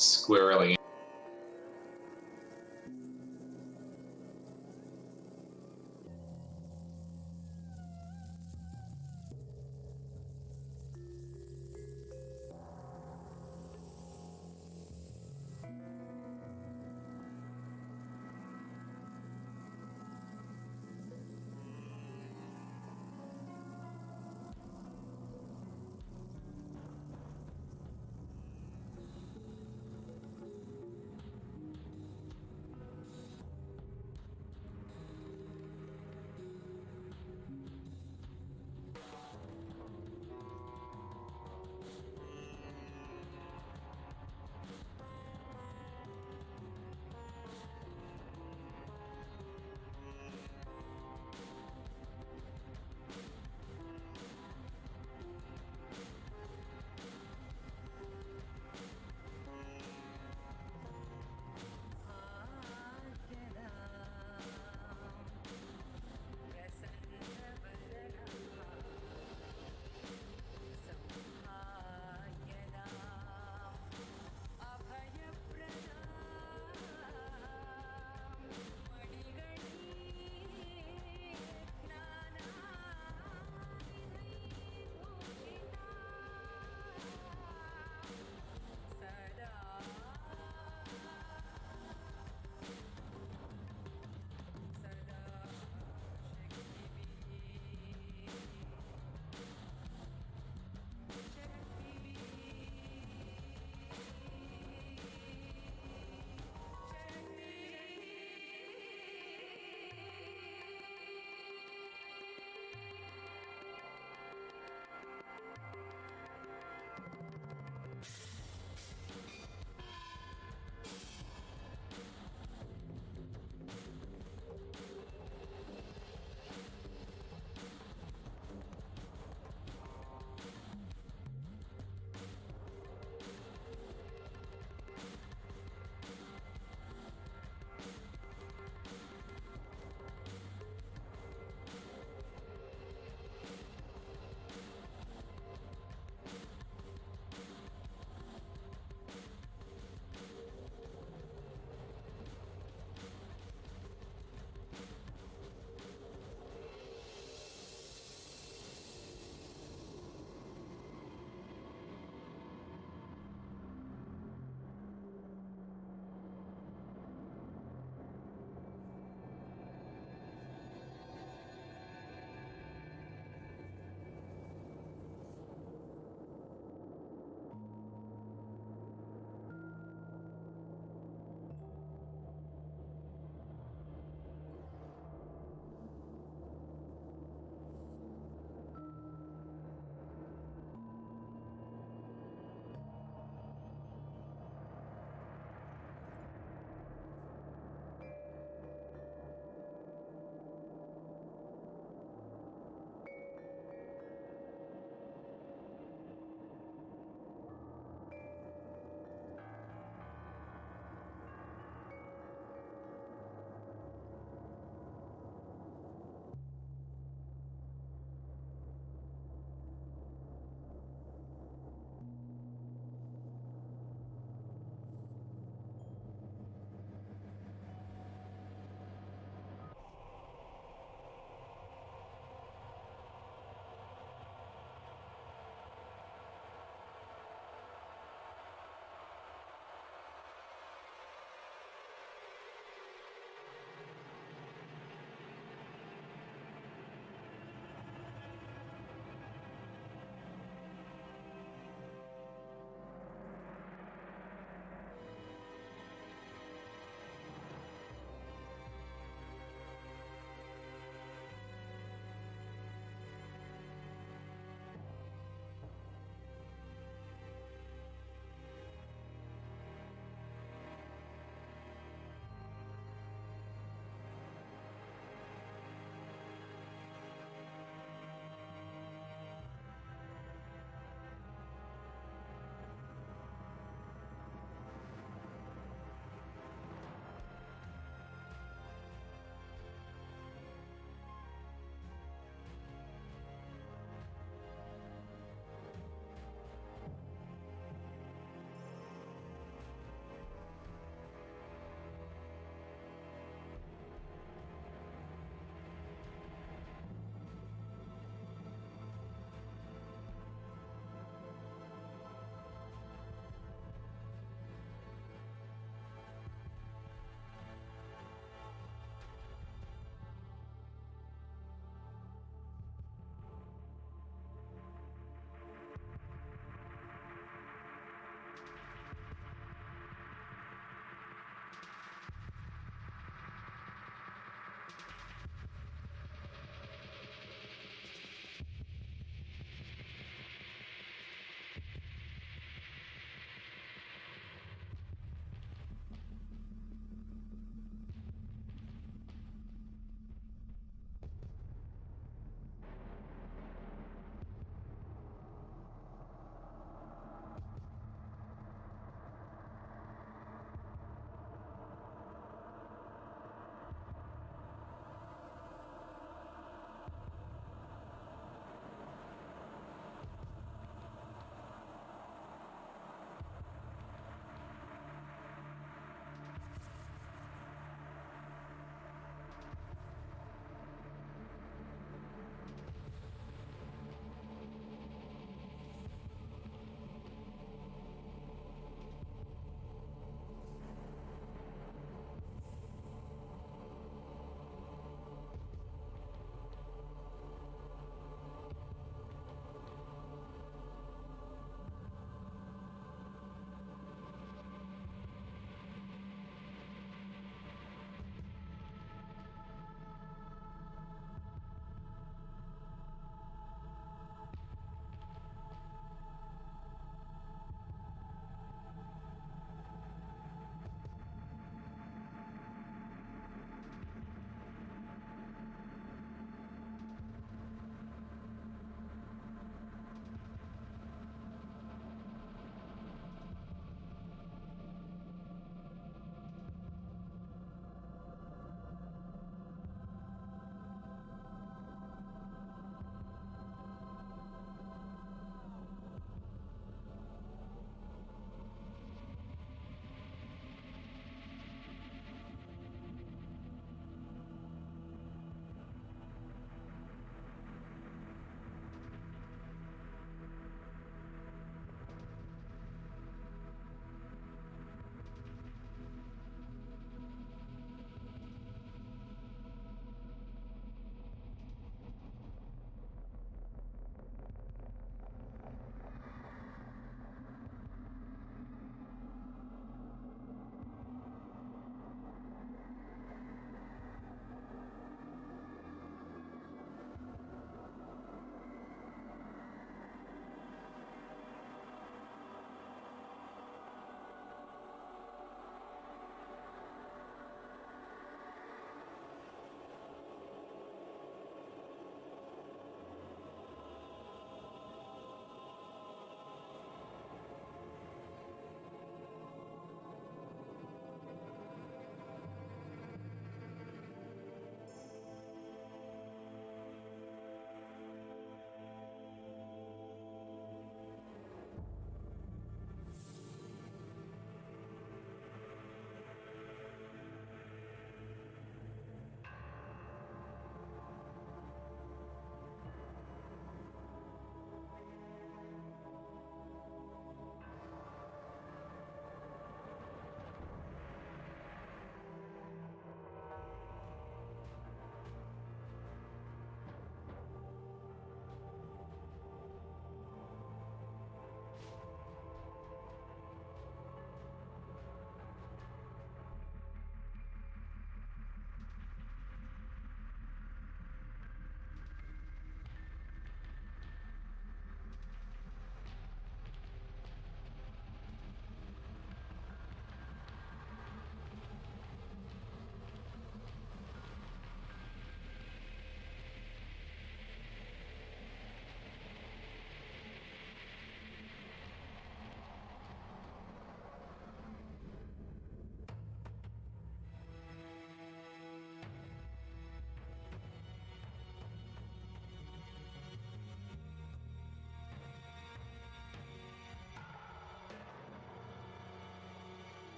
squirreling.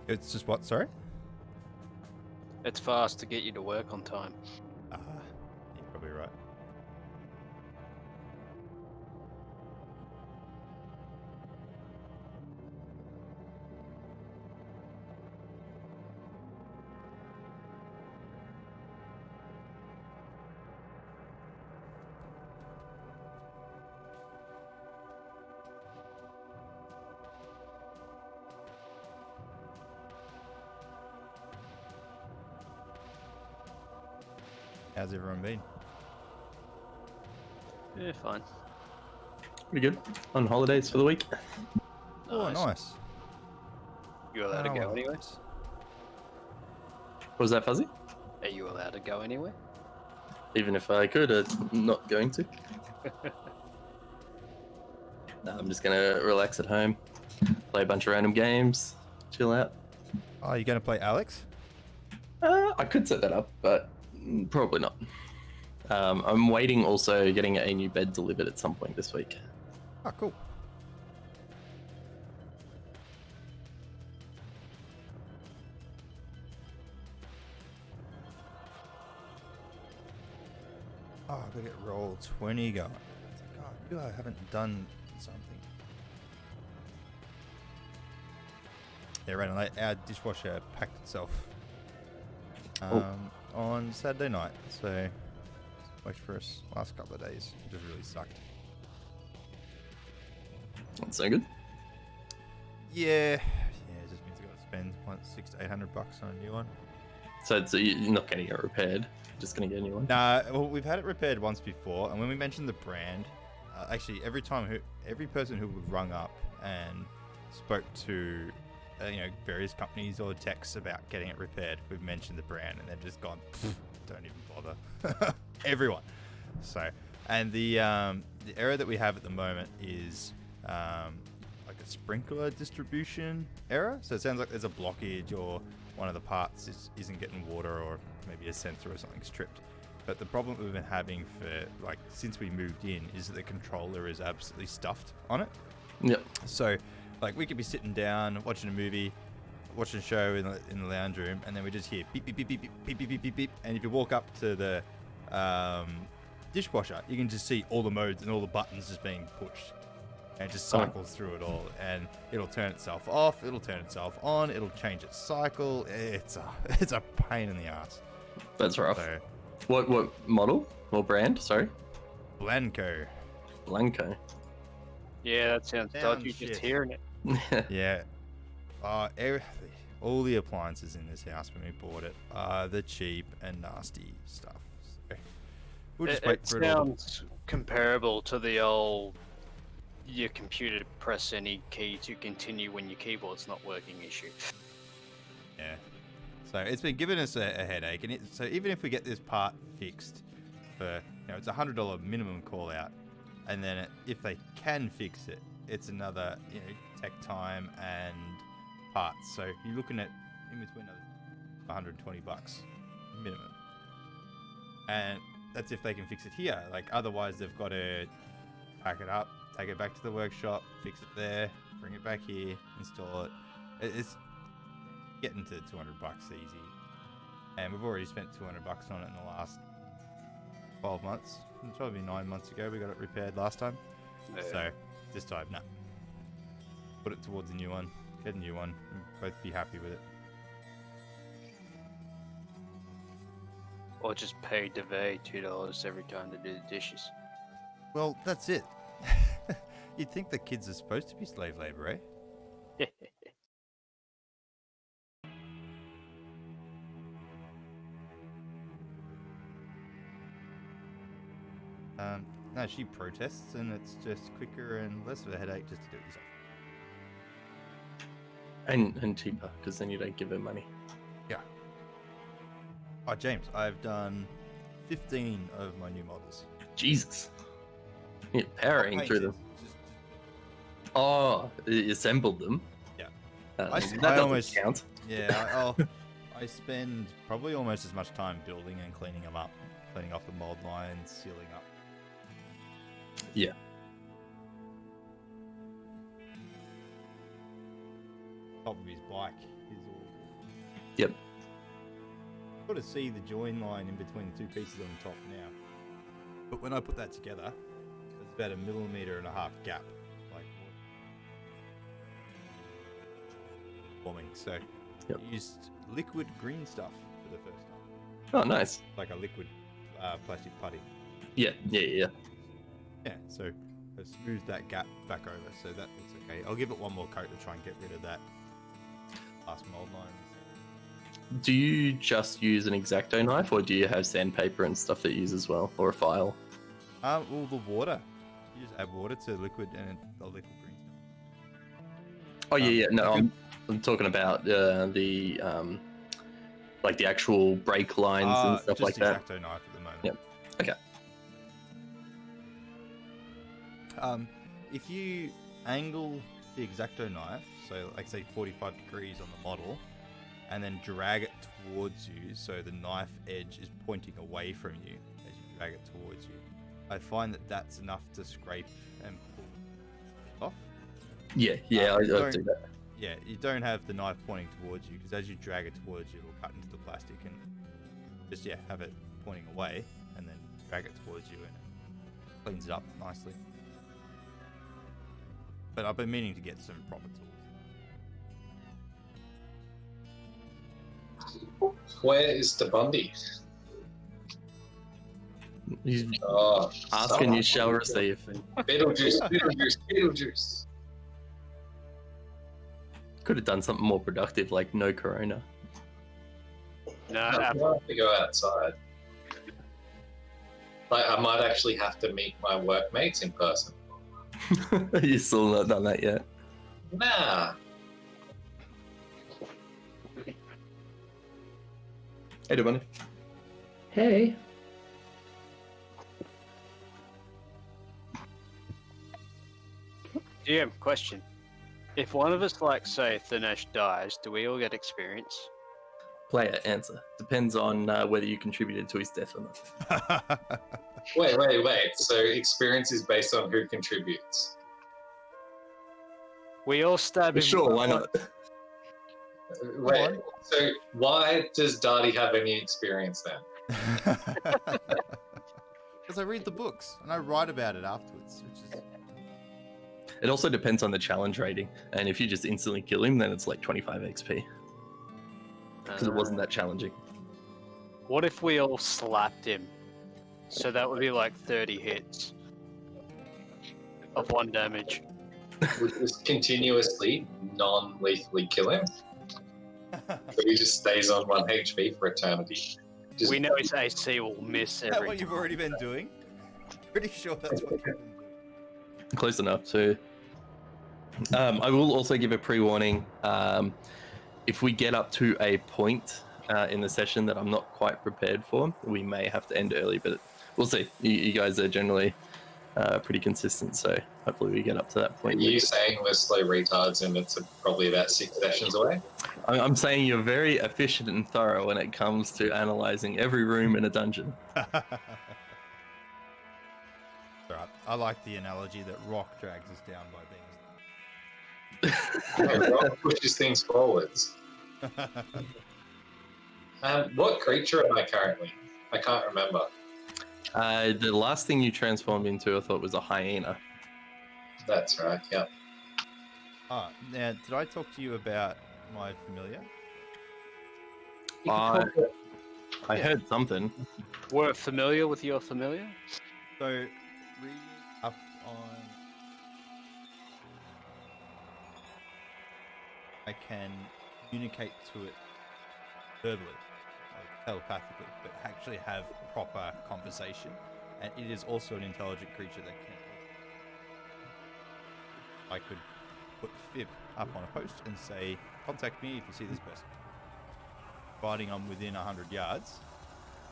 It's just what? Sorry. It's fast to get you to work on time. You're probably right. How's everyone been? Yeah, fine. Pretty good. On holidays for the week. Oh, nice. You allowed to go anywhere? Nice. What was that, Fuzzy? Are you allowed to go anywhere? Even if I could, I'm not going to. No, I'm just gonna relax at home, play a bunch of random games, chill out. Oh, you going to play Alex? I could set that up, but probably not. I'm waiting also getting a new bed delivered at some point this week. Oh, cool. Oh, I've got to get roll 20 going. It's like, oh, you haven't done something. Yeah, right. Our dishwasher packed itself on Saturday night, so worked for us last couple of days. It just really sucked. That's so good. Yeah, it just means I got to spend $600 to $800 on a new one. So you're not getting it repaired, just gonna get a new one? Nah, well, we've had it repaired once before, and when we mentioned the brand, actually every person who rung up and spoke to various companies or techs about getting it repaired, we've mentioned the brand, and they've just gone, don't even bother. Everyone. So, and the error that we have at the moment is like a sprinkler distribution error. So it sounds like there's a blockage, or one of the parts isn't getting water, or maybe a sensor or something's tripped. But the problem we've been having for since we moved in is that the controller is absolutely stuffed on it. Yep. So we could be sitting down watching a movie, watching a show in the lounge room, and then we just hear beep beep beep beep beep beep beep beep beep. And if you walk up to the dishwasher, you can just see all the modes and all the buttons just being pushed. And it just cycles through it all, and it'll turn itself off, it'll turn itself on, it'll change its cycle. It's a pain in the ass. That's rough. So, What model or brand? Sorry. Blanco. Yeah, that sounds dodgy just hearing it. Yeah. All the appliances in this house when we bought it are the cheap and nasty stuff. So we'll just wait for it all. It sounds comparable to the old your computer to press any key to continue when your keyboard's not working issue. Yeah. So it's been giving us a headache, and so even if we get this part fixed for, it's $100 minimum call out, and then if they can fix it, it's another tech time and parts. So you're looking at in between $120 minimum, and that's if they can fix it here. Otherwise they've got to pack it up, take it back to the workshop, fix it there, bring it back here, install it. It's getting to $200 easy, and we've already spent $200 on it in the last 12 months. It's probably 9 months ago we got it repaired last time. Yeah. So this time, no. Put it towards a new one, get a new one, and both be happy with it. Or just pay DeVay $2 every time to do the dishes. Well, that's it. You'd think the kids are supposed to be slave labor, eh? No, she protests, and it's just quicker and less of a headache just to do it yourself. And cheaper, because then you don't give her money. Yeah. Oh, James, I've done 15 of my new models. Jesus. You're powering through them. Oh, you assembled them? Yeah. That I doesn't almost count. Yeah, I spend probably almost as much time building and cleaning them up, cleaning off the mold lines, sealing up. Yeah. Top of his bike is all. Yep. Got to see the join line in between the two pieces on the top now. But when I put that together, there's about 1.5 millimeters gap, like forming. So Yep. I used liquid green stuff for the first time, Oh, nice. like a liquid plastic putty. Yeah. Yeah, so I smoothed that gap back over, so that looks okay. I'll give it one more coat to try and get rid of that last mold lines. Do you just use an X-Acto knife, or do you have sandpaper and stuff that you use as well, or a file? Well, the water. You just add water to liquid and the liquid green stuff. Oh yeah. No, I'm talking about the like the actual brake lines and stuff just like that. X-Acto knife at the moment. Yep. Okay. If you angle the X-Acto knife, so like say 45 degrees on the model, and then drag it towards you, so the knife edge is pointing away from you as you drag it towards you, I find that that's enough to scrape and pull off. Yeah, I do don't- that. Yeah, you don't have the knife pointing towards you, because as you drag it towards you, it'll cut into the plastic, and just have it pointing away, and then drag it towards you, and it cleans it up nicely. But I've been meaning to get some proper tools. Where is the Bundy? He's Oh, asking you shall receive. Beetlejuice. Could have done something more productive, like no corona. No, I have to go outside. Like, I might actually have to meet my workmates in person. You still not done that yet? Nah. Hey, Bunny. Hey. GM, question. If one of us, like, say, Thanesh dies, do we all get experience? Player answer. Depends on whether you contributed to his death or not. Wait. So experience is based on who contributes. We all stab him. Sure, why not? Wait. So why does Darty have any experience then? Because I read the books and I write about it afterwards, which is It also depends on the challenge rating, and if you just instantly kill him, then it's like 25 XP because it wasn't that challenging. What if we all slapped him? So that would be like 30 hits of 1 damage. We just continuously, non-lethally kill him. So he just stays on 1 HP for eternity. Just We know his AC will miss that every what you've already been doing? Pretty sure that's what you've been doing. Close enough to. I will also give a pre-warning. If we get up to a point in the session that I'm not quite prepared for, we may have to end early, but we'll see. You guys are generally pretty consistent, so hopefully we get up to that Are point. you saying we're slow retards and it's probably about 6 sessions away? I'm saying you're very efficient and thorough when it comes to analyzing every room in a dungeon. Right. I like the analogy that rock drags us down by No, Rock pushes things forwards. What creature am I currently? I can't remember. The last thing you transformed into, I thought, was a hyena. That's right, yeah. Now, did I talk to you about my familiar? I heard something. We're familiar with your familiar? So, reading up on... I can communicate to it verbally, like telepathically, but actually have proper conversation. And it is also an intelligent creature that can... I could put Fib up on a post and say, contact me if you see this person. Providing I'm within 100 yards,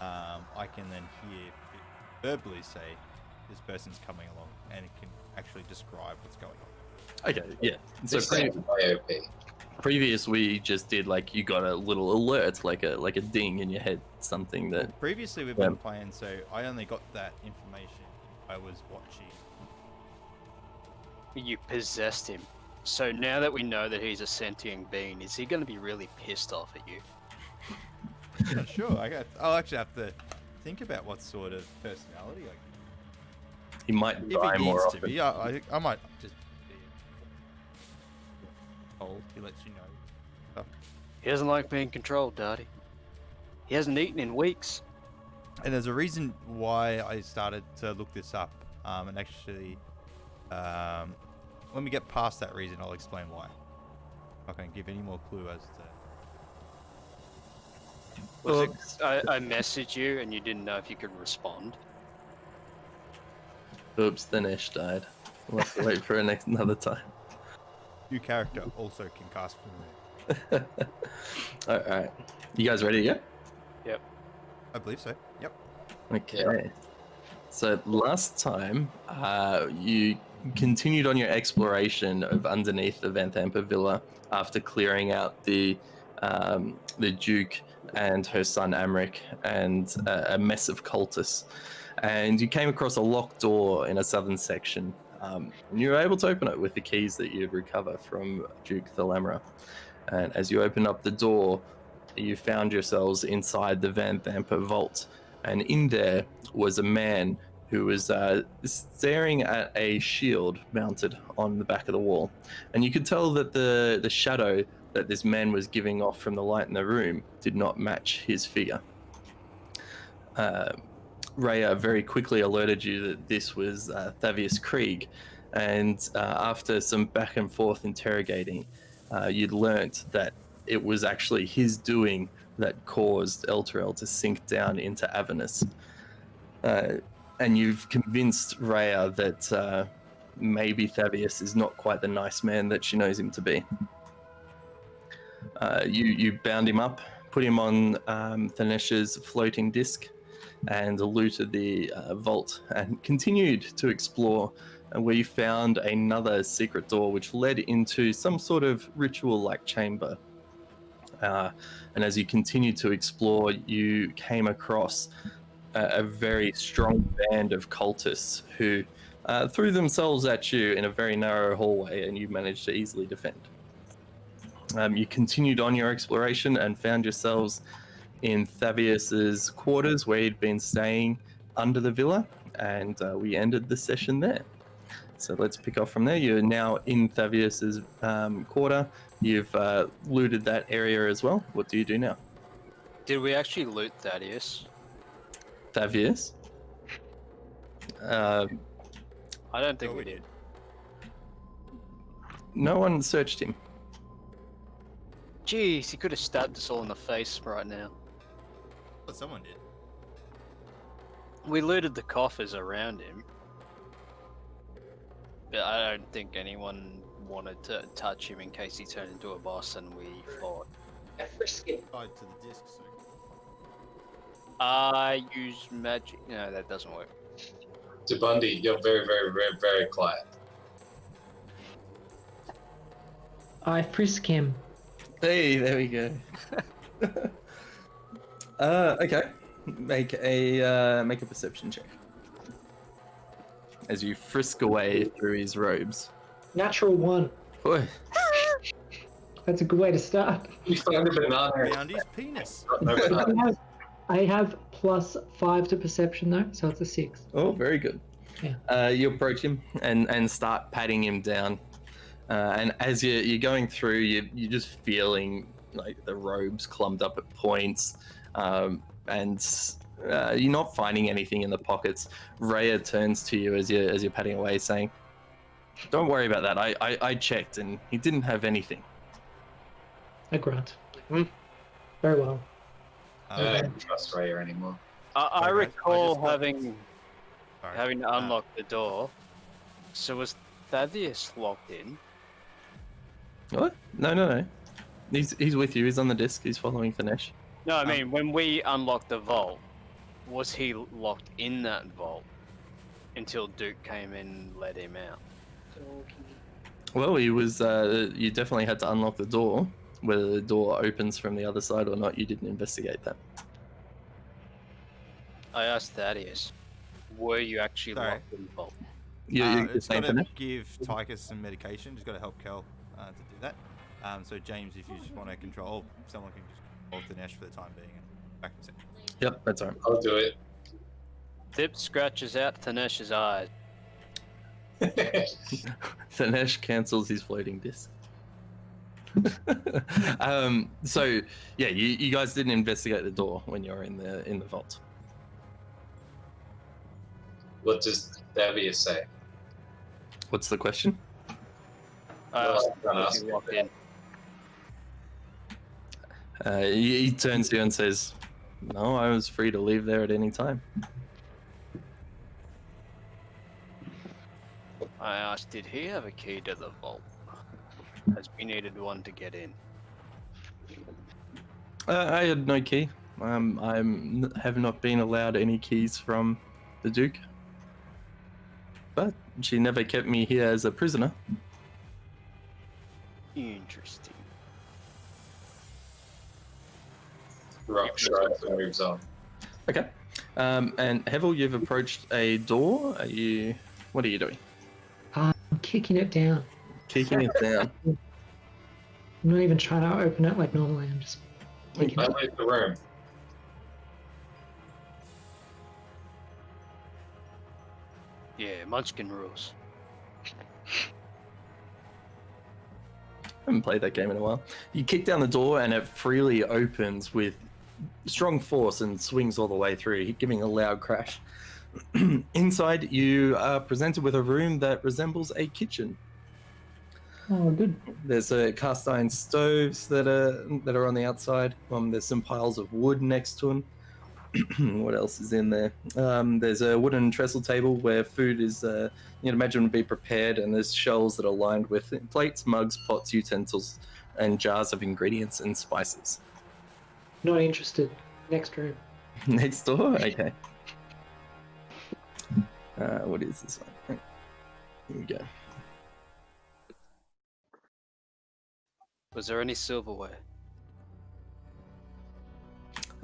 I can then hear Fib verbally say, this person's coming along, and it can actually describe what's going on. Okay, yeah. So This sounds IOP. previous we just did like you got a little alert, like a ding in your head, something that Previously we've been playing, so I only got that information. I was watching. You possessed him. So now that we know that he's a sentient being, is he going to be really pissed off at you? I'm not sure. I'll actually have to think about what sort of personality I He might if die he more needs to often. be. I might just be told. He lets you know. He doesn't like being controlled, Darty. He hasn't eaten in weeks. And there's a reason why I started to look this up. And actually, when we get past that reason, I'll explain why. I'm not going to give any more clue as to. Was it, I messaged you and you didn't know if you could respond. Oops, the Nesh died. We'll have to wait for another time. New character also can cast from there. Alright. You guys ready? Yeah? Yep. I believe so. Yep. Okay. So last time, you continued on your exploration of underneath the Vanthamper Villa after clearing out the Duke and her son Amric and a mess of cultists. And you came across a locked door in a southern section. And you were able to open it with the keys that you'd recover from Duke Thalamra. And as you opened up the door, you found yourselves inside the Vanthamper vault. And in there was a man who was staring at a shield mounted on the back of the wall. And you could tell that the shadow that this man was giving off from the light in the room did not match his figure. Rhea very quickly alerted you that this was Thavius Krieg, and after some back and forth interrogating, you'd learnt that it was actually his doing that caused Elturel to sink down into Avernus. And you've convinced Rhea that maybe Thavius is not quite the nice man that she knows him to be. You bound him up, put him on Thanesh's floating disc, and looted the vault and continued to explore, where you found another secret door which led into some sort of ritual-like chamber. And as you continued to explore, you came across a very strong band of cultists who threw themselves at you in a very narrow hallway, and you managed to easily defend. You continued on your exploration and found yourselves in Thavius's quarters, where he'd been staying under the villa, and we ended the session there. So let's pick off from there. You're now in Thavius's quarter. You've looted that area as well. What do you do now? Did we actually loot Thaddeus? Thavius? I don't think we did. No one searched him. Jeez, he could have stabbed us all in the face right now. But someone did. We looted the coffers around him. But I don't think anyone wanted to touch him in case he turned into a boss and we fought. Tied to the disc, so. I use magic. No, that doesn't work. Jabundi, you're very, very, very, very quiet. I frisk him. Hey, there we go. Okay. Make a perception check. As you frisk away through his robes. Natural 1. Boy, That's a good way to start. You found a banana. Around his penis. No banana. I have +5 to perception though, so it's a 6. oh, very good. Yeah. You approach him and start patting him down. And as you're going through, you're just feeling like the robes clumped up at points, and you're not finding anything in the pockets. Rhea turns to you as you're patting away, saying, "Don't worry about that. I checked, and he didn't have anything." A grunt. Very well. I don't trust Raya anymore. I Sorry, guys, I recall just- having Sorry. to unlock the door. So was Thaddeus locked in? What? No. He's with you. He's on the disc. He's following Thanesh. No, I mean when we unlocked the vault, was he locked in that vault until Duke came in and let him out? Well, he was. You definitely had to unlock the door. Whether the door opens from the other side or not, you didn't investigate that. I asked Thaddeus, were you actually Sorry. locked in the vault? You're Just saying gotta Thanesh? give Tychus some medication. Just gotta help Kel to do that. So James, if you just want to control, someone can just control Dinesh for the time being. And back in a second. Yep, that's all right. I'll do it. Dip scratches out Tanesh's eyes. Dinesh cancels his floating disc. So yeah, you guys didn't investigate the door when you were in the vault. What does Davia say? What's the question? Well, I'm If asking you walk that. in. He turns to you and says, "No, I was free to leave there at any time." I asked, did he have a key to the vault? As we needed one to get in. I had no key. Have not been allowed any keys from the Duke. But she never kept me here as a prisoner. Interesting. Rock shrugs and moves on. Okay. And Hevel, you've approached a door. What are you doing? I'm kicking it down. Kicking it down. I'm not even trying to open it like normally. I'm just kicking I it. leave the room. Yeah, Munchkin rules. I haven't played that game in a while. You kick down the door and it freely opens with strong force and swings all the way through, giving a loud crash. Inside, you are presented with a room that resembles a kitchen. Oh, good. There's cast iron stoves that are on the outside. There's some piles of wood next to them. What else is in there? There's a wooden trestle table where food is, you'd imagine, would be prepared, and there's shelves that are lined with plates, mugs, pots, utensils, and jars of ingredients and spices. Not interested. Next room. Next door? Okay. What is this one? Here we go. Was there any silverware?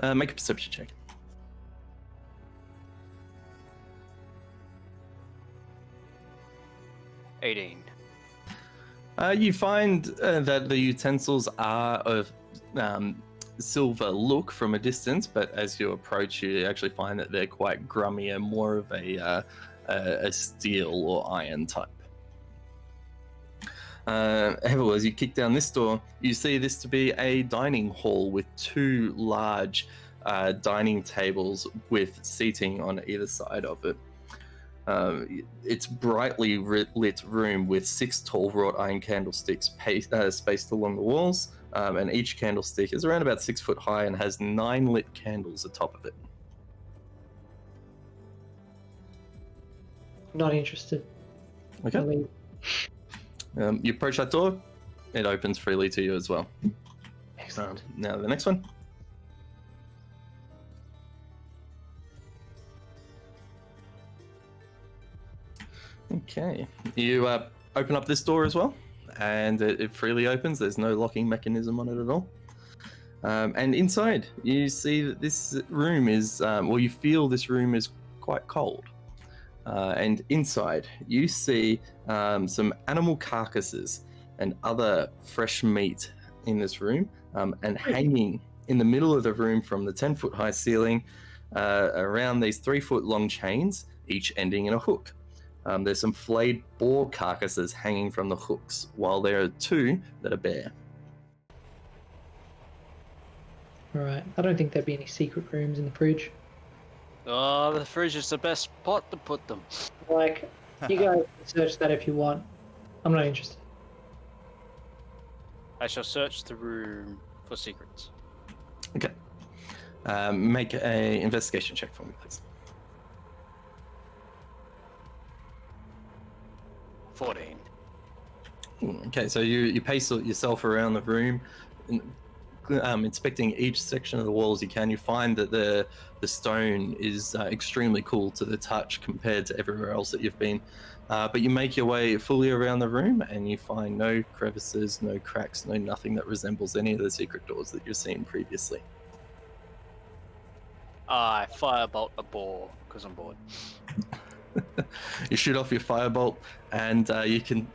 Make a perception check. You find that the utensils are of silver look from a distance, but as you approach, you actually find that they're quite grummy and more of a steel or iron type. However, as you kick down this door, you see this to be a dining hall with two large dining tables with seating on either side of it. It's brightly lit room with 6 tall wrought iron candlesticks spaced along the walls, and each candlestick is around about 6 foot high and has 9 lit candles atop of it. Not interested. Okay. I'll leave. You approach that door, it opens freely to you as well. Excellent. Now the next one. Okay, you open up this door as well, and it freely opens. There's no locking mechanism on it at all. And inside, you see that this room is, you feel this room is quite cold. And inside, you see some animal carcasses and other fresh meat in this room, and hanging in the middle of the room from the 10-foot high ceiling around these 3-foot long chains, each ending in a hook. There's some flayed boar carcasses hanging from the hooks, while there are 2 that are bare. All right. I don't think there'd be any secret rooms in the fridge. Oh, the fridge is the best spot to put them. Like, you guys can search that if you want. I'm not interested. I shall search the room for secrets. Okay. Make a investigation check for me, please. 14. Okay, so you pace yourself around the room, inspecting each section of the walls you can. You find that the stone is extremely cool to the touch compared to everywhere else that you've been. But you make your way fully around the room, and you find no crevices, no cracks, no nothing that resembles any of the secret doors that you've seen previously. I firebolt a boar because I'm bored. You shoot off your firebolt, and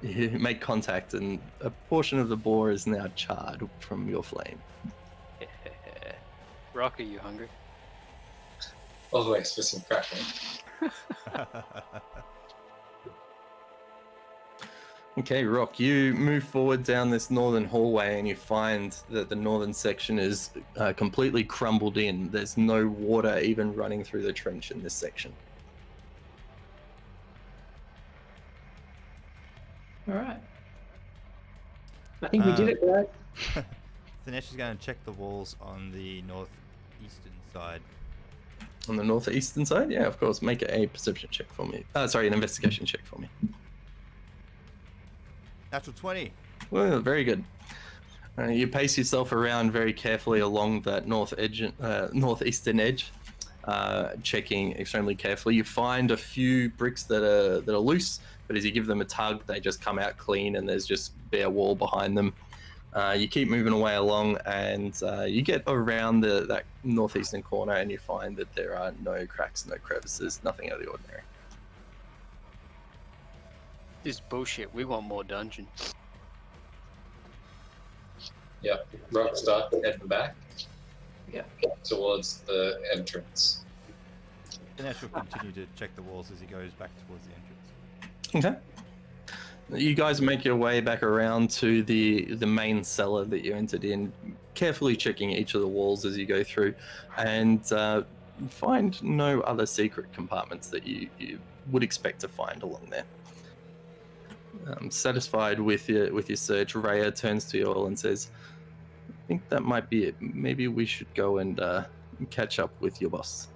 you make contact, and a portion of the boar is now charred from your flame. Rock, are you hungry? Always for some crackling. Okay, Rock, you move forward down this northern hallway and you find that the northern section is completely crumbled in. There's no water even running through the trench in this section. All right. I think we did it, guys. Dinesh is going to check the walls on the northeastern side. On the northeastern side? Yeah, of course. Make a perception check for me. Sorry, an investigation check for me. Natural 20. Well, very good. You pace yourself around very carefully along that northeastern edge, checking extremely carefully. You find a few bricks that are loose, but as you give them a tug, they just come out clean, and there's just bare wall behind them. You keep moving away along, and you get around that northeastern corner, and you find that there are no cracks, no crevices, nothing out of the ordinary. This is bullshit. We want more dungeons. Yep. Rock starts heading back. Yeah. Towards the entrance. Dinesh will continue to check the walls as he goes back towards the entrance. Okay. You guys make your way back around to the main cellar that you entered in, carefully checking each of the walls as you go through, and find no other secret compartments that you would expect to find along there. Satisfied with your search, Rhea turns to you all and says, "I think that might be it. Maybe we should go and catch up with your boss."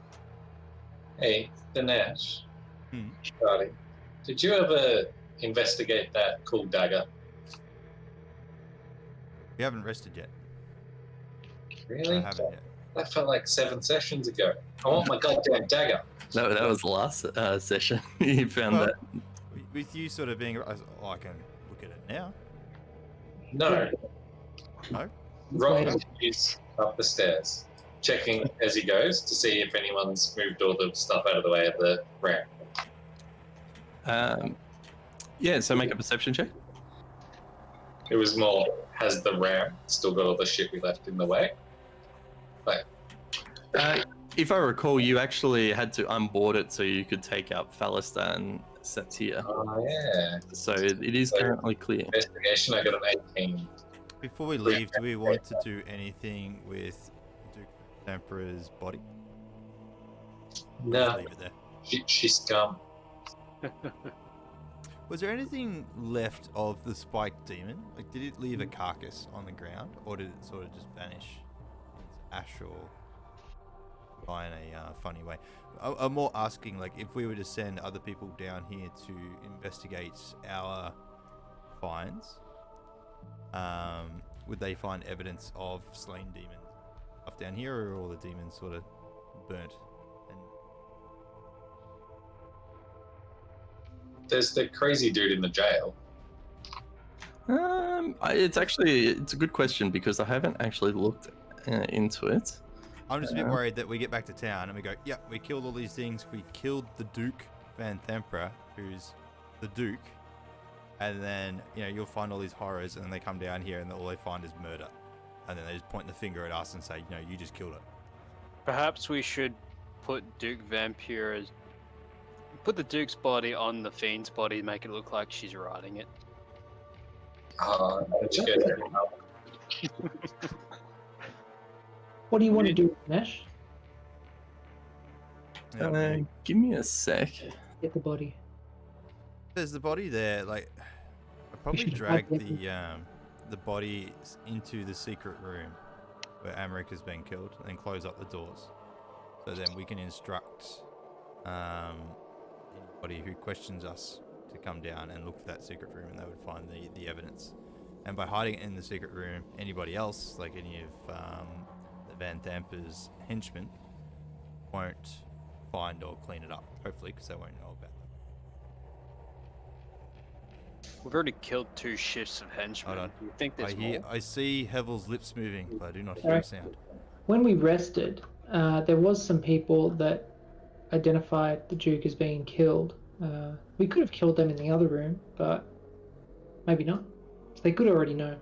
Hey, Dinesh. Hmm. Charlie, did you ever investigate that cool dagger? We haven't rested yet. Really? I haven't yet. That felt like 7 sessions ago. I want my goddamn dagger. That was the last session. You found Well, that. With you sort of being, I can look at it now. No. No? Rock is up the stairs, checking as he goes to see if anyone's moved all the stuff out of the way of the ramp. Yeah, so make a perception check. It was more, has the ramp still got all the shit we left in the way? Like, If I recall, you actually had to unboard it so you could take out Phalistar and Satia. oh yeah. So it is currently clear. Investigation, I got an 18. Before we leave, do we want to do anything with Duke Emperor's body? No, Leave it there. she's scum. Was there anything left of the spiked demon? Like, did it leave a carcass on the ground, or did it sort of just vanish into ash or die in a funny way? I'm more asking, like, if we were to send other people down here to investigate our finds, would they find evidence of slain demons up down here, or are all the demons sort of burnt? And There's the crazy dude in the jail. It's a good question because I haven't actually looked into it. I'm just a bit worried that we get back to town and we go, yeah, we killed all these things. We killed the Duke Van Thempera, who's the Duke. And then, you'll find all these horrors, and then they come down here and all they find is murder. And then they just point the finger at us and say, no, you just killed it. Perhaps we should put put the Duke's body on the Fiend's body, make it look like she's riding it. What do you want to do, Nash? Give me a sec. Get the body. There's the body there. Like, I probably should drag hide the body into the secret room where Amaric has been killed, and close up the doors. So then we can instruct anybody who questions us to come down and look for that secret room, and they would find the evidence. And by hiding it in the secret room, anybody else, like any of the Van Thamper's henchmen, won't find or clean it up. Hopefully, because they won't know about that. We've already killed 2 shifts of henchmen. Hold on. Do you think there's more? I see Hevel's lips moving, but I do not hear a sound. When we rested, there was some people that identified the Duke as being killed. We could have killed them in the other room, but maybe not. They could already know.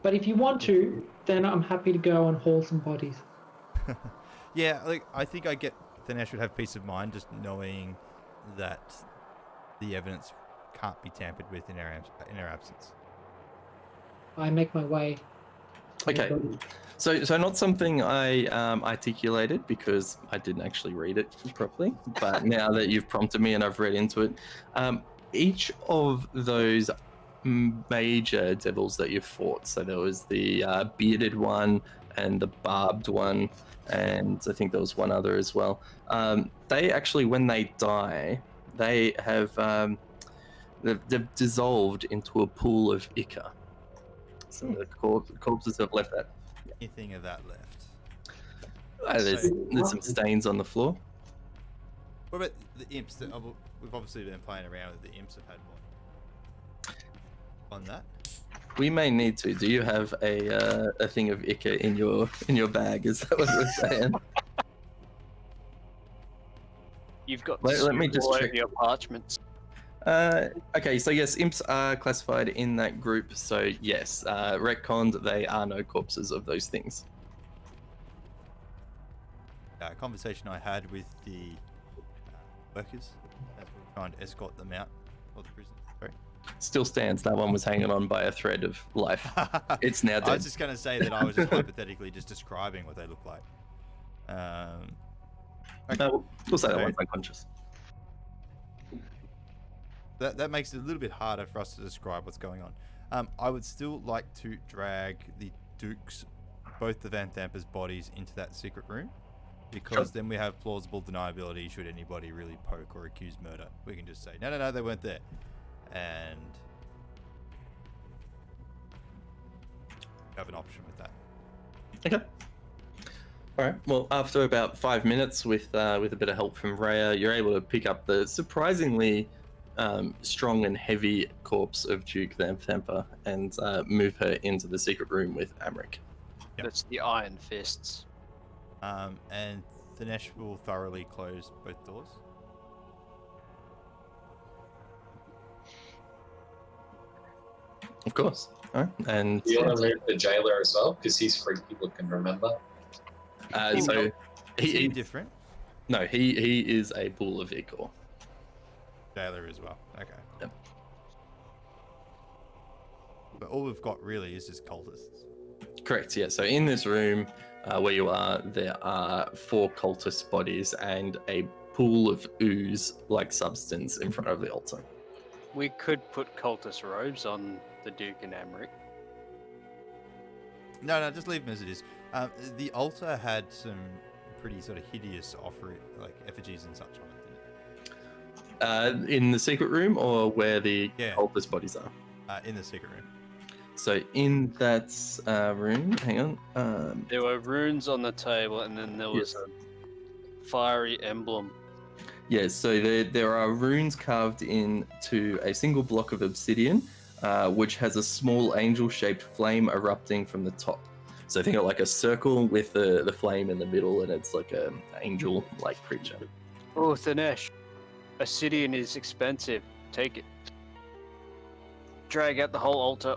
But if you want to, then I'm happy to go and haul some bodies. Yeah, like I think I get Thanesh would have peace of mind just knowing that the evidence can't be tampered with in our absence. I make my way. to the Okay. body. So not something I articulated because I didn't actually read it properly. But now that you've prompted me and I've read into it, each of those major devils that you've fought. So there was the bearded one and the barbed one, and I think there was one other as well. They actually, when they die, they have they've dissolved into a pool of ichor. So the corpses have left that. Anything of that left. There's some stains on the floor. What about the imps? We've obviously been playing around with the imps. Have had more on that. We may need to. Do you have a thing of ichor in your bag? Is that what we're saying? You've got Let me soup just all over check. your parchments. Okay, so yes, imps are classified in that group. So yes, retconned, they are no corpses of those things. Conversation I had with the workers as we were trying to escort them out of the prison. Sorry. Still stands. That one was hanging on by a thread of life. It's now I dead. was just going to say that I was just hypothetically just describing what they look like. Okay. No, we'll say that So- one's unconscious. That makes it a little bit harder for us to describe what's going on. I would still like to drag the Dukes, both the Van Thampers' bodies, into that secret room, because then we have plausible deniability should anybody really poke or accuse murder. We can just say, no, they weren't there. And have an option with that. Okay. All right. Well, after about 5 minutes, with a bit of help from Rhea, you're able to pick up the surprisingly strong and heavy corpse of Duke Van Thamper and move her into the secret room with Amric. Yep. That's the Iron Fists. And Thanesh will thoroughly close both doors. Of course. All right. And Do you want to move the jailer as well? Because he's freaky looking, remember? so Is he he different? no, he is a pool of ichor. Jailer as well. Okay. Yep. But all we've got really is just cultists. Correct, yeah. So in this room where you are, there are 4 cultist bodies and a pool of ooze-like substance in front of the altar. We could put cultist robes on the Duke and Amric. No, just leave them as it is. The altar had some pretty sort of hideous like effigies and such on it, didn't In the secret room or where the Yeah. cultist bodies are? it? In the secret room. So in that room, hang on. There were runes on the table, and then there was Yes. a fiery emblem. Yes, so there are runes carved into a single block of obsidian, which has a small angel-shaped flame erupting from the top. So think of like a circle with the flame in the middle, and it's like an angel-like creature. Oh, Thanesh, obsidian is expensive. Take it. Drag out the whole altar.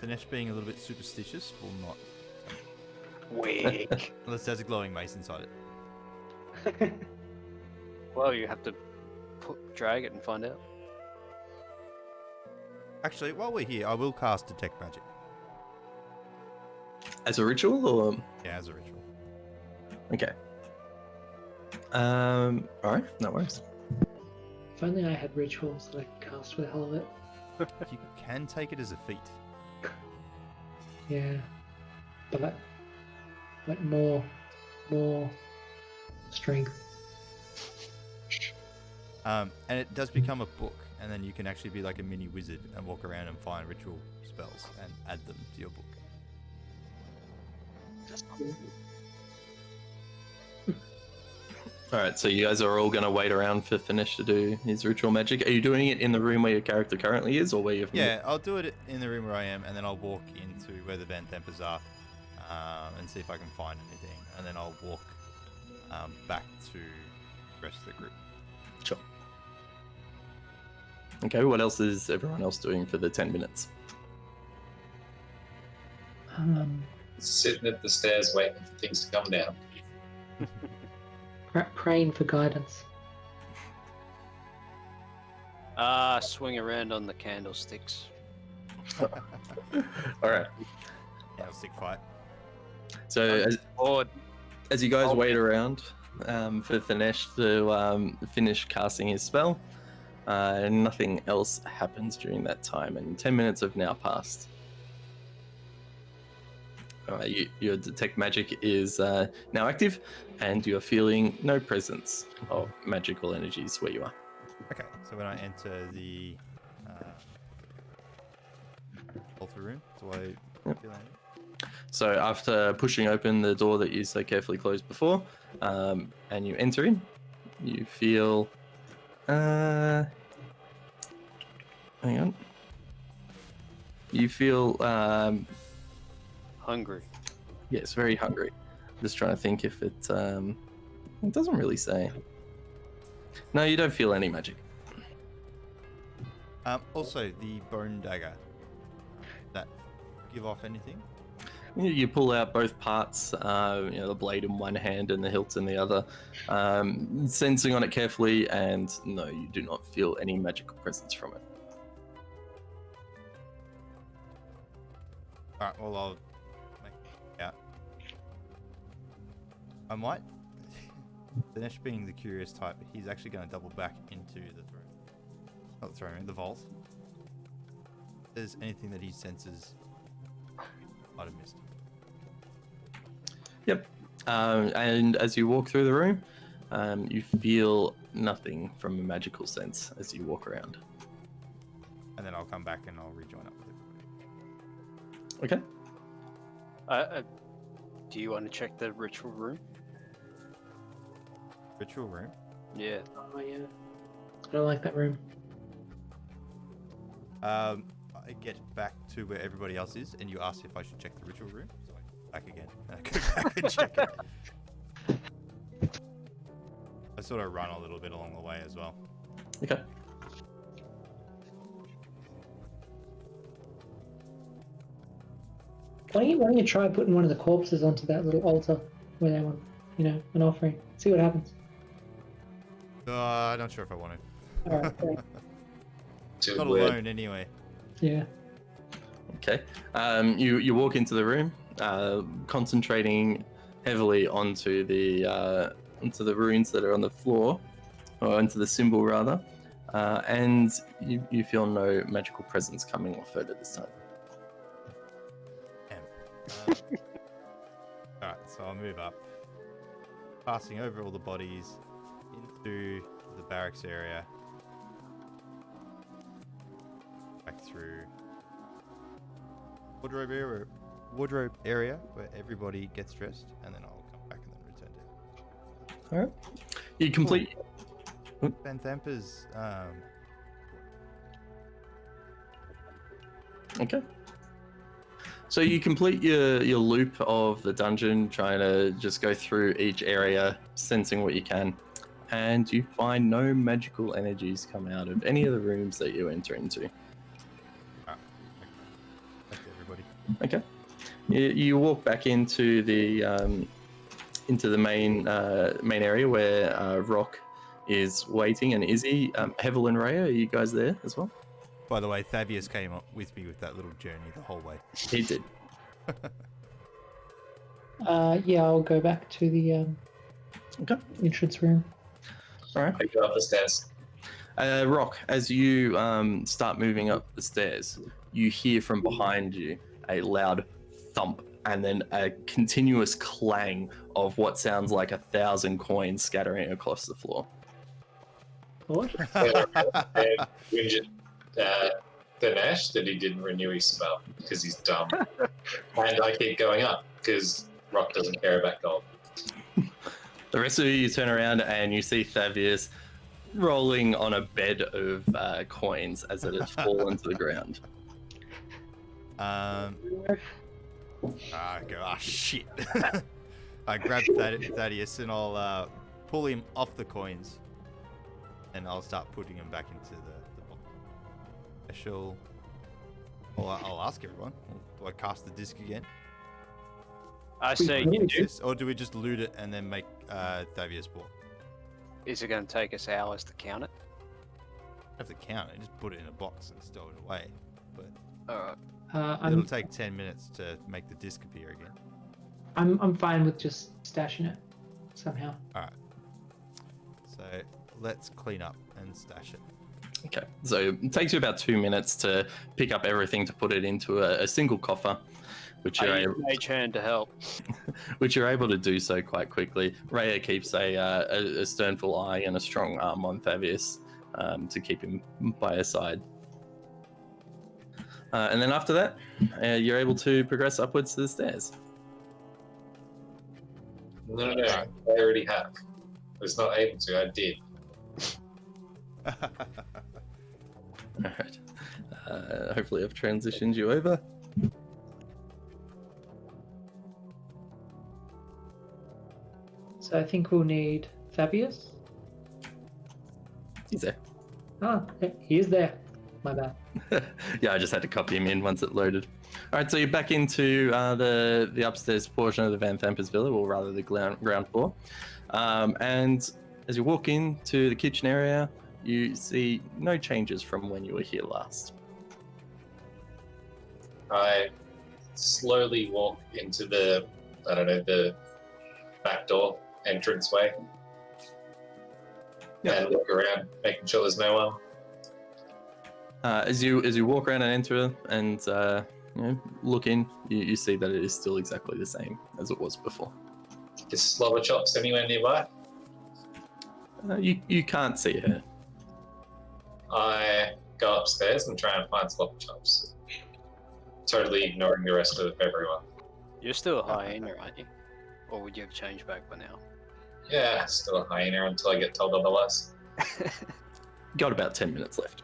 Thanesh, being a little bit superstitious, will not, Weak. unless there's a glowing mace inside it. Well, you have to drag it and find out. Actually, while we're here, I will cast Detect Magic. As a ritual, or Yeah, as a ritual. okay. All right, no worries. If only I had rituals that I could cast for the hell of it. You can take it as a feat. Yeah, but more strength. And it does become a book, and then you can actually be like a mini wizard and walk around and find ritual spells and add them to your book. That's cool. All right, so you guys are all going to wait around for Finish to do his ritual magic. Are you doing it in the room where your character currently is, or where you've Yeah, I'll do it in the room where I am, and then I'll walk into where the Van Tempers are, and see if I can find anything, and then I'll walk back to rest of the group. Sure. Okay, what else is everyone else doing for the 10 minutes? Sitting at the stairs waiting for things to come down. Praying for guidance. Swing around on the candlesticks. All right. Yeah, stick fight. So Or as you guys Oh. wait around for Thanesh to finish casting his spell, nothing else happens during that time, and 10 minutes have now passed. Your detect magic is now active, and you are feeling no presence of magical energies where you are. Okay, so when I enter the altar room, do I feel anything? So after pushing open the door that you so carefully closed before, and you enter in, you feel. Hang on. You feel hungry. yes, very hungry. Just trying to think if it doesn't really say. No, you don't feel any magic. Also, the bone dagger. That give off anything? You pull out both parts, the blade in one hand and the hilt in the other, sensing on it carefully, and no, you do not feel any magical presence from it. Alright, well, I'll make it out. I might. Dinesh being the curious type, he's actually going to double back into the throne. Not the throne room, the vault. If there's anything that he senses, I'd have missed. Yep. And as you walk through the room, you feel nothing from a magical sense as you walk around. And then I'll come back and I'll rejoin up with everybody. Okay. Do you want to check the ritual room? Ritual room? Yeah. Oh yeah. I don't like that room. I get back to where everybody else is, and you ask if I should check the ritual room. So I back again. And I go back and check it. I sort of run a little bit along the way as well. Okay. Why don't you try putting one of the corpses onto that little altar where they want, an offering? See what happens. I'm not sure if I want to. All right. Great. Too Not weird. alone anyway. Yeah. Okay. You walk into the room, concentrating heavily onto the runes that are on the floor, or onto the symbol rather, and you feel no magical presence coming off it at this time. Alright, so I'll move up. Passing over all the bodies into the barracks area. Back through wardrobe area where everybody gets dressed, and then I'll come back and then return to All right. You complete. Ben Thampa's Okay. So you complete your loop of the dungeon, trying to just go through each area, sensing what you can, and you find no magical energies come out of any of the rooms that you enter into. Thank everybody. Okay. You walk back into the main area where Rock is waiting, and Izzy, Hevel and Rhea, are you guys there as well? By the way, Thavius came up with me with that little journey the whole way. He did. Yeah, I'll go back to the Okay. entrance room. All right. I go up the stairs. Rock, as you start moving up the stairs, you hear from behind you a loud thump and then a continuous clang of what sounds like 1,000 coins scattering across the floor. What? And whinge at Dinesh that he didn't renew his spell because he's dumb. And I keep going up because Rock doesn't care about gold. The rest of you turn around and you see Thavius rolling on a bed of coins as it has fallen to the ground. I go, shit. I grab Thaddeus and I'll pull him off the coins, and I'll start putting him back into the box. I shall. Well, I'll ask everyone. Do I cast the disc again? I say you do. Or do we just loot it and then make Thavius ball? Is it going to take us hours to count it? I have to count it. Just put it in a box and stow it away. But Alright. it'll take 10 minutes to make the disc appear again. I'm fine with just stashing it somehow. All right. So let's clean up and stash it. Okay, so it takes you about 2 minutes to pick up everything to put it into a single coffer, which I you're use able, Mage Hand to help. which you're able to do so quite quickly. Rhea keeps a sternful eye and a strong arm on Thavius to keep him by her side. And then after that, you're able to progress upwards to the stairs. No, I already have. I was not able to. I did. Alright. Hopefully I've transitioned you over. So I think we'll need Fabius. He's there. Ah, he is there. My bad. Yeah, I just had to copy him in once it loaded. Alright, so you're back into the upstairs portion of the Van Thampers Villa, or rather the ground floor. And as you walk into the kitchen area, you see no changes from when you were here last. I slowly walk into the back door entranceway. Yeah. And look around, making sure there's no one. As you walk around and enter and look in, you see that it is still exactly the same as it was before. Is Slobber Chops anywhere nearby? You can't see her. I go upstairs and try and find Slobber Chops. Totally ignoring the rest of everyone. You're still a hyena, aren't you? Or would you have changed back by now? Yeah, still a hyena until I get told otherwise. Got about 10 minutes left.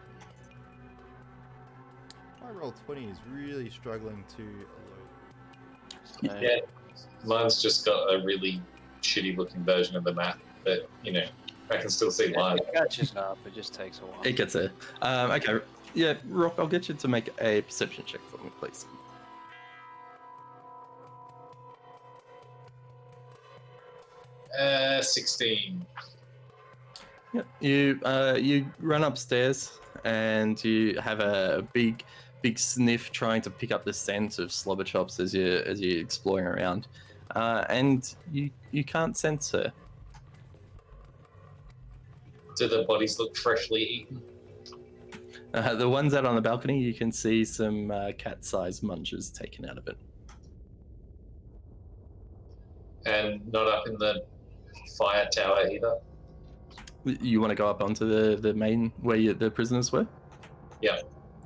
My roll 20 is really struggling to load. Yeah, mine's just got a really shitty looking version of the map, but I can still see lines. It catches up, it just takes a while. It gets there. Okay, yeah, Rock, I'll get you to make a perception check for me, please. Uh, 16. Yep. You run upstairs and you have a big sniff trying to pick up the scent of Slobber Chops as you're exploring around, and you can't sense her. Do the bodies look freshly eaten? The ones out on the balcony, you can see some cat-sized munches taken out of it. And not up in the fire tower either? You want to go up onto the main where the prisoners were? Yeah,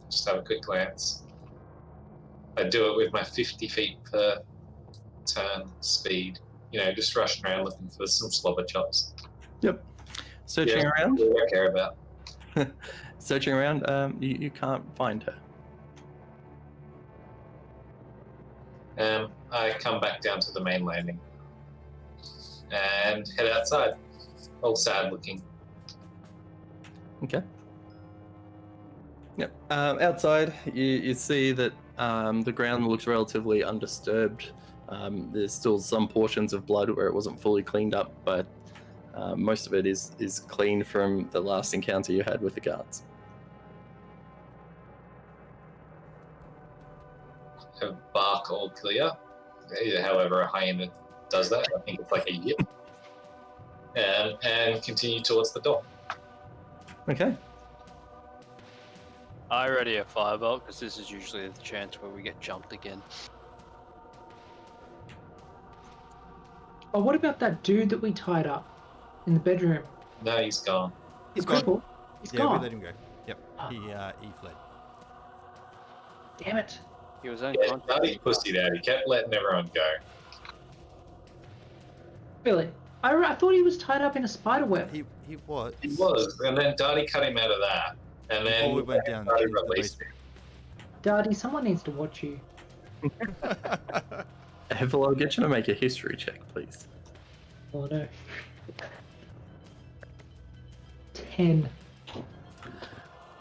just have a quick glance. I do it with my 50 feet per turn speed. Just rushing around looking for some Slobber Chops. Yep. Searching around. What do I care about? Searching around, you can't find her. I come back down to the main landing and head outside. All sad looking. Okay. Yep. Outside, you see that the ground looks relatively undisturbed. There's still some portions of blood where it wasn't fully cleaned up, but most of it is clean from the last encounter you had with the guards. Bark all clear. However, a hyena does that. I think it's like a yip. And continue towards the door. Okay. I already have firebolt because this is usually the chance where we get jumped again. Oh, what about that dude that we tied up in the bedroom? No, he's gone. He's The gone. cripple? He's Yeah, gone. we let him go. Yep. He fled. Damn it. He was Yeah, unconscious. bloody pussied out. He kept letting everyone go. Really? I thought he was tied up in a spider web. He was. He was, and then Darty cut him out of that. And then Before we went down Darty into the released him. Daddy, someone needs to watch you. Hevel, I'll get you to make a history check, please. Oh no. 10.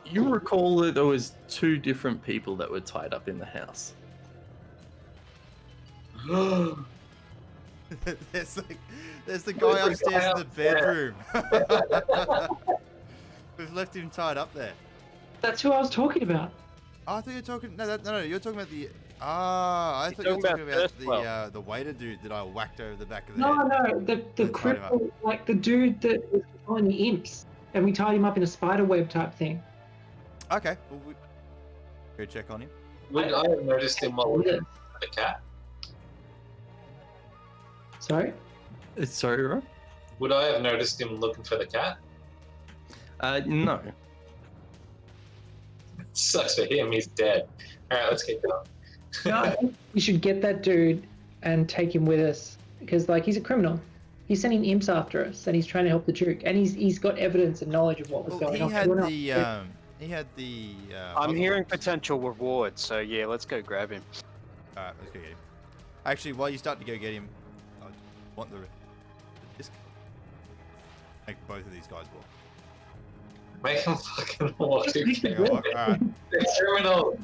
You recall that there was 2 different people that were tied up in the house. there's the guy upstairs in the bedroom. We've left him tied up there. That's who I was talking about. Oh, I thought you were talking. No. You're talking about the. I thought you were talking about the waiter dude that I whacked over the back of the head. No, the cripple, like the dude that was controlling the imps, and we tied him up in a spider web type thing. Okay, well, go check on him. Would I have noticed him while looking for the cat? Sorry? Sorry, Rob? Would I have noticed him looking for the cat? No. Sucks for him, he's dead. Alright, let's keep going. No, I think we should get that dude and take him with us because, like, he's a criminal. He's sending imps after us, and he's trying to help the Duke, and he's got evidence and knowledge of what was going on. He had the. I'm hearing potential rewards, so yeah, let's go grab him. Alright, let's go get him. Actually, while you start to go get him, I want the disc. Make both of these guys walk. Make him fucking walk. Alright. They're criminals.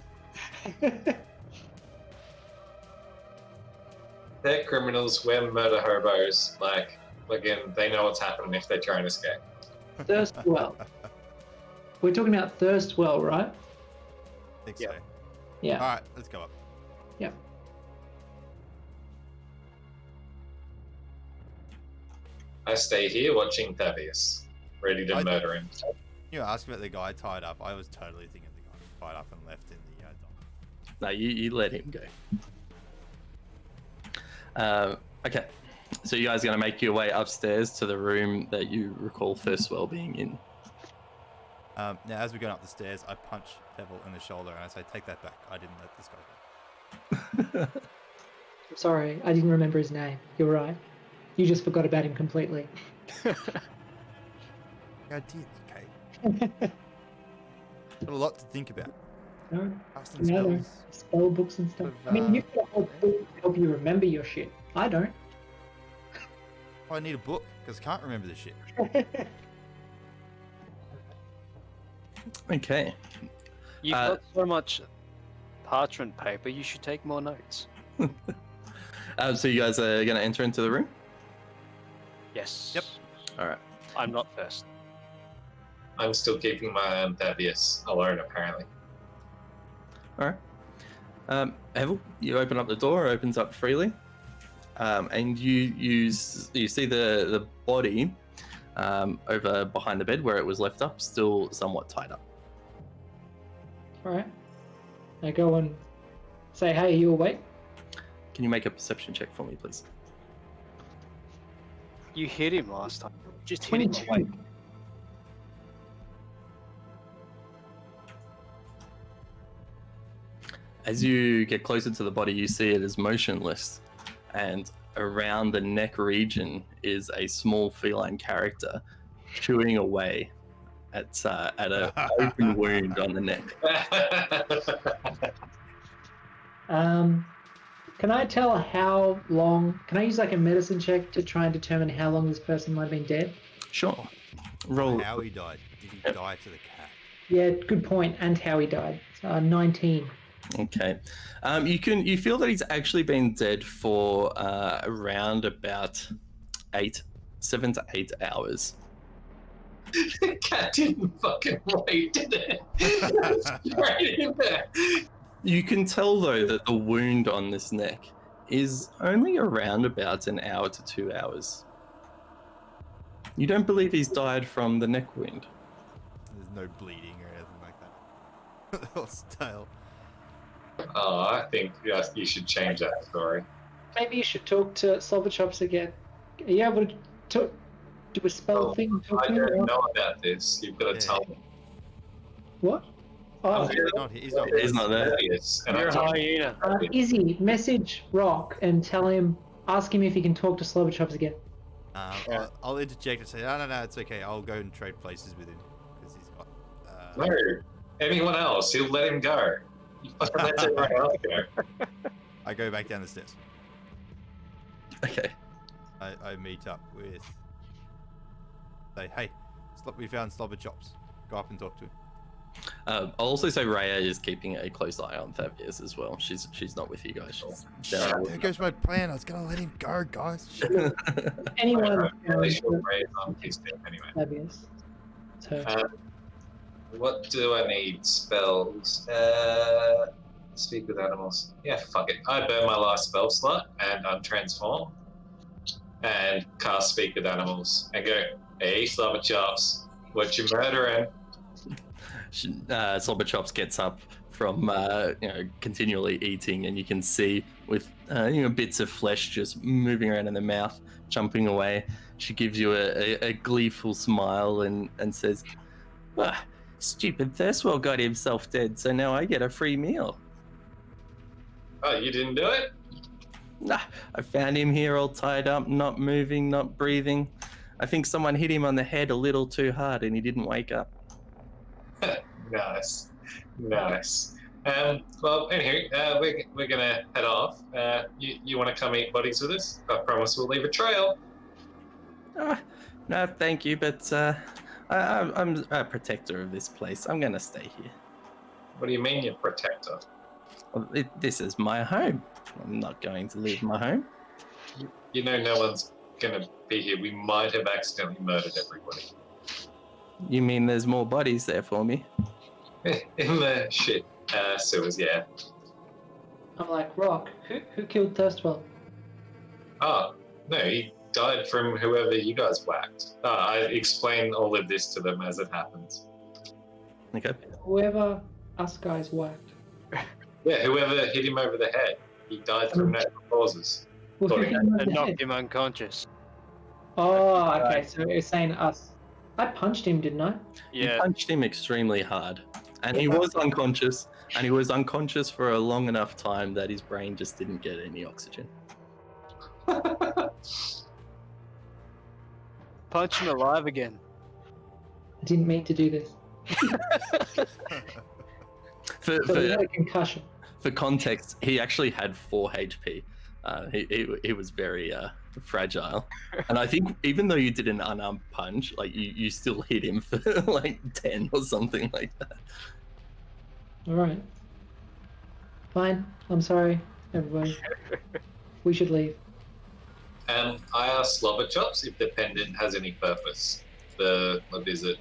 They're criminals, we're murder hobos. Like, again, they know what's happening if they try and escape. Thirstwell. We're talking about Thirstwell, right? I think Yeah. so. Yeah. Alright, let's go up. Yep. I stay here watching Thavius, ready to murder him. You asked about the guy tied up. I was totally thinking the guy tied up and left in the dock. No, you let him go. Okay, so you guys are going to make your way upstairs to the room that you recall Thirstwell being in. Now, as we're going up the stairs, I punch Devil in the shoulder and I say, "Take that back. I didn't let this guy go." I'm sorry, I didn't remember his name. You're right. You just forgot about him completely. I did, okay. Got a lot to think about. No, Casting no, spells. spell books and stuff. With, I mean, you've got a whole book to help you remember your shit. I don't. Oh, I need a book because I can't remember this shit. Okay. You've got so much parchment paper, you should take more notes. So you guys are going to enter into the room? Yes. Yep. All right. I'm not first. I'm still keeping my eye on Thavius alone, apparently. All right. Evel, you open up the door, it opens up freely, and you see the body over behind the bed where it was left up, still somewhat tied up. Alright. I go and say, hey, are you awake? Can you make a perception check for me, please? You hit him last time. Just hit him 22. awake. As you get closer to the body, you see it is motionless, and around the neck region is a small feline character chewing away at an open wound on the neck. Can I tell how long? Can I use like a medicine check to try and determine how long this person might have been dead? Sure. Roll. How he died. Did he die to the cat? Yeah, good point. And how he died. 19. Okay. You feel that he's actually been dead for around about 7 to 8 hours. The cat didn't fucking wait, did it? Straight in there. You can tell though that the wound on this neck is only around about an hour to 2 hours. You don't believe he's died from the neck wound? There's no bleeding or anything like that. Or stale. Oh, I think you should change that story. Maybe you should talk to Silverchops again. Are you able to do a spell thing? and talk I to him, don't or- know about this. You've got to tell me. What? Oh, He's not here. He's not there. Yes, and You're a I told hyena. Izzy, message Rock and ask him if he can talk to Silverchops again. I'll interject and say, no, it's okay. I'll go and trade places with him because he's got. no, anyone else, he'll let him go. You fucking let everyone else go. I go back down the stairs. Okay. I meet up with. Say, hey, we found Slobber Chops. Go up and talk to him. I'll also say Raya is keeping a close eye on Thavius as well. She's not with you guys. She's down There goes my plan. I was gonna let him go, guys. Shit. Anyone I'm really sure found Ray's on his team anyway. Fabius. So What do I need? Spells. Speak with animals. Yeah, fuck it. I burn my last spell slot and untransform. And cast Speak with Animals. And go, hey, Slobber Chops, what you murdering? Slobber Chops gets up from continually eating, and you can see with bits of flesh just moving around in the mouth, jumping away. She gives you a gleeful smile and says, "Ah, stupid Thirstwell got himself dead, so now I get a free meal." Oh, you didn't do it? Nah, I found him here all tied up, not moving, not breathing. I think someone hit him on the head a little too hard and he didn't wake up. Nice. Well, anywho, we're gonna head off. You want to come eat bodies with us? I promise we'll leave a trail. No, thank you, but I'm a protector of this place. I'm going to stay here. What do you mean, you're protector? Well, this is my home. I'm not going to leave my home. You know, no one's gonna be here. We might have accidentally murdered everybody. You mean there's more bodies there for me? In the shit sewers, yeah. I'm like, Rock, who killed Thirstwell? Oh, no, he died from whoever you guys whacked. I explain all of this to them as it happens. Okay. Whoever us guys whacked. Yeah, whoever hit him over the head. He died from natural causes. Well, who hit him over And the knocked head? him unconscious. Oh, okay, so it's saying us. I punched him, didn't I? You Yeah. punched him extremely hard, and he was unconscious, and he was unconscious for a long enough time that his brain just didn't get any oxygen. Punch him alive again. I didn't mean to do this. For, So he for, had a concussion. for context, he actually had 4 HP. He was very fragile, and I think even though you did an unarmed punch, like you still hit him for like 10 or something like that. All right. Fine. I'm sorry, everybody. We should leave. I asked Slobber Chops if the pendant has any purpose. What is it?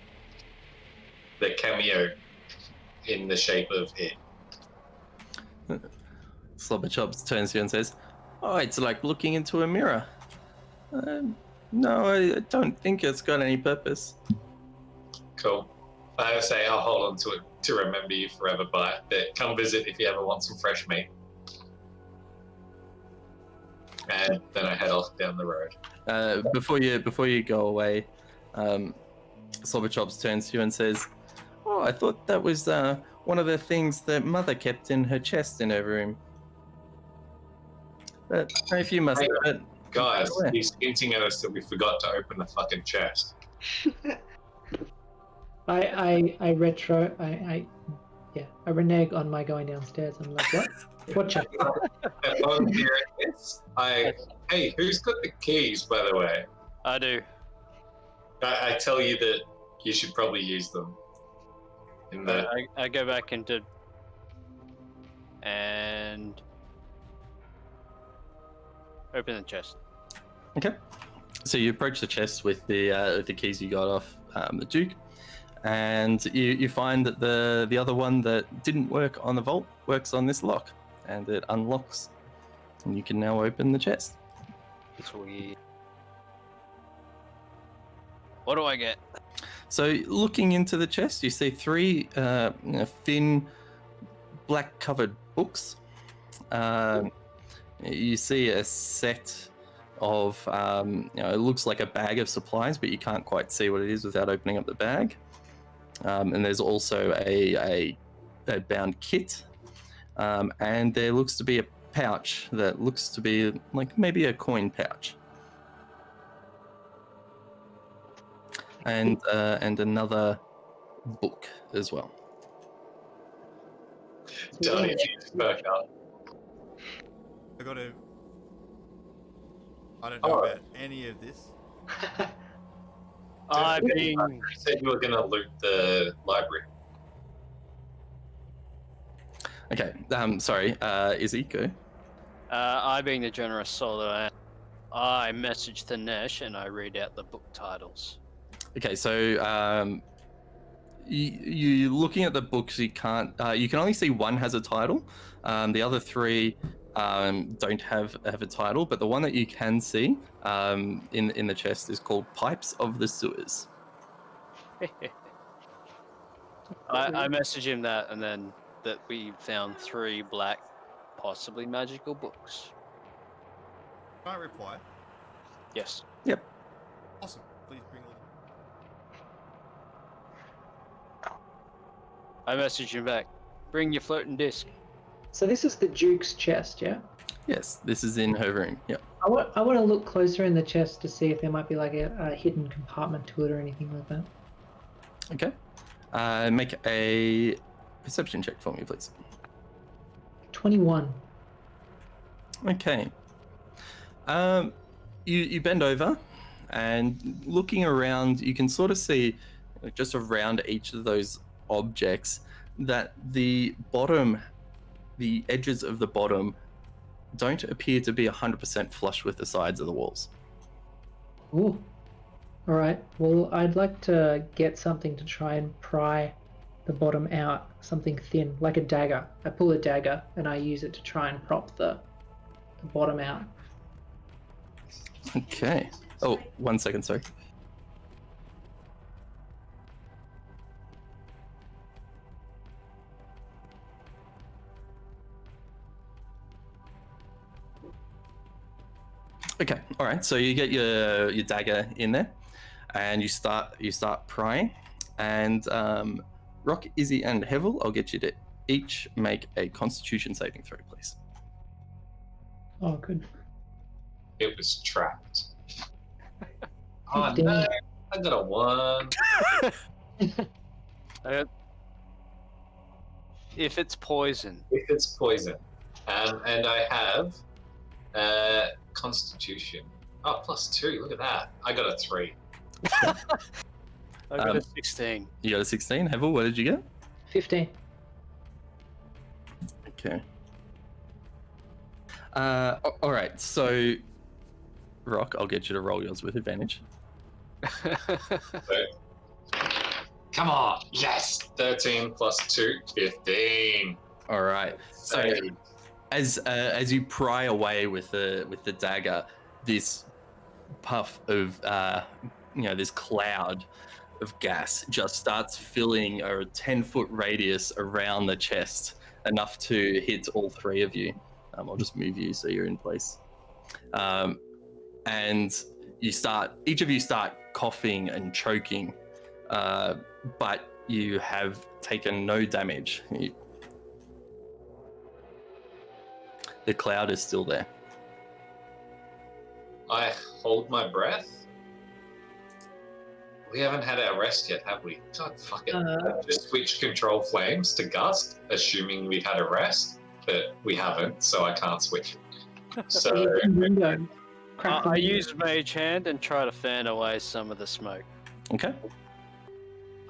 The cameo in the shape of it. Slobber Chops turns to you and says, "Oh, it's like looking into a mirror." No, I don't think it's got any purpose. Cool. I say I'll hold on to it to remember you forever by. But come visit if you ever want some fresh meat. And then I head off down the road. Before you go away, Slobber Chops turns to you and says, "Oh, I thought that was one of the things that Mother kept in her chest in her room. But if you must Hey, have it, Guys, Where? he's hinting at us that we forgot to open the fucking chest. I renege on my going downstairs. I'm like, what? What chest? Upon hearing this, hey, who's got the keys, by the way? I do. I tell you that you should probably use them. In the I go back into and open the chest. Okay. So you approach the chest with the keys you got off the Duke, and you find that the other one that didn't work on the vault works on this lock, and it unlocks, and you can now open the chest. Sweet. What do I get? So looking into the chest, you see 3 thin, black-covered books. You see a set of, it looks like a bag of supplies, but you can't quite see what it is without opening up the bag. And there's also a bound kit, and there looks to be a pouch that looks to be like maybe a coin pouch. And another book as well. Donnie just back up. I got to. I don't know Oh. about any of this. I being You said you were going to loot the library. Okay. Sorry. Izzy, go. I being the generous soul that I am, I message the Nesh and I read out the book titles. Okay. So you looking at the books. You can't. You can only see one has a title. The other three don't have a title. But the one that you can see in the chest is called "Pipes of the Sewers." I message him that, and then that we found 3 black, possibly magical books. Can I reply? Yes. Yep. Awesome. Please bring all. I message him back. Bring your floating disc. So this is the Duke's chest, yeah? Yes. This is in her room. Yep. I want to look closer in the chest to see if there might be like a hidden compartment to it or anything like that. Okay. Make a perception check for me, please. 21. Okay. You bend over, and looking around, you can sort of see just around each of those objects that the edges of the bottom don't appear to be 100% flush with the sides of the walls. Ooh. All right. Well, I'd like to get something to try and pry the bottom out, something thin, like a dagger. I pull a dagger and I use it to try and prop the bottom out. Okay. Oh, 1 second, sorry. Okay, all right. So you get your dagger in there, and you start prying. And Rock, Izzy, and Hevel, I'll get you to each make a Constitution saving throw, please. Oh, good. It was trapped. Oh 15. no, I got a 1. If it's poison, If it's poison. And I have Constitution. Oh, +2. Look at that. I got a 3. I got a 16. You got a 16. Hevel, what did you get? 15. Okay. All right. So, Rock, I'll get you to roll yours with advantage. Come on. Yes. 13 +2, 15. All right. So, Saved. as you pry away with the dagger, this puff of this cloud of gas just starts filling a 10-foot radius around the chest, enough to hit all 3 of you. I'll just move you so you're in place. And each of you start coughing and choking, but you have taken no damage. The cloud is still there. I hold my breath. We haven't had our rest yet, have we? God, fuck it. Just switch control flames to gust, assuming we had a rest, but we haven't, so I can't switch. So Window. Crack the I window. use Mage Hand and try to fan away some of the smoke. Okay.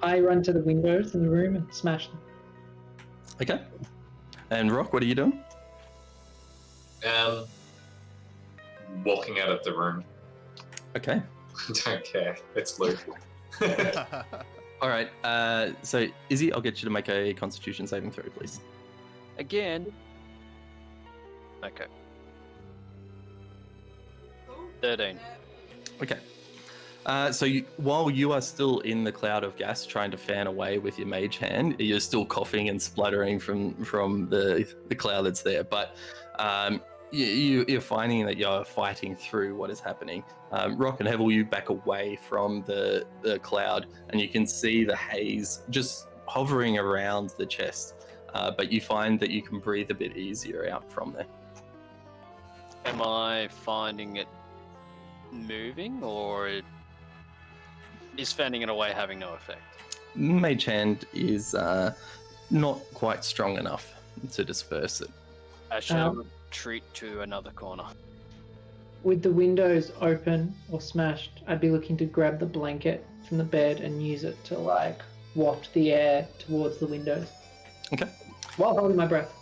I run to the windows in the room and smash them. Okay. And Rock, what are you doing? walking out of the room. Okay. Don't care. It's Luke. All right. So Izzy, I'll get you to make a Constitution saving throw, please. Again. Okay. 13. Okay. While you are still in the cloud of gas trying to fan away with your mage hand, you're still coughing and spluttering from the cloud that's there. But you're finding that you're fighting through what is happening. Rock and Hevel, you back away from the cloud, and you can see the haze just hovering around the chest. But you find that you can breathe a bit easier out from there. Am I finding it moving, or is fanning it away having no effect? Mage hand is not quite strong enough to disperse it. I shall retreat to another corner. with the windows open or smashed, I'd be looking to grab the blanket from the bed and use it to like waft the air towards the windows Okay. while holding my breath.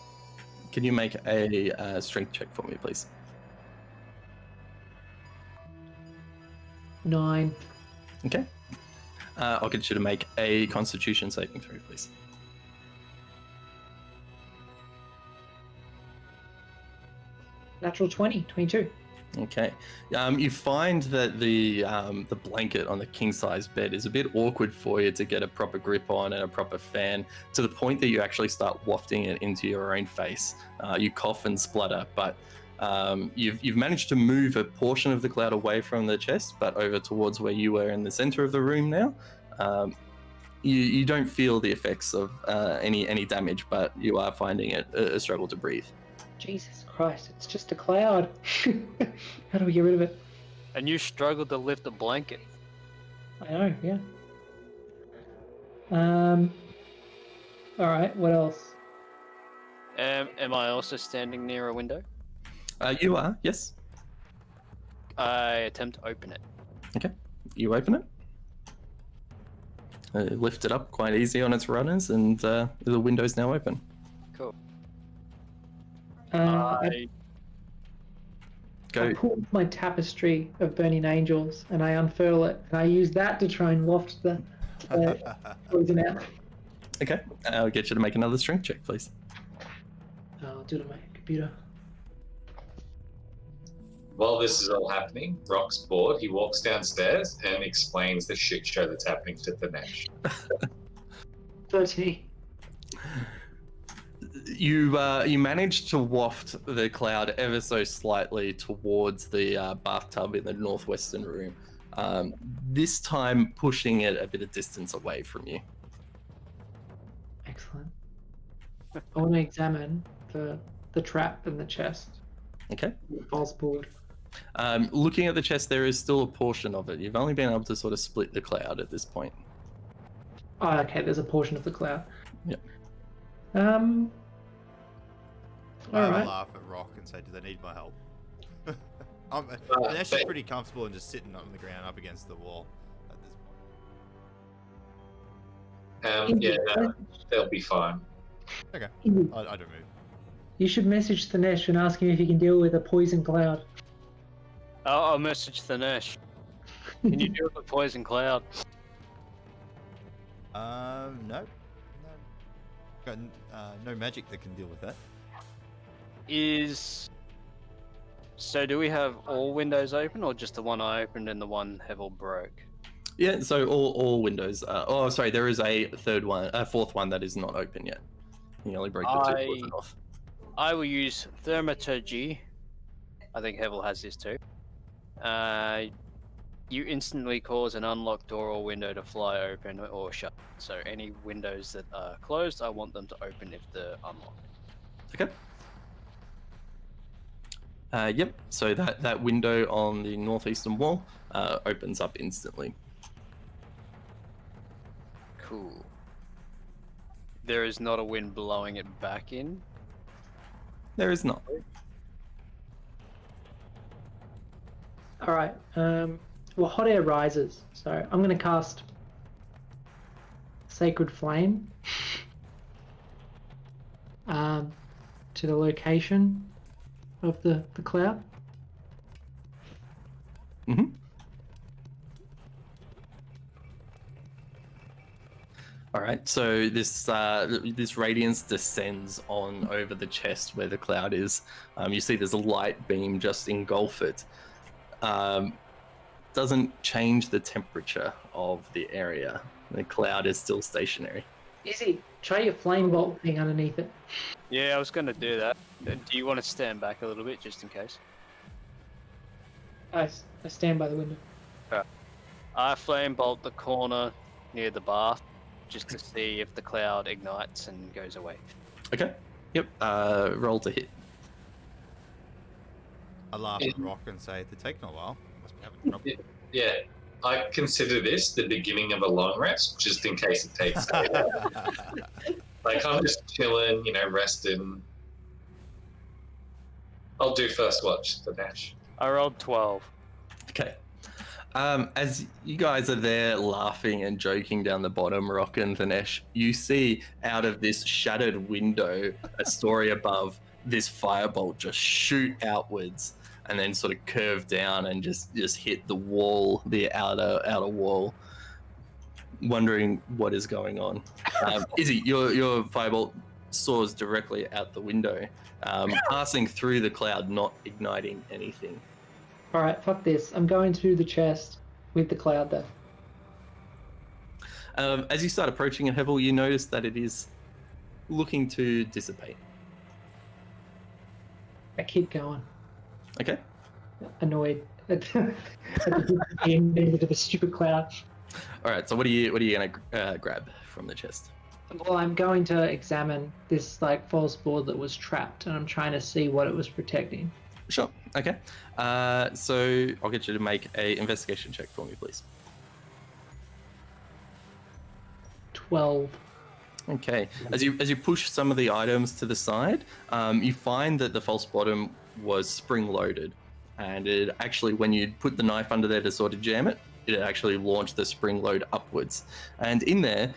Can you make a strength check for me, please? 9. Okay. I'll get you to make a Constitution saving throw, please. Natural 20, 22. Okay. You find that the blanket on the king size bed is a bit awkward for you to get a proper grip on and a proper fan, to the point that you actually start wafting it into your own face. You cough and splutter, but you've managed to move a portion of the cloud away from the chest, but over towards where you were in the center of the room now. You don't feel the effects of any damage, but you are finding it a struggle to breathe. Jesus Christ, it's just a cloud. How do we get rid of it? And you struggled to lift a blanket. I know, yeah. Alright, what else? Am I also standing near a window? You are, yes. I attempt to open it. Okay, you open it. Lift it up quite easy on its runners, and the window's now open. Cool. I Go. pull my tapestry of burning angels and I unfurl it, and I use that to try and waft the poison out. Okay, I'll get you to make another strength check, please. I'll do it on my computer. While this is all happening, Rock's bored. He walks downstairs and explains the shit show that's happening to Dinesh. 13. You managed to waft the cloud ever so slightly towards the bathtub in the northwestern room. This time pushing it a bit of distance away from you. Excellent. I want to examine the trap in the chest. Okay. The false board. Looking at the chest, there is still a portion of it. You've only been able to sort of split the cloud at this point. Oh, okay, there's a portion of the cloud. Yep. I Alright. laugh at Rock and say, do they need my help? They're actually pretty comfortable and just sitting on the ground up against the wall at this point. Yeah, no, they'll be fine. Okay, I don't move. You should message Thanesh and ask him if he can deal with a poison cloud. I'll message Thanesh. Can you deal with the poison cloud? No. Got no magic that can deal with that. So do we have all windows open, or just the one I opened and the one Hevel broke? Yeah, so all windows. Oh, sorry, there is a fourth one that is not open yet. You only broke the two portions off. I will use Thaumaturgy. I think Hevel has this too. You instantly cause an unlocked door or window to fly open or shut. So any windows that are closed, I want them to open if they're unlocked. Okay. Yep. So that window on the northeastern wall opens up instantly. Cool. There is not a wind blowing it back in. There is not. Alright, well, hot air rises, so I'm going to cast Sacred Flame to the location of the cloud. Mm-hmm. All right, so this radiance descends on over the chest where the cloud is. You see there's a light beam just engulf it. Doesn't change the temperature of the area. The cloud is still stationary. Izzy, try your flame bolt thing underneath it. Yeah, I was going to do that. Do you want to stand back a little bit, just in case? I stand by the window. I flame bolt the corner near the bath, just to see if the cloud ignites and goes away. Okay. Yep. Roll to hit. I laugh at Rock and say, they're taking a while. Must be having trouble. Yeah, I consider this the beginning of a long rest, just in case it takes. Like, I'm just chilling, resting. I'll do first watch, Dinesh. I rolled 12. Okay. As you guys are there laughing and joking down the bottom, Rock and Vanesh, you see out of this shattered window, a story above, this firebolt just shoot outwards and then sort of curve down and just hit the wall, the outer wall. Wondering what is going on. Izzy, your firebolt soars directly out the window, passing through the cloud, not igniting anything. Alright, fuck this. I'm going to the chest with the cloud there. As you start approaching it, Hevel, you notice that it is looking to dissipate. I keep going. Okay. Annoyed at the ending of the stupid cloud. All right. So what are you gonna grab from the chest? Well, I'm going to examine this like false board that was trapped, and I'm trying to see what it was protecting. Sure. Okay. So I'll get you to make a investigation check for me, please. 12. Okay. As you push some of the items to the side, you find that the false bottom was spring loaded, and it actually, when you put the knife under there to sort of jam it, it actually launched the spring load upwards. And in there,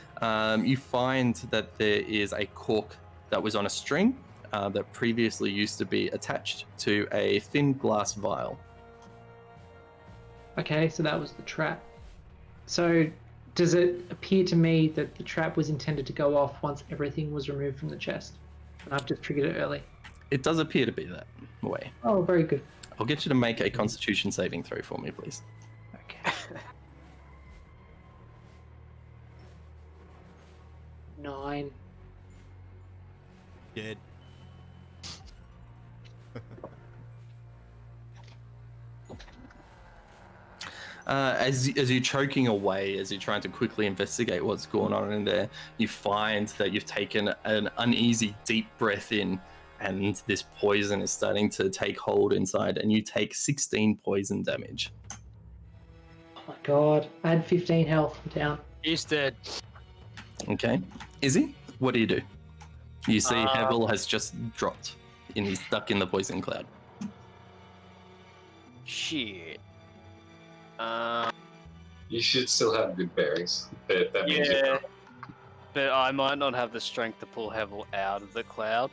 you find that there is a cork that was on a string that previously used to be attached to a thin glass vial. Okay, so that was the trap. So does it appear to me that the trap was intended to go off once everything was removed from the chest? And I've just triggered it early. It does appear to be that way. Oh, very good. I'll get you to make a Constitution saving throw for me, please. Okay. 9. Dead. As you're choking away, as you're trying to quickly investigate what's going on in there, you find that you've taken an uneasy, deep breath in, and this poison is starting to take hold inside, and you take 16 poison damage. Oh my god. I had 15 health. I'm down. He's dead. Okay. Izzy, what do? You see Hevel has just dropped, and he's stuck in the poison cloud. Shit. You should still have good berries. That means Yeah. you're But I might not have the strength to pull Hevel out of the cloud.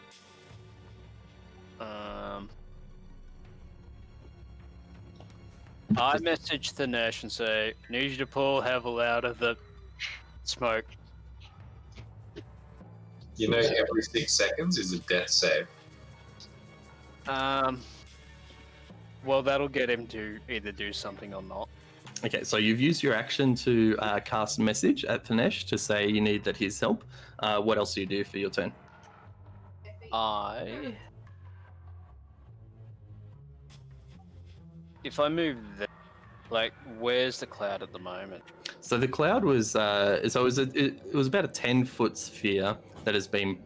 I message the Nash and say, need you to pull Hevel out of the smoke. You know, every 6 seconds is a death save. Well, that'll get him to either do something or not. Okay, so you've used your action to cast message at Panesh to say you need that his help. What else do you do for your turn? If I move there, like, where's the cloud at the moment? So the cloud was it was about a 10-foot sphere that has been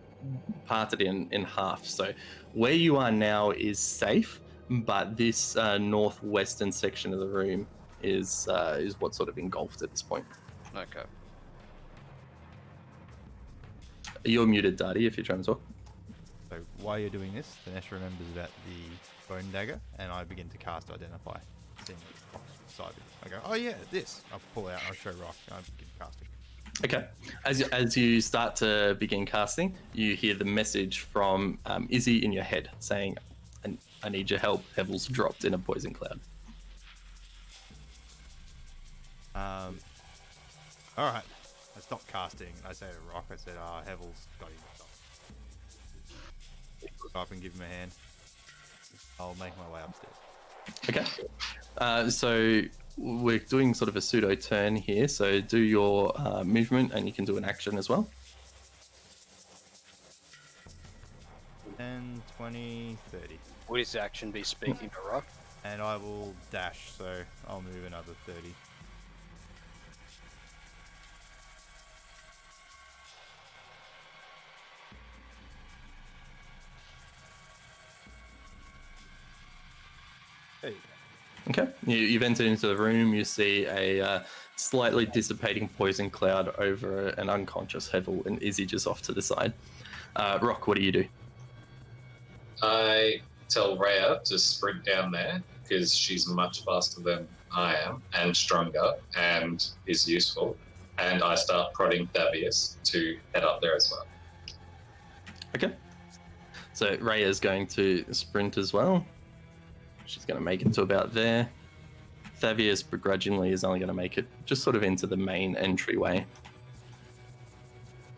parted in half. So where you are now is safe, but this northwestern section of the room is what's sort of engulfed at this point. Okay. You're muted, Darty, if you're trying to talk. So while you're doing this, Dinesh remembers about the bone dagger, and I begin to cast Identify. Seeing what's beside it. I go, oh yeah, this. I'll pull out, I'll show Rock, and I begin casting. Okay. As you start to begin casting, you hear the message from Izzy in your head saying, I need your help. Hevel's dropped in a poison cloud. Alright. I stopped casting. I say to Rock, I said, Hevel's got him. Go up and give him a hand. I'll make my way upstairs. Okay. So we're doing sort of a pseudo turn here. So do your movement, and you can do an action as well. 10, 20, 30. Would his action be speaking to Rock? And I will dash, so I'll move another 30. Hey. Okay. You've entered into the room. You see a slightly dissipating poison cloud over an unconscious Hevel, and Izzy just off to the side. Rock, what do you do? I tell Rhea to sprint down there, because she's much faster than I am and stronger and is useful. And I start prodding Thavius to head up there as well. Okay. So Rhea is going to sprint as well. She's going to make it to about there. Thavius begrudgingly is only going to make it just sort of into the main entryway.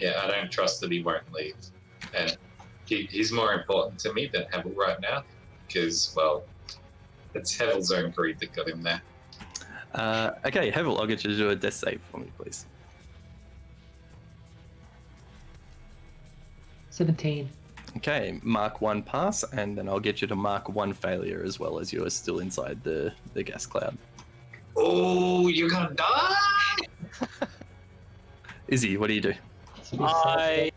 Yeah, I don't trust that he won't leave. And he's more important to me than Hevel right now because, well, it's Hevel's own greed that got him there. Okay, Hevel, I'll get you to do a death save for me, please. 17. Okay, mark 1 pass, and then I'll get you to mark 1 failure as well, as you are still inside the gas cloud. Oh, you're gonna die! Izzy, what do you do? I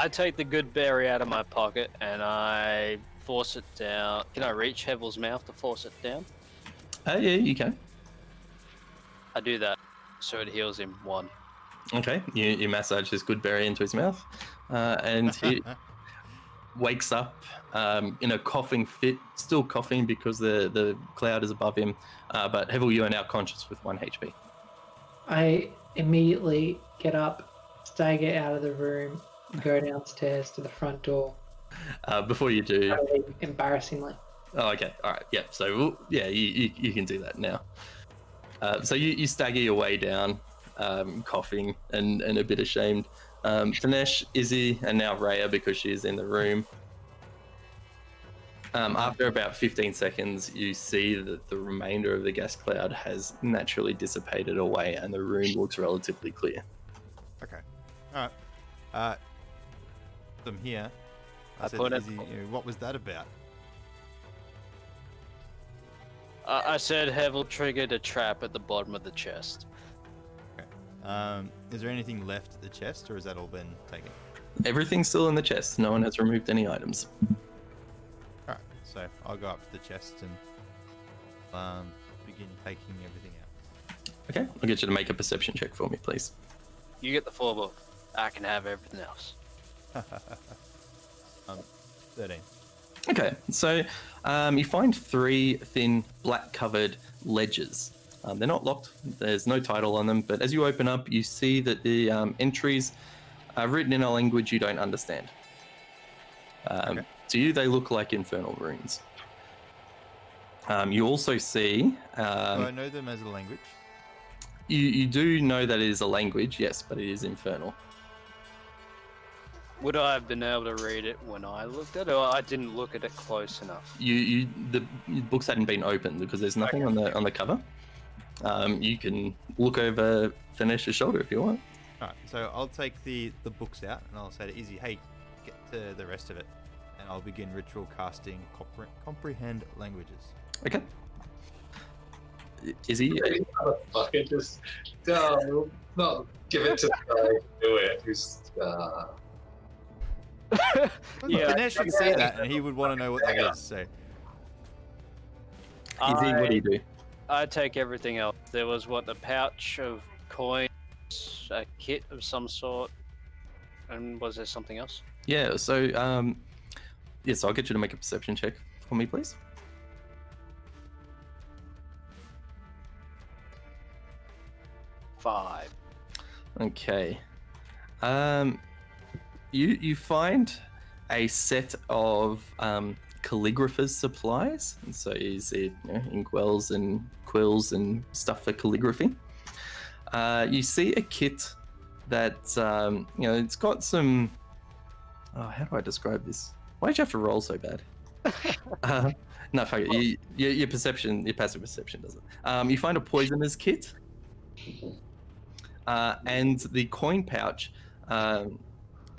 take the good berry out of my pocket and I force it down. Can I reach Hevel's mouth to force it down? Yeah, you can. I do that, so it heals him 1. Okay, you massage this good berry into his mouth, and he wakes up in a coughing fit, still coughing because the cloud is above him. But Hevel, you are now conscious with 1 HP. I immediately get up, stagger out of the room, go downstairs to the front door. Before you do, Embarrassingly. oh, okay, all right, yeah. So yeah, you can do that now. So you stagger your way down, coughing and a bit ashamed. Finesh, Izzy, and now Rhea because she is in the room. After about 15 seconds, you see that the remainder of the gas cloud has naturally dissipated away and the room looks relatively clear. Okay. All right. Them here. I said, put it- Izzy, what was that about? I said Hevel triggered a trap at the bottom of the chest. Is there anything left at the chest, or has that all been taken? Everything's still in the chest. No one has removed any items. Alright, so I'll go up to the chest and begin taking everything out. Okay, I'll get you to make a perception check for me, please. You get the 4 book. I can have everything else. 13. Okay, so you find 3 thin, black-covered ledgers. They're not locked. There's no title on them, but as you open up, you see that the entries are written in a language you don't understand. Okay. To you, they look like infernal runes. You also see... Do I know them as a language? You do know that it is a language, yes, but it is infernal. Would I have been able to read it when I looked at it, or I didn't look at it close enough? The books hadn't been opened because there's nothing on the cover. You can look over Finesh's shoulder if you want. Alright, so I'll take the books out and I'll say to Izzy, hey, get to the rest of it. And I'll begin ritual casting comprehend languages. Okay. Izzy, Fucking just not give it to the guy who do it. Who's Yeah, Dinesh would see that and he would want to know what that is. So Izzy, what do you do? I take everything else. There was a pouch of coins, a kit of some sort, and was there something else? Yeah, so yes, I'll get you to make a perception check for me, please. Five. Okay. You find a set of calligrapher's supplies, and so you see inkwells and quills and stuff for calligraphy. You see a kit that it's got some. Oh, how do I describe this? Why did you have to roll so bad? No, fuck it. Your perception, your passive perception does it. You find a poisoner's kit, and the coin pouch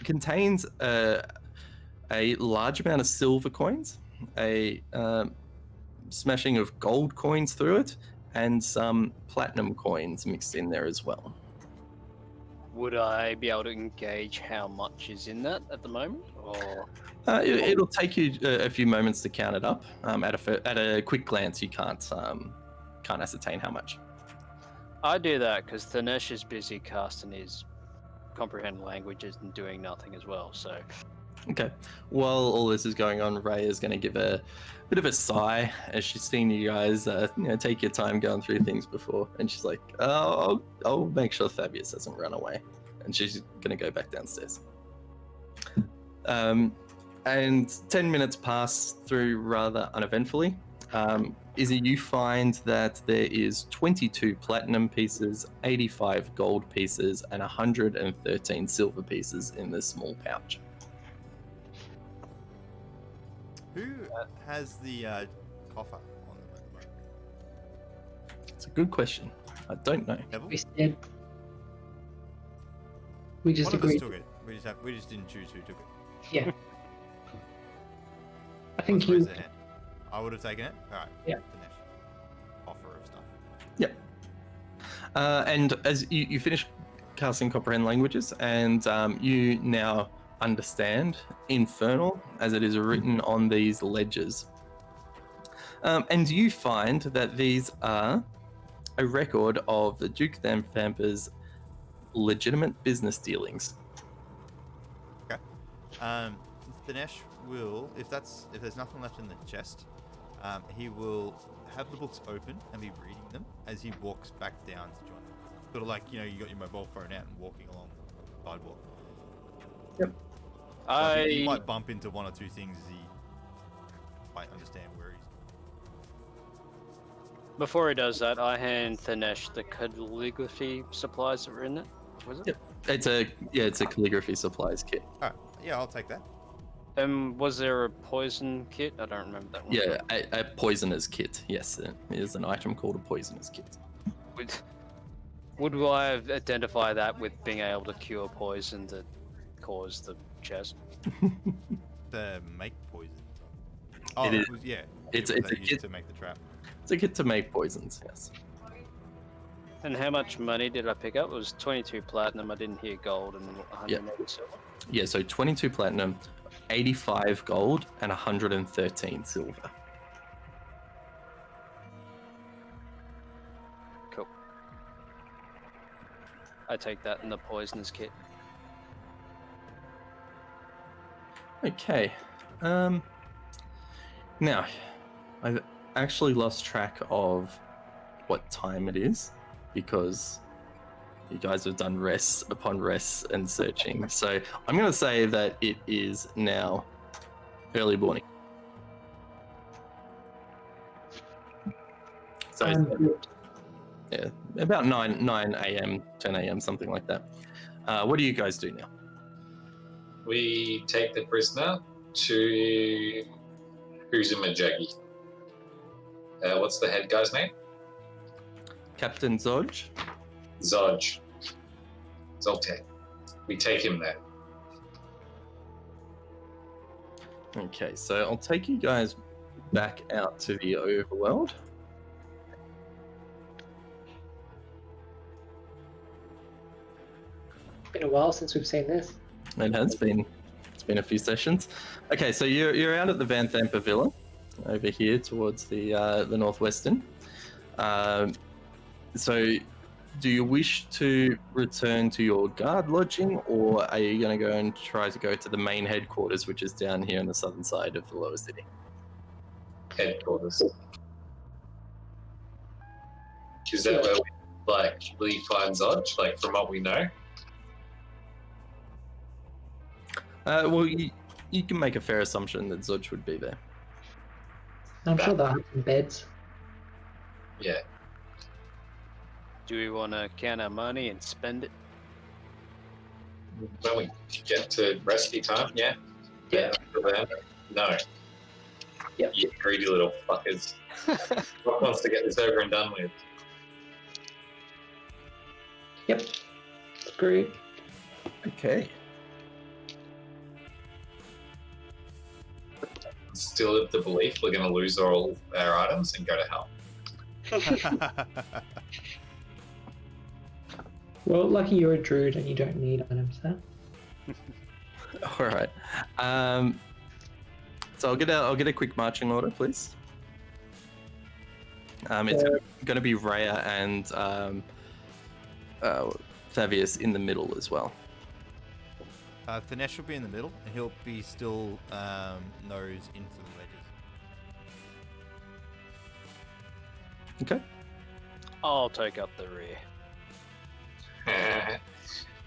contains a large amount of silver coins, a smashing of gold coins through it, and some platinum coins mixed in there as well. Would I be able to engage how much is in that at the moment, or? It'll take you a few moments to count it up. At a quick glance, you can't ascertain how much. I do that because Thanesh is busy casting his comprehend languages and doing nothing as well. So Okay. While all this is going on, Ray is going to give a bit of a sigh as she's seen you guys, take your time going through things before, and she's like, "Oh, I'll make sure Fabius doesn't run away," and she's going to go back downstairs. And 10 minutes pass through rather uneventfully. Izzy, you find that there is 22 platinum pieces, 85 gold pieces, and 113 silver pieces in this small pouch. Who has the coffer on them at the moment? It's a good question. I don't know. Neville? We said. We just One of us agreed. took it. We just didn't choose who took it. Yeah. I think Let's raise you. their hand. I would have taken it. All right. Yeah. Dinesh. Offer of stuff. Yep. And as you finish casting Comprehend Languages, and you now understand Infernal as it is written on these ledgers. And you find that these are a record of the Duke Thamper's legitimate business dealings. Dinesh will, if there's nothing left in the chest, he will have the books open and be reading them as he walks back down to join them. Sort of like, you got your mobile phone out and walking along the sidewalk. Yep. So he might bump into one or two things as he might understand where he's. Before he does that, I hand Thanesh the calligraphy supplies that were in it. Was it? Yep. It's a calligraphy supplies kit. All right. Yeah, I'll take that. Was there a poison kit? I don't remember that one. Yeah, a poisoner's kit. Yes, it is an item called a poisoner's kit. Would I identify that with being able to cure poison that caused the chest? To make poison. Oh, It is. Yeah. It's that a used kit. to make the trap. It's a kit to make poisons. Yes. And how much money did I pick up? It was 22 platinum. I didn't hear gold and 180 silver. Yeah. So 22 platinum, 85 gold, and 113 silver. Cool. I take that in the poisonous kit. Okay. Now, I've actually lost track of what time it is because you guys have done rests upon rests and searching. So I'm going to say that it is now early morning. So yeah, about 9 a.m., 10 a.m., something like that. What do you guys do now? We take the prisoner to Uzumajagi. What's the head guy's name? Captain Zodge? Zodge. Zoltek. We take him there. Okay, so I'll take you guys back out to the overworld. Been a while since we've seen this. It has been. It's been a few sessions. Okay, so you're out at the Van Thamper Villa, over here towards the northwestern. So, do you wish to return to your guard lodging, or are you going to go and try to go to the main headquarters, which is down here on the southern side of the lower city? Headquarters. Is that where we find Zodge, from what we know? Well, you can make a fair assumption that Zodge would be there. I'm sure they'll have some beds. Yeah. Do we want to count our money and spend it? When we get to rescue time, yeah. Yeah. No. Yep. You greedy little fuckers. What wants to get this over and done with? Yep. Agree. Okay. Still of the belief we're going to lose all our items and go to hell. Well, lucky you're a druid and you don't need items, huh? All right. So I'll get a quick marching order, please. It's going to be Rhea and Fabius in the middle as well. Thinesh will be in the middle, and he'll be still nose into the ledges. Okay. I'll take up the rear.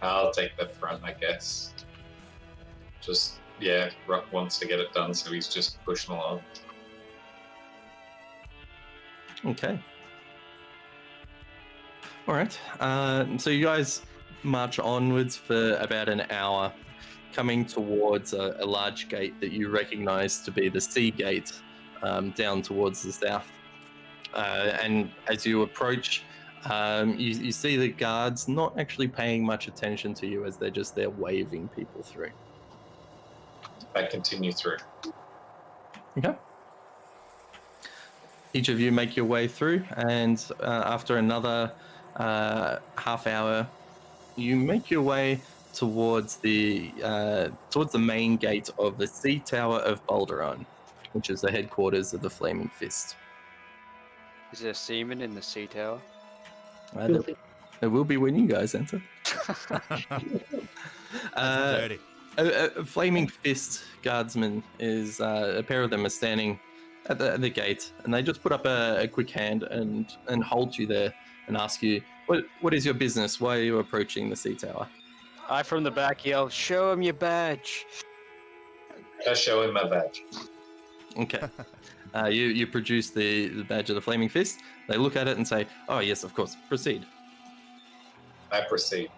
I'll take the front, I guess. Just, yeah, Rock wants to get it done, so he's just pushing along. Okay. All right. So you guys march onwards for about an hour, coming towards a large gate that you recognize to be the sea gate down towards the south. And as you approach, you see the guards not actually paying much attention to you as they're just there waving people through. I continue through. Okay. Each of you make your way through, and after another half hour, you make your way towards the main gate of the Sea Tower of Balderon, which is the headquarters of the Flaming Fist. Is there semen in the sea tower? There will be when you guys enter. That's dirty. A Flaming Fist guardsman is a pair of them are standing at the gate, and they just put up a quick hand and hold you there and ask you, what is your business? Why are you approaching the Sea Tower? I from the back yell, "Show him your badge!" I show him my badge. Okay. You produce the badge of the Flaming Fist. They look at it and say, "Oh yes, of course. Proceed." I proceed.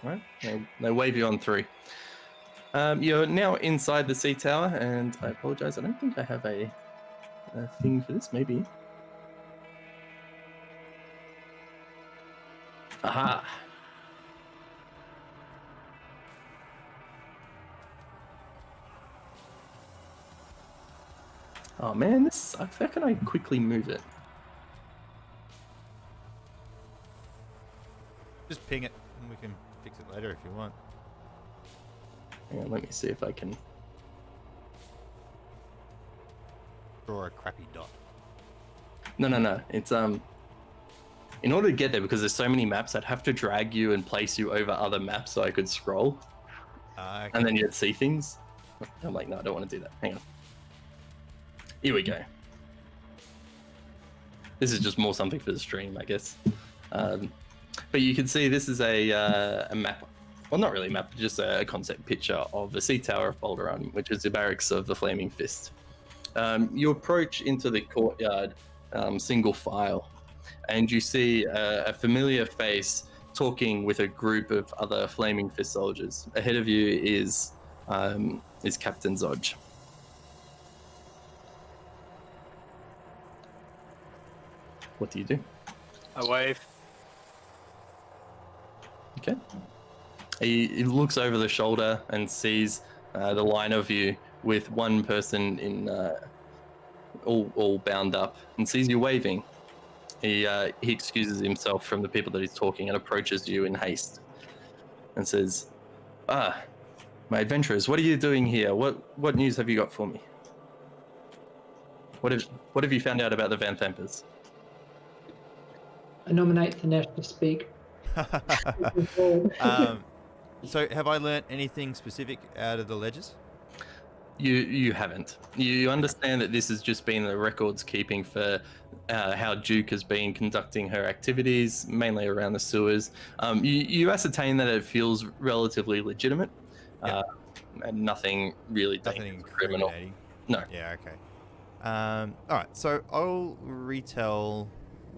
Right? They wave you on through. You're now inside the Sea Tower, and I apologize. I don't think I have a thing for this. Maybe. Aha. Oh man, this sucks. How can I quickly move it? Just ping it, and we can fix it later if you want. Hang on, let me see if I can. Draw a crappy dot. No. It's in order to get there, because there's so many maps, I'd have to drag you and place you over other maps so I could scroll, Okay. and then you'd see things. I'm like, no, I don't want to do that. Hang on. Here we go. This is just more something for the stream, I guess. But you can see this is a map. Well, not really a map, just a concept picture of the Sea Tower of Balderon, which is the barracks of the Flaming Fist. You approach into the courtyard single file, and you see a familiar face talking with a group of other Flaming Fist soldiers. Ahead of you is Captain Zodge. What do you do? I wave. Okay. He looks over the shoulder and sees the line of you with one person in all bound up, and sees you waving. He excuses himself from the people that he's talking and approaches you in haste and says, "Ah, my adventurers, what are you doing here? What news have you got for me? What have you found out about the Van Thampers?" I nominate Thinesh to speak. So have I learnt anything specific out of the ledgers? You haven't. You understand that this has just been the records keeping for how Duke has been conducting her activities, mainly around the sewers. You ascertain that it feels relatively legitimate, and nothing really Nothing dangerous or criminal. incriminating. No. Yeah, okay. All right, so I'll retell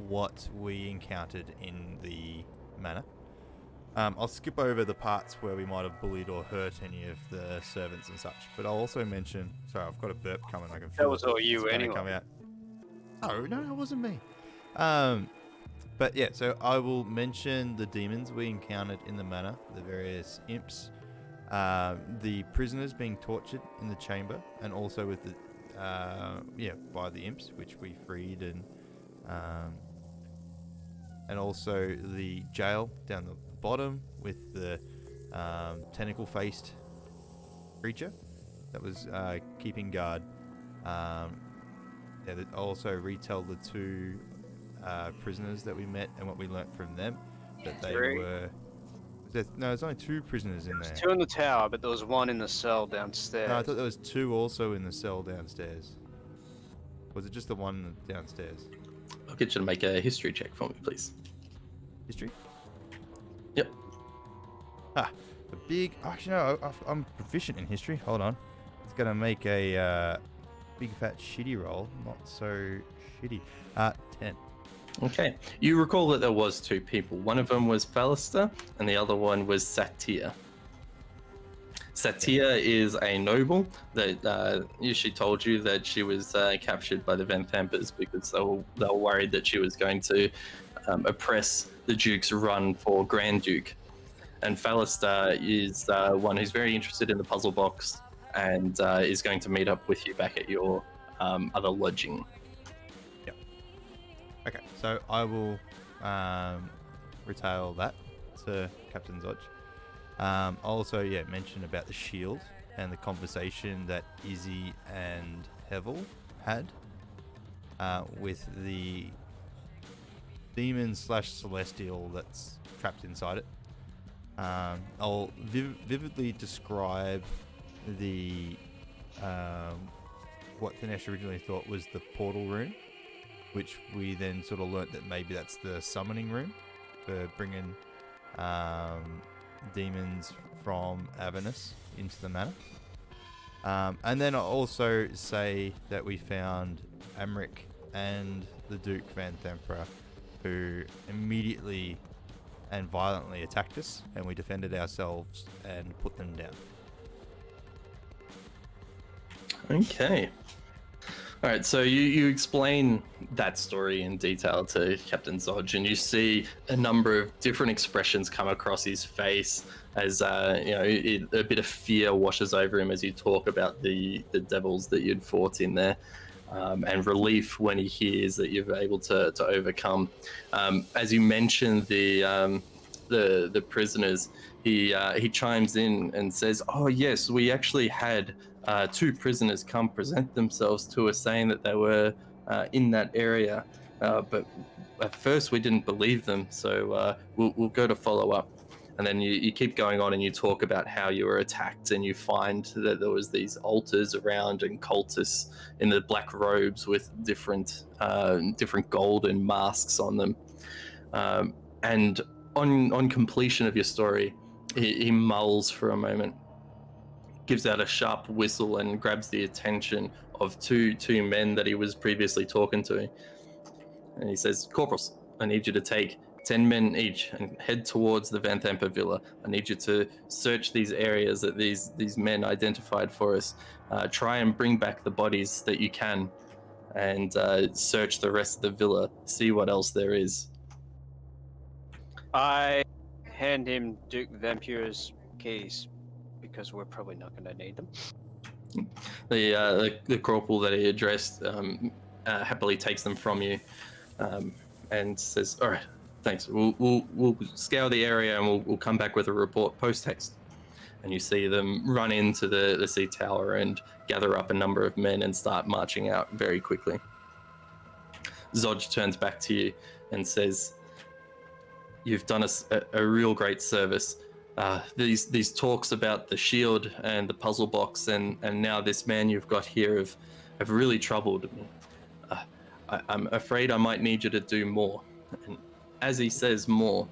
what we encountered in the manor. I'll skip over the parts where we might have bullied or hurt any of the servants and such, but I'll also mention. Sorry, I've got a burp coming. I can feel That was all you it's gonna anyway. come out. No, it wasn't me. But yeah, so I will mention the demons we encountered in the manor, the various imps, the prisoners being tortured in the chamber, and also with the by the imps, which we freed, and also the jail down the bottom with the tentacle-faced creature that was keeping guard. I'll also retell the two prisoners that we met and what we learnt from them. That they Three. were... Was there's only 2 prisoners in there. 2 in the tower, but there was 1 in the cell downstairs. No, I thought there was 2 also in the cell downstairs. Was it just the one downstairs? I'll get you to make a history check for me, please. History? Yep. The big... Actually, no, I'm proficient in history. Hold on. It's going to make a big fat shitty roll. Not so shitty. 10. Okay. You recall that there was 2 people. One of them was Phalister, and the other one was Satir. Satir is a noble that she told you that she was captured by the Venthampers because they were worried that she was going to oppress the Duke's run for Grand Duke. And Phalister is one who's very interested in the puzzle box and is going to meet up with you back at your other lodging. Yep. Okay, so I will retail that to Captain Zodge. I'll also mention about the shield and the conversation that Izzy and Hevel had with the demon/celestial that's trapped inside it. I'll vividly describe the what Tanesh originally thought was the portal room, which we then sort of learnt that maybe that's the summoning room for bringing demons from Avernus into the manor. And then I'll also say that we found Amric and the Duke Van Thempera, who immediately and violently attacked us, and we defended ourselves and put them down. Okay. All right, so you explain that story in detail to Captain Zodge, and you see a number of different expressions come across his face as a bit of fear washes over him as you talk about the devils that you'd fought in there, and relief when he hears that you're able to overcome. As you mentioned the prisoners, he chimes in and says, "Oh yes, we actually had 2 prisoners come present themselves to us saying that they were in that area, but at first we didn't believe them, so we'll go to follow up." And then you keep going on and you talk about how you were attacked, and you find that there was these altars around and cultists in the black robes with different golden masks on them. And on completion of your story, he mulls for a moment, gives out a sharp whistle and grabs the attention of two men that he was previously talking to. And he says, "Corporals, I need you to take 10 men each and head towards the Van Thamper Villa. I need you to search these areas that these men identified for us. Try and bring back the bodies that you can, and search the rest of the villa, see what else there is." I hand him Duke Vampire's keys because we're probably not going to need them. The corporal that he addressed happily takes them from you, and says, "All right, thanks. We'll scour the area and we'll come back with a report post haste." And you see them run into the sea tower and gather up a number of men and start marching out very quickly. Zodge turns back to you and says, "You've done us a real great service. These talks about the shield and the puzzle box and now this man you've got here have really troubled me. I'm afraid I might need you to do more." And as he says more,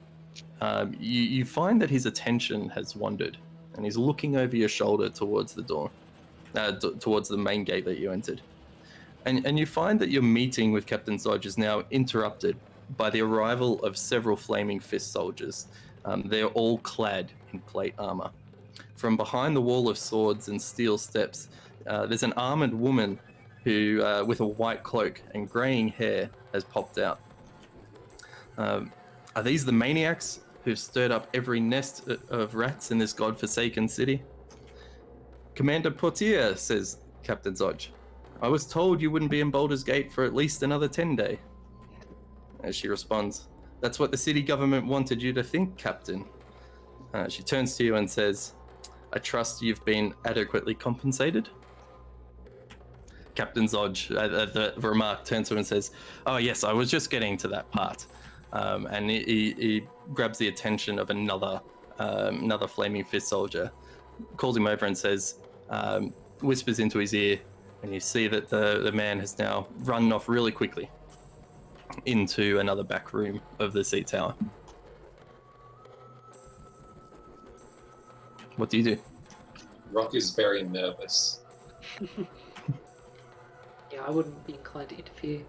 you find that his attention has wandered, and he's looking over your shoulder towards the door, towards the main gate that you entered. And you find that your meeting with Captain Zodge is now interrupted by the arrival of several Flaming Fist soldiers. They're all clad in plate armor. From behind the wall of swords and steel steps, there's an armored woman who, with a white cloak and graying hair, has popped out. Are these the maniacs who've stirred up every nest of rats in this godforsaken city? "Commander Portier," says Captain Zodge, "I was told you wouldn't be in Baldur's Gate for at least another 10 days. As she responds, "That's what the city government wanted you to think, Captain." She turns to you and says, "I trust you've been adequately compensated?" Captain Zodge, at the remark, turns to him and says, "Oh yes, I was just getting to that part." And he grabs the attention of another another flaming fist soldier, calls him over and says, whispers into his ear, and you see that the man has now run off really quickly into another back room of the sea tower. What do you do? Rock is very nervous. Yeah, I wouldn't be inclined to interfere.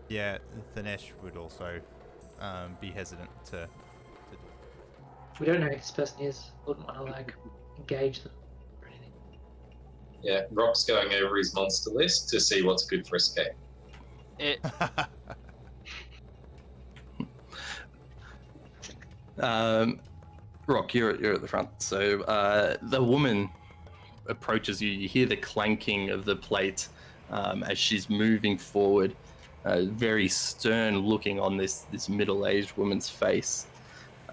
Yeah, Thanesh would also be hesitant to. We don't know who this person is. Wouldn't want to like engage them or anything. Yeah, Rock's going over his monster list to see what's good for escape. It Rock, you're at the front. So the woman approaches you. You hear the clanking of the plate as she's moving forward, very stern looking on this middle-aged woman's face.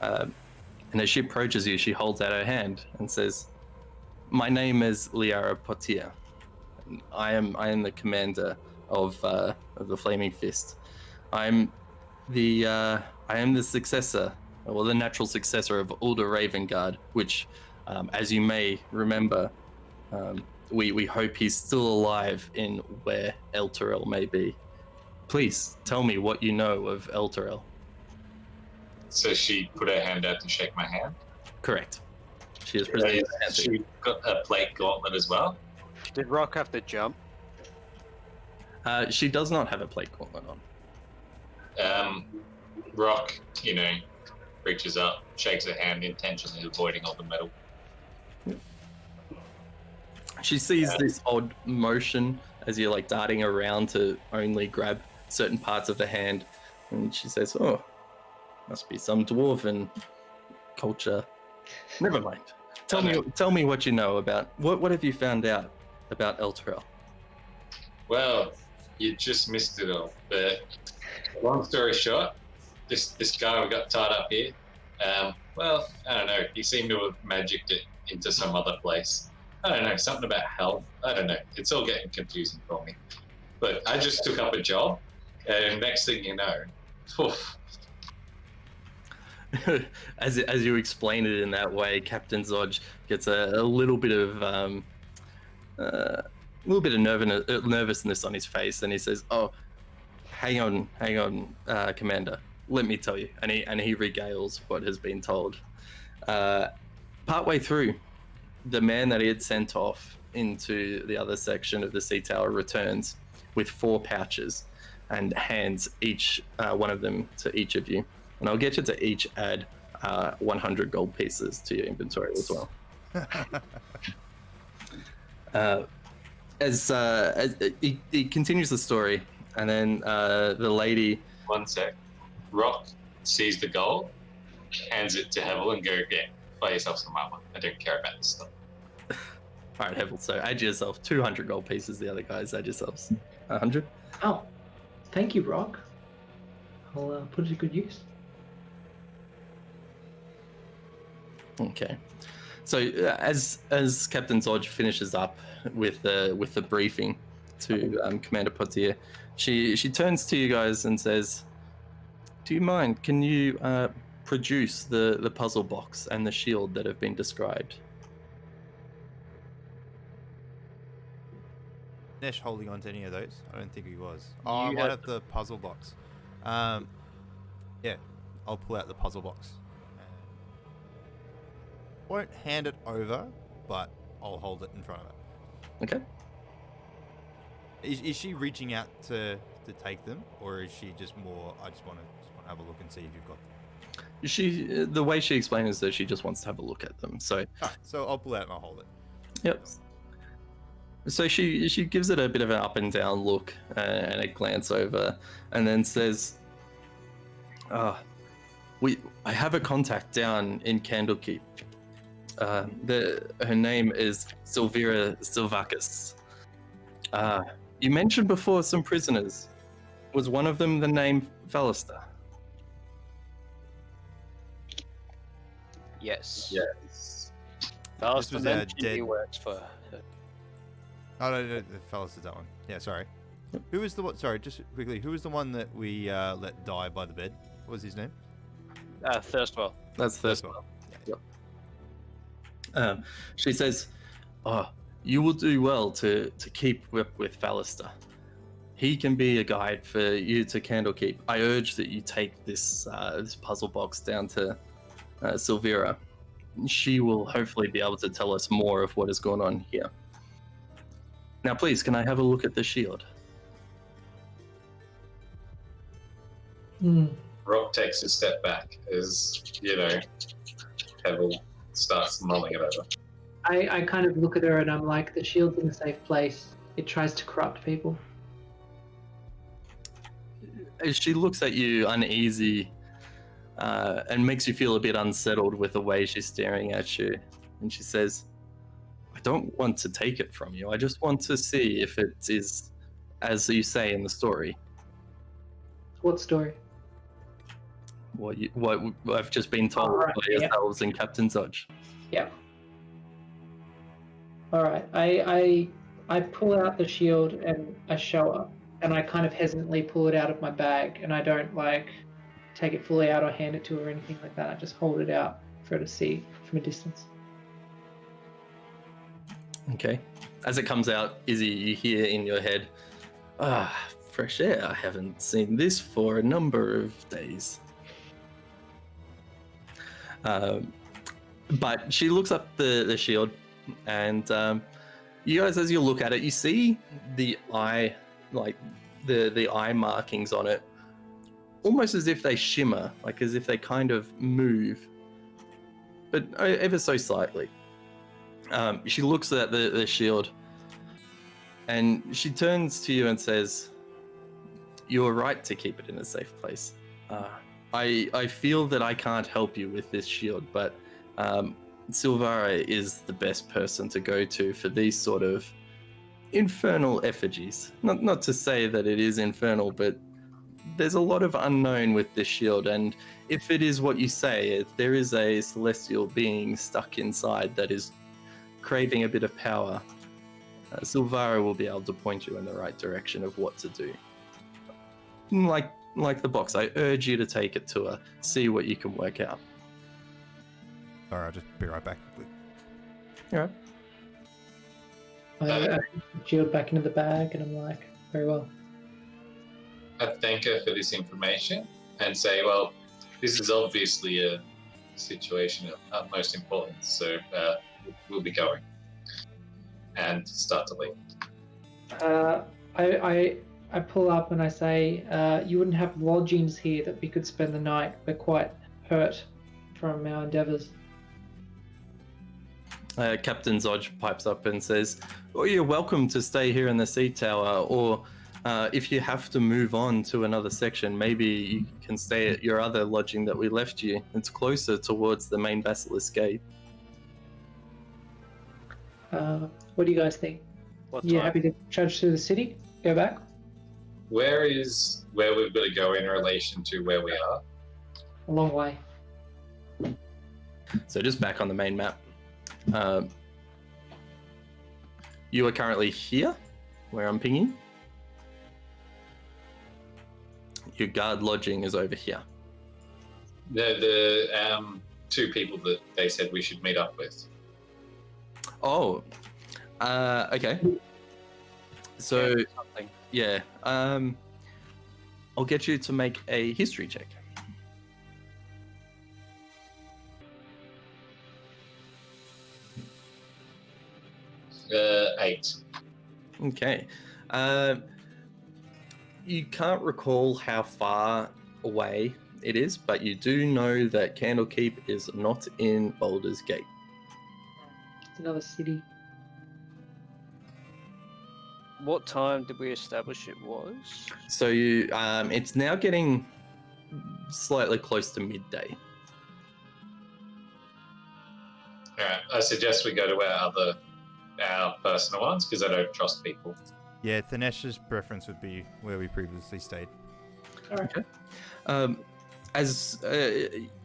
And as she approaches you, she holds out her hand and says, "My name is Liara Potier. I am the commander of the Flaming Fist. I am the successor, or the natural successor of Ulder Ravengard, which, as you may remember, we hope he's still alive in where Elturel may be. Please tell me what you know of Elturel." So she put her hand out to shake my hand. Correct. She is presenting her hand to you. She got a plate gauntlet as well. did Rock have to jump? She does not have a plate gauntlet on. Rock, reaches up, shakes her hand, intentionally avoiding all the metal. She sees this odd motion as you're like darting around to only grab certain parts of the hand, and she says, "Oh, must be some dwarven culture. Never mind. Tell me what you know about what have you found out about Elturel?" Well, you just missed it all. But long story short, this guy we got tied up here. Well, I don't know. He seemed to have magicked it into some other place. I don't know, something about hell. I don't know. It's all getting confusing for me. But I just took up a job, and next thing you know, oof, as you explain it in that way, Captain Zodge gets a little bit of nervousness on his face, and he says, "Oh, hang on, Commander. Let me tell you." And he regales what has been told. Partway through, the man that he had sent off into the other section of the sea tower returns with 4 pouches and hands each one of them to each of you. And I'll get you to each add 100 gold pieces to your inventory as well. As he continues the story, and then the lady... One sec. Rock sees the gold, hands it to Hevel, and go, "Yeah, buy yourself some armor. I don't care about this stuff." All right, Hevel, so add yourself 200 gold pieces. The other guys add yourselves 100. Oh, thank you, Rock. I'll put it to good use. Okay. So as Captain Zodge finishes up with the briefing to Commander Potier, she turns to you guys and says, "Do you mind? Can you produce the puzzle box and the shield that have been described?" Nesh holding on to any of those? I don't think he was. Oh, I might have the puzzle box. Yeah, I'll pull out the puzzle box. Won't hand it over, but I'll hold it in front of it. Okay. Is she reaching out to take them, or is she just more? I just want to have a look and see if you've got them. The way she explained is that she just wants to have a look at them. So. Alright, so I'll pull out and I'll hold it. Yep. So she gives it a bit of an up and down look and a glance over, and then says, I have a contact down in Candlekeep. Her name is Silvira Silvakis. You mentioned before some prisoners. Was one of them the name Falister? Yes. Yes. This was was a he dead- works for. Oh no, the fellas did that one. Yeah, sorry. Who was the one? Sorry, just quickly. Who was the one that we let die by the bed? What was his name? Thirstwell. That's the first Thirstwell. Yep. She says, "Oh, you will do well to keep with Fallister. He can be a guide for you to Candlekeep. I urge that you take this this puzzle box down to Silvira. She will hopefully be able to tell us more of what is going on here. Now, please, can I have a look at the shield?" Hmm. Rock takes a step back as, Pebble starts mulling it over. I kind of look at her and I'm like, the shield's in a safe place. It tries to corrupt people. She looks at you uneasy and makes you feel a bit unsettled with the way she's staring at you. And she says, "I don't want to take it from you. I just want to see if it is as you say in the story." What story? What I've just been told Alright, by yeah. yourselves and Captain Zodge. Yeah. All right. I pull out the shield and I show her, and I kind of hesitantly pull it out of my bag, and I don't take it fully out or hand it to her or anything like that. I just hold it out for her to see from a distance. Okay. As it comes out, Izzy, you hear in your head, "Ah, fresh air. I haven't seen this for a number of days." But she looks up the shield, and you guys, as you look at it, you see the eye, the eye markings on it, almost as if they shimmer, as if they kind of move, but ever so slightly. She looks at the shield, and she turns to you and says, "You are right to keep it in a safe place. I feel that I can't help you with this shield, but Silvara is the best person to go to for these sort of infernal effigies. Not to say that it is infernal, but there's a lot of unknown with this shield, and if it is what you say, if there is a celestial being stuck inside that is craving a bit of power, Silvara will be able to point you in the right direction of what to do. Like the box, I urge you to take it to her, see what you can work out." Sorry, I'll just be right back quickly. All right. I put the shield back into the bag, and I'm like, very well. I thank her for this information and say, well, this is obviously a situation of utmost importance, so we'll be going. And start to leave. I pull up and I say, you wouldn't have lodgings here that we could spend the night. We're quite hurt from our endeavours. Captain Zodge pipes up and says, "Well, you're welcome to stay here in the sea tower, or if you have to move on to another section, maybe you can stay at your other lodging that we left you. It's closer towards the main Basilisk Gate." What do you guys think? What You time? happy to trudge through the city? Go back? Where we've got to go in relation to where we are? A long way. So just back on the main map. You are currently here, where I'm pinging. Your guard lodging is over here. The two people that they said we should meet up with. Oh, okay. So, Something. yeah, I'll get you to make a history check. Uh, 8. Okay. You can't recall how far away it is, but you do know that Candlekeep is not in Baldur's Gate. It's another city. What time did we establish it was? So you, it's now getting slightly close to midday. Alright, I suggest we go to our personal ones because I don't trust people. Yeah, Thanesh's preference would be where we previously stayed. All right. Okay. As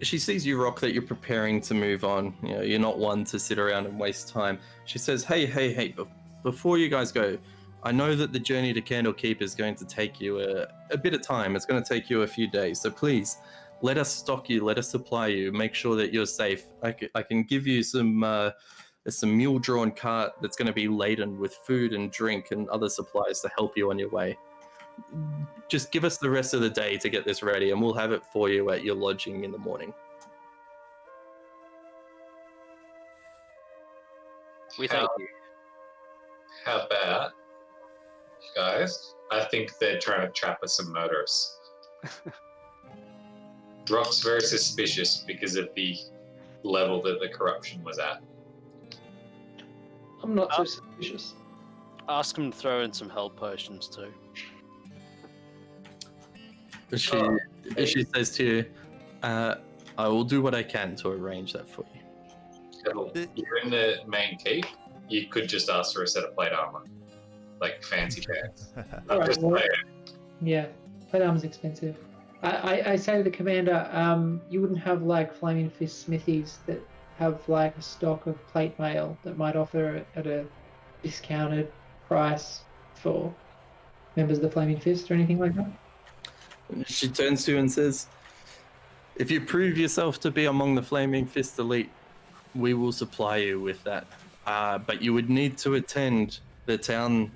she sees you, Rock, that you're preparing to move on, you're not one to sit around and waste time. She says, hey, before you guys go, I know that the journey to Candlekeep is going to take you a bit of time. It's going to take you a few days. So please, let us stock you, let us supply you, make sure that you're safe. I can give you some mule-drawn cart that's going to be laden with food and drink and other supplies to help you on your way. Just give us the rest of the day to get this ready, and we'll have it for you at your lodging in the morning. We thank you. How about, guys? I think they're trying to trap us and murder us. Rock's very suspicious because of the level that the corruption was at. I'm not so suspicious. Ask him to throw in some health potions too. She says to you, I will do what I can to arrange that for you. You're in the main keep. You could just ask for a set of plate armor, like fancy pants. Alright, well, yeah, plate armor's expensive. I say to the commander, you wouldn't have like Flaming Fist smithies that have like a stock of plate mail that might offer at a discounted price for members of the Flaming Fist or anything like that? She turns to you and says, if you prove yourself to be among the Flaming Fist elite, we will supply you with that. But you would need to attend the town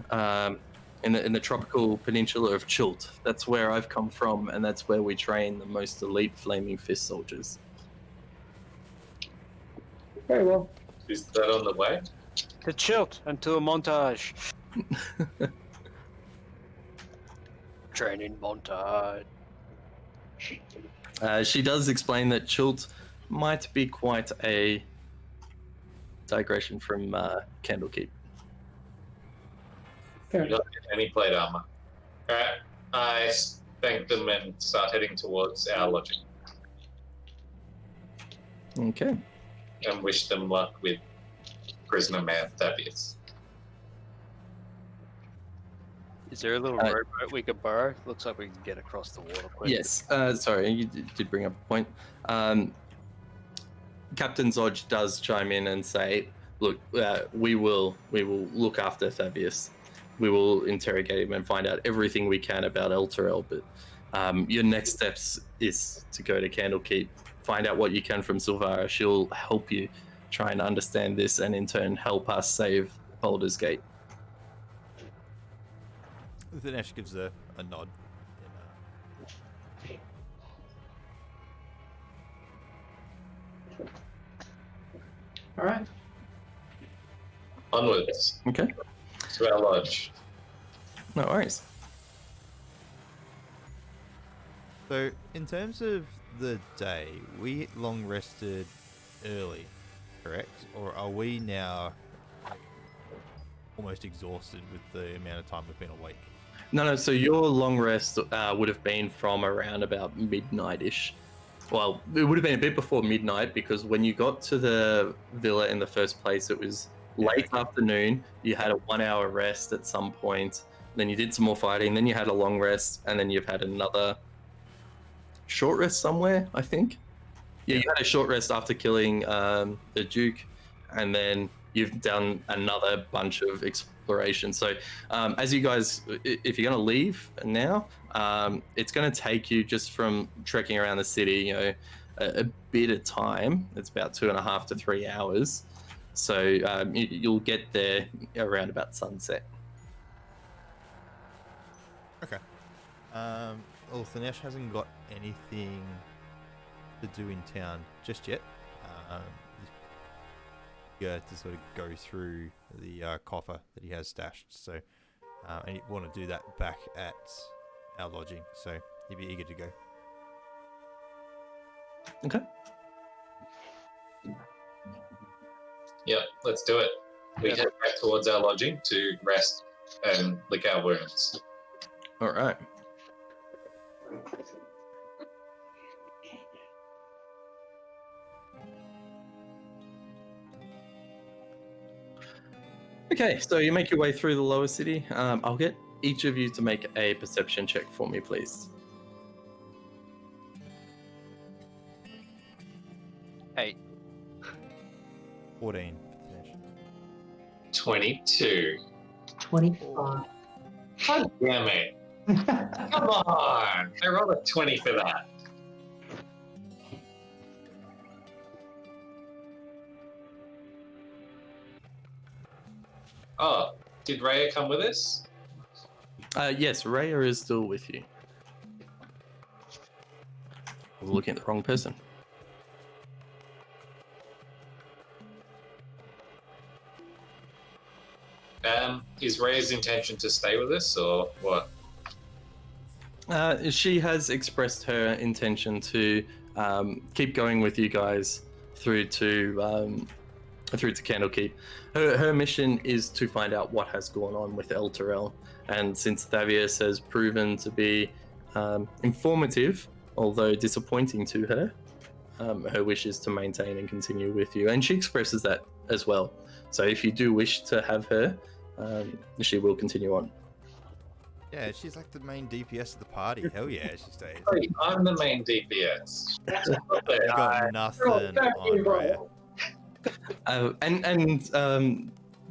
in the tropical peninsula of Chult. That's where I've come from, and that's where we train the most elite Flaming Fist soldiers. Very well. Is that on the way? To Chilt and to a montage. Training montage. She does explain that Chult might be quite a digression from Candlekeep. Fair You enough. don't get any plate armor. Alright, I thank them and start heading towards our lodging Okay. and wish them luck with prisoner man Thaddeus. Is there a little rowboat we could borrow? Looks like we can get across the water quick. Yes. Sorry, you did bring up a point. Captain Zodge does chime in and say, "Look, we will look after Thaddeus. We will interrogate him and find out everything we can about Elturel. But your next steps is to go to Candlekeep, find out what you can from Silvara. She'll help you try and understand this, and in turn help us save Baldur's Gate." Dinesh gives a nod. All right. Onwards Okay. to our lodge. No worries. So, in terms of the day, we long rested early, correct? Or are we now almost exhausted with the amount of time we've been awake? No. So your long rest would have been from around about midnight-ish. Well, it would have been a bit before midnight because when you got to the villa in the first place, it was late afternoon. You had a 1 hour rest at some point. Then you did some more fighting. Then you had a long rest, and then you've had another short rest somewhere, I think. Yeah, you had a short rest after killing the Duke, and then you've done another bunch of exploration. So as you guys, if you're going to leave now, it's going to take you just from trekking around the city, a bit of time. It's about 2.5 to 3 hours. So you'll get there around about sunset. Okay. Well, Dinesh hasn't got anything to do in town just yet. To sort of go through the coffer that he has stashed. So, and you want to do that back at our lodging. So he'd be eager to go. Okay. Yep, let's do it. We head back towards our lodging to rest and lick our wounds. All right. Okay, so you make your way through the lower city. I'll get each of you to make a perception check for me, please. 8. 14. 22. 25. God damn it. Come on. I rolled a 20 for that. Oh, did Raya come with us? Yes, Raya is still with you. We're looking at the wrong person. Is Raya's intention to stay with us or what? She has expressed her intention to keep going with you guys through to Candlekeep. Her mission is to find out what has gone on with El Terrell, and since Thavius has proven to be informative, although disappointing to her, her wish is to maintain and continue with you, and she expresses that as well. So if you do wish to have her, she will continue on. Yeah, she's like the main DPS of the party. Hell yeah, she stays. Hey, I'm the main DPS. You got nothing on Raya. And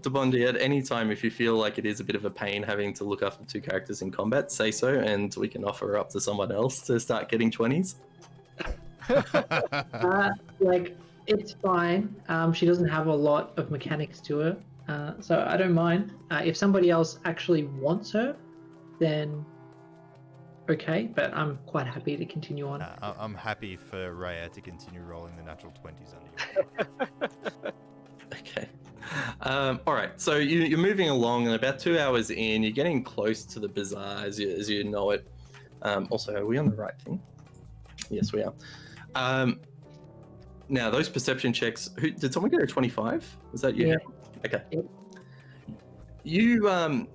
Debondi, at any time, if you feel like it is a bit of a pain having to look after two characters in combat, say so, and we can offer her up to someone else to start getting 20s. Like, it's fine. She doesn't have a lot of mechanics to her, so I don't mind. If somebody else actually wants her, then okay, but I'm quite happy to continue on. I'm happy for Raya to continue rolling the natural 20s under you. Okay. All right. So you're moving along, and about 2 hours in, you're getting close to the bazaar as you know it. Also, are we on the right thing? Yes, we are. Now, those perception checks. Did someone get a 25? Was that you? Yeah. Okay. Yep. You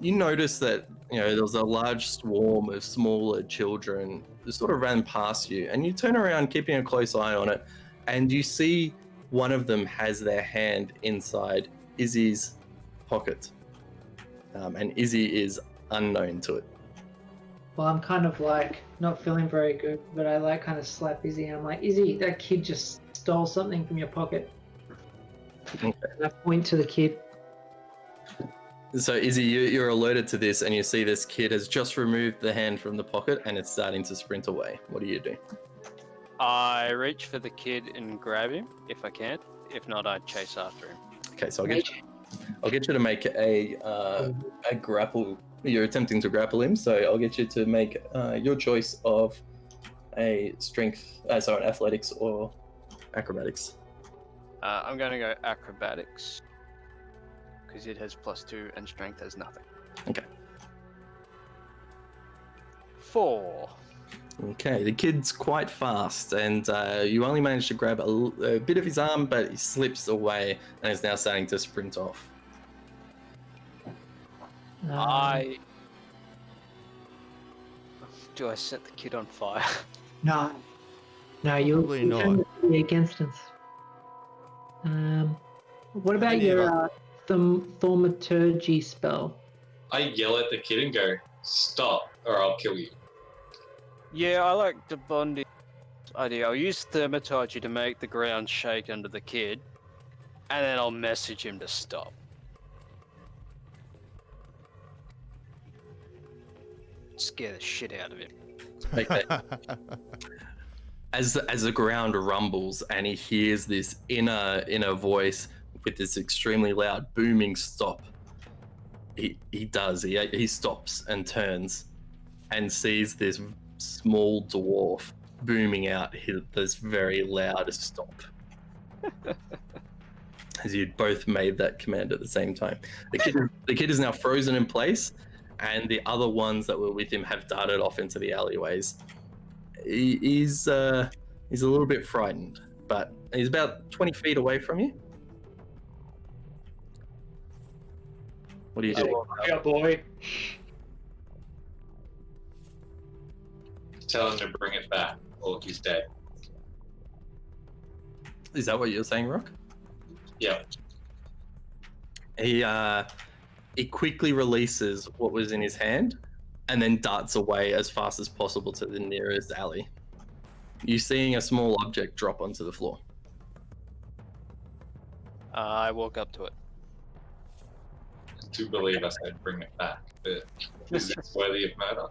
notice that there was a large swarm of smaller children that sort of ran past you, and you turn around, keeping a close eye on it, and you see one of them has their hand inside Izzy's pocket, and Izzy is unknown to it. Well, I'm kind of like not feeling very good, but I like kind of slap Izzy, and I'm like, Izzy, that kid just stole something from your pocket. Okay. And I point to the kid. So Izzy, you're alerted to this, and you see this kid has just removed the hand from the pocket, and it's starting to sprint away. What do you do? I reach for the kid and grab him if I can. If not, I chase after him. Okay, so I'll get you to make a grapple. You're attempting to grapple him, so I'll get you to make your choice of a an athletics or acrobatics. I'm going to go acrobatics because it has +2 and strength has nothing. Okay. 4. Okay, the kid's quite fast, and you only managed to grab a bit of his arm, but he slips away and is now starting to sprint off. Do I set the kid on fire? No, you're Probably not. trying to be against us. What about your thaumaturgy spell? I yell at the kid and go, "Stop, or I'll kill you." Yeah, I like the Bondi idea. I'll use Thermaturgy to make the ground shake under the kid, and then I'll message him to stop. Scare the shit out of him. Okay. As the ground rumbles and he hears this inner voice with this extremely loud booming stop, he stops and turns and sees this small dwarf booming out this very loud stop. As you both made that command at the same time, the kid is now frozen in place, and the other ones that were with him have darted off into the alleyways. He's a little bit frightened, but he's about 20 feet away from you. What do you do? Yeah, boy. Tell him to bring it back, or he's dead. Is that what you're saying, Rock? Yep. He quickly releases what was in his hand and then darts away as fast as possible to the nearest alley. You're seeing a small object drop onto the floor. I walk up to it. I do believe I said bring it back, but is this worthy of murder?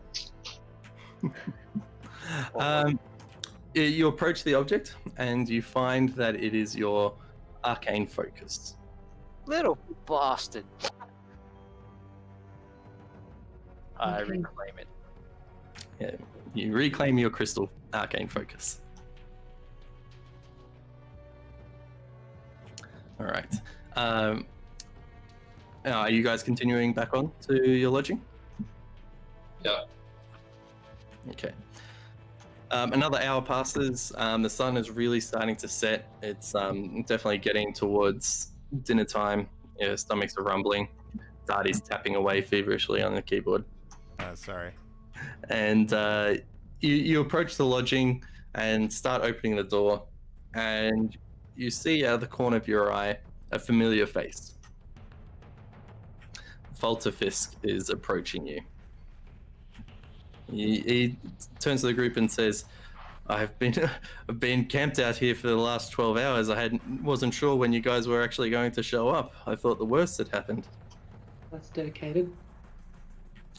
You approach the object and you find that it is your arcane focus. Little bastard. I Okay. reclaim it. Yeah, you reclaim your crystal arcane focus. All right. Now, are you guys continuing back on to your lodging? Yeah. Okay. Another hour passes. The sun is really starting to set. It's definitely getting towards dinner time. Your stomachs are rumbling. Darty's tapping away feverishly on the keyboard. Sorry. And you approach the lodging and start opening the door, and you see out of the corner of your eye a familiar face. Falterfisk is approaching you. He turns to the group and says, I've been camped out here for the last 12 hours. Wasn't sure when you guys were actually going to show up. I thought the worst had happened. That's dedicated.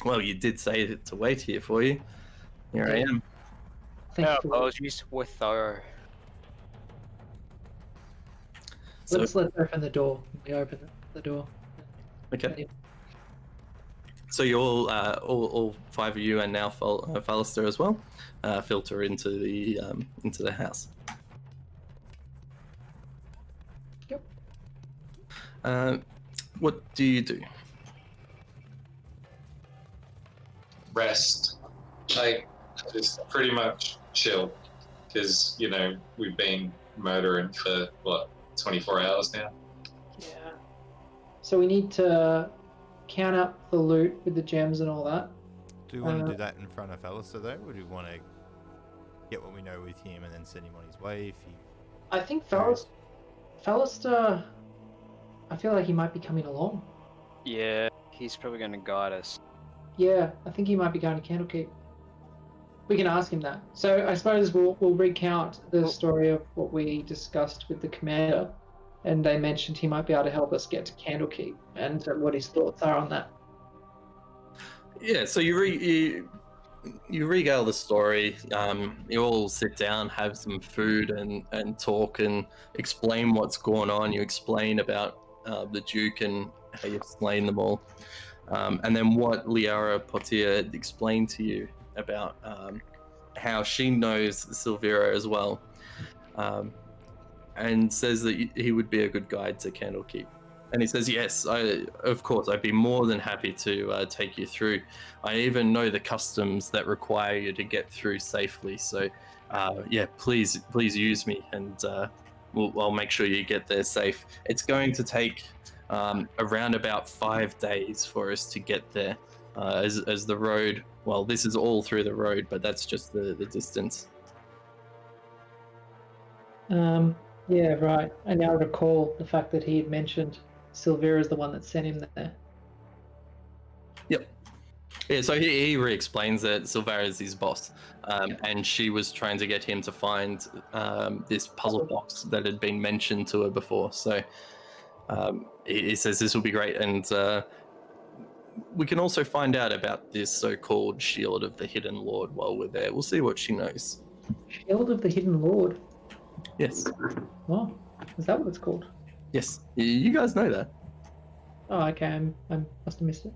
Well, you did say to wait here for you. Here I am. Thank No you for apologies. We're thorough. So, let's open the door. We open the door. okay. So you all five of you, and now Fallister as well, filter into the house. Yep. What do you do? Rest. Like, just pretty much chill. Because, you know, we've been murdering for, 24 hours now? Yeah. So we need to count up the loot with the gems and all that. Do we want to do that in front of Alistair though, or do we want to get what we know with him and then send him on his way if he? I think goes? Fallister, I feel like he might be coming along. Yeah, he's probably going to guide us. Yeah, I think he might be going to Candlekeep. We can ask him that. So I suppose we'll recount the story of what we discussed with the commander, and they mentioned he might be able to help us get to Candlekeep and what his thoughts are on that. Yeah. So you regale the story. You all sit down, have some food, and talk and explain what's going on. You explain about the Duke and how you've slain them all, and then what Liara Potier explained to you about how she knows Silvera as well, and says that he would be a good guide to Candlekeep. And he says, yes, of course, I'd be more than happy to take you through. I even know the customs that require you to get through safely. So, yeah, please use me, and I'll make sure you get there safe. It's going to take around about 5 days for us to get there, as the road. Well, this is all through the road, but that's just the distance. Yeah, right. I now recall the fact that he had mentioned Silvera is the one that sent him there. Yep. Yeah, so he re-explains that Silvera is his boss, and she was trying to get him to find this puzzle box that had been mentioned to her before. So he says this will be great, and we can also find out about this so-called Shield of the Hidden Lord while we're there. We'll see what she knows. Shield of the Hidden Lord. Yes. Oh, is that what it's called? Yes. You guys know that. Oh, okay. I must have missed it.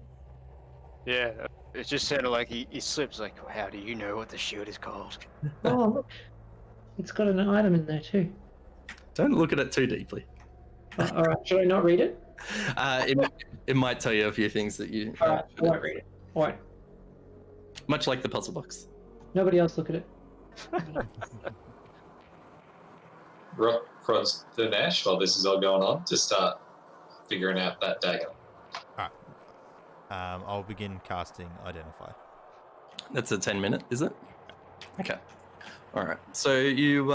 Yeah, it just sounded like he slips like, how do you know what the shield is called? Oh, look. It's got an item in there too. Don't look at it too deeply. Oh, all right. Should I not read it? It might tell you a few things that you. All right. I won't read it. All right. Much like the puzzle box. Nobody else look at it. Rock across the Nash while this is all going on to start figuring out that dagger. I'll begin casting Identify. That's a 10-minute, is it? Okay. All right. So you,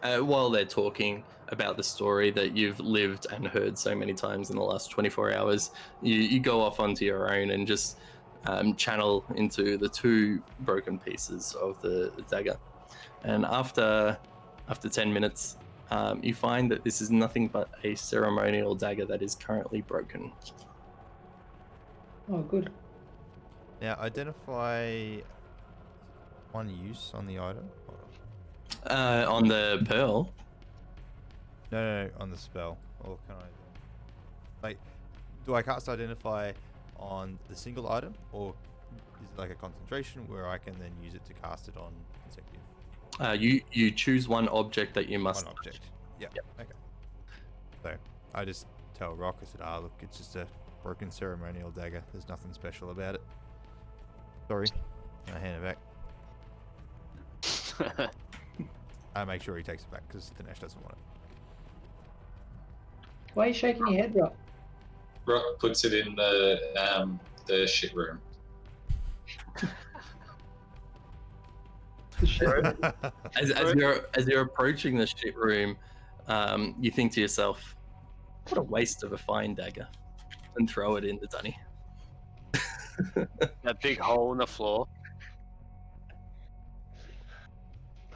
while they're talking about the story that you've lived and heard so many times in the last 24 hours, you go off onto your own and just channel into the 2 broken pieces of the dagger. And after 10 minutes, you find that this is nothing but a ceremonial dagger that is currently broken. Oh, good. Now, identify one use on the item. Hold on. On the pearl. No, on the spell. Or can I? Like, do I cast Identify on the single item, or is it like a concentration where I can then use it to cast it on consecutive? You choose one object that you must. One object. Yeah. Yep. Okay. So I just tell Rock, I said, look, it's just a broken ceremonial dagger. There's nothing special about it. Sorry. And I hand it back. I make sure he takes it back because Dinesh doesn't want it. Why are you shaking your head, Rob? Rock puts it in the shit room. The shit. As you're approaching the shit room, you think to yourself, "What a waste of a fine dagger," and throw it in the dunny. That big hole in the floor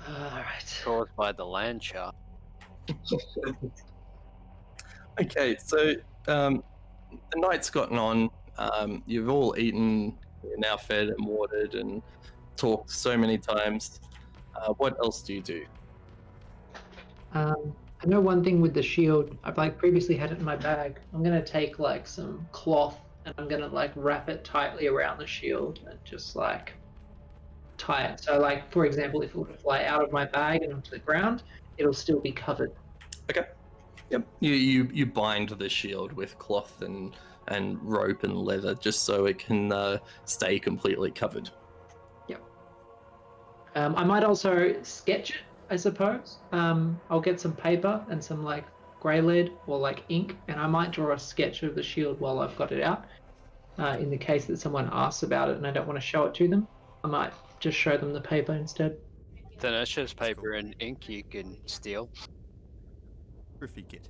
Alright. caused by the land shark. Okay, so the night's gotten on. You've all eaten, you're now fed and watered and talked so many times. What else do you do? I know one thing with the shield. I've like previously had it in my bag. I'm gonna take like some cloth and I'm gonna like wrap it tightly around the shield and just like tie it. So like for example, if it were to fly out of my bag and onto the ground, it'll still be covered. Okay. Yep. You bind the shield with cloth and rope and leather just so it can stay completely covered. Yep. I might also sketch it, I suppose. I'll get some paper and some like grey lead or like ink, and I might draw a sketch of the shield while I've got it out. In the case that someone asks about it and I don't want to show it to them, I might just show them the paper instead. Then it's just paper and ink you can steal. Calligraphy kit.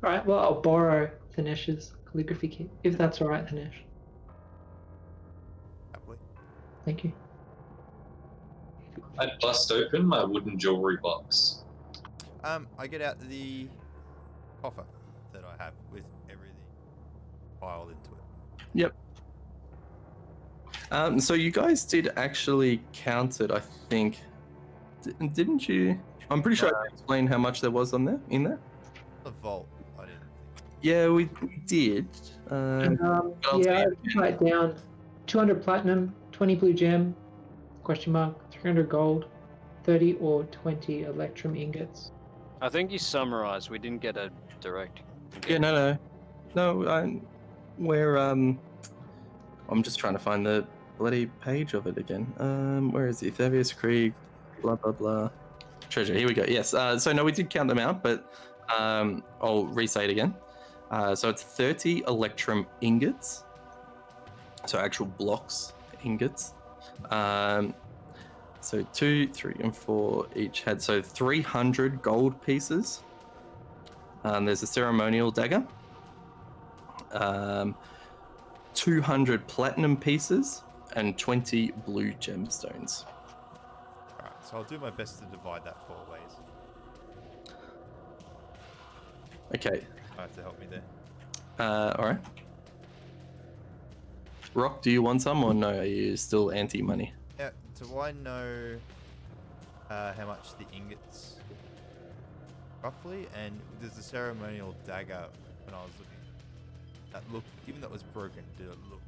Alright, well I'll borrow Thanesh's calligraphy kit, if that's alright, Thanesh. Happily. Thank you. I bust open my wooden jewelry box. I get out the coffer that I have with everything piled into it. Yep. So you guys did actually count it, I think. Didn't you? I'm pretty sure I explained how much there was on there, in there. The vault, I didn't think. Yeah, we did. I'll tell Yeah, you I write down 200 platinum, 20 blue gem, question mark, 300 gold, 30 or 20 electrum ingots. I think you summarized. We didn't get a direct. Yeah, no. Where I'm just trying to find the bloody page of it again. Where is it? Thurvius Creek, blah blah blah. Treasure. Here we go. Yes. So no, we did count them out, but I'll re-say it again. So it's 30 electrum ingots. So actual blocks, ingots. So 2, 3, and 4 each had 300 gold pieces. There's a ceremonial dagger. 200 platinum pieces and 20 blue gemstones. Alright, so I'll do my best to divide that 4 ways. Okay. I have to help me there. All right. Rock, do you want some or no? Are you still anti-money? Yeah, do I know how much the ingots roughly? And there's the ceremonial dagger when I was looking. That looked, even though it was broken, did it look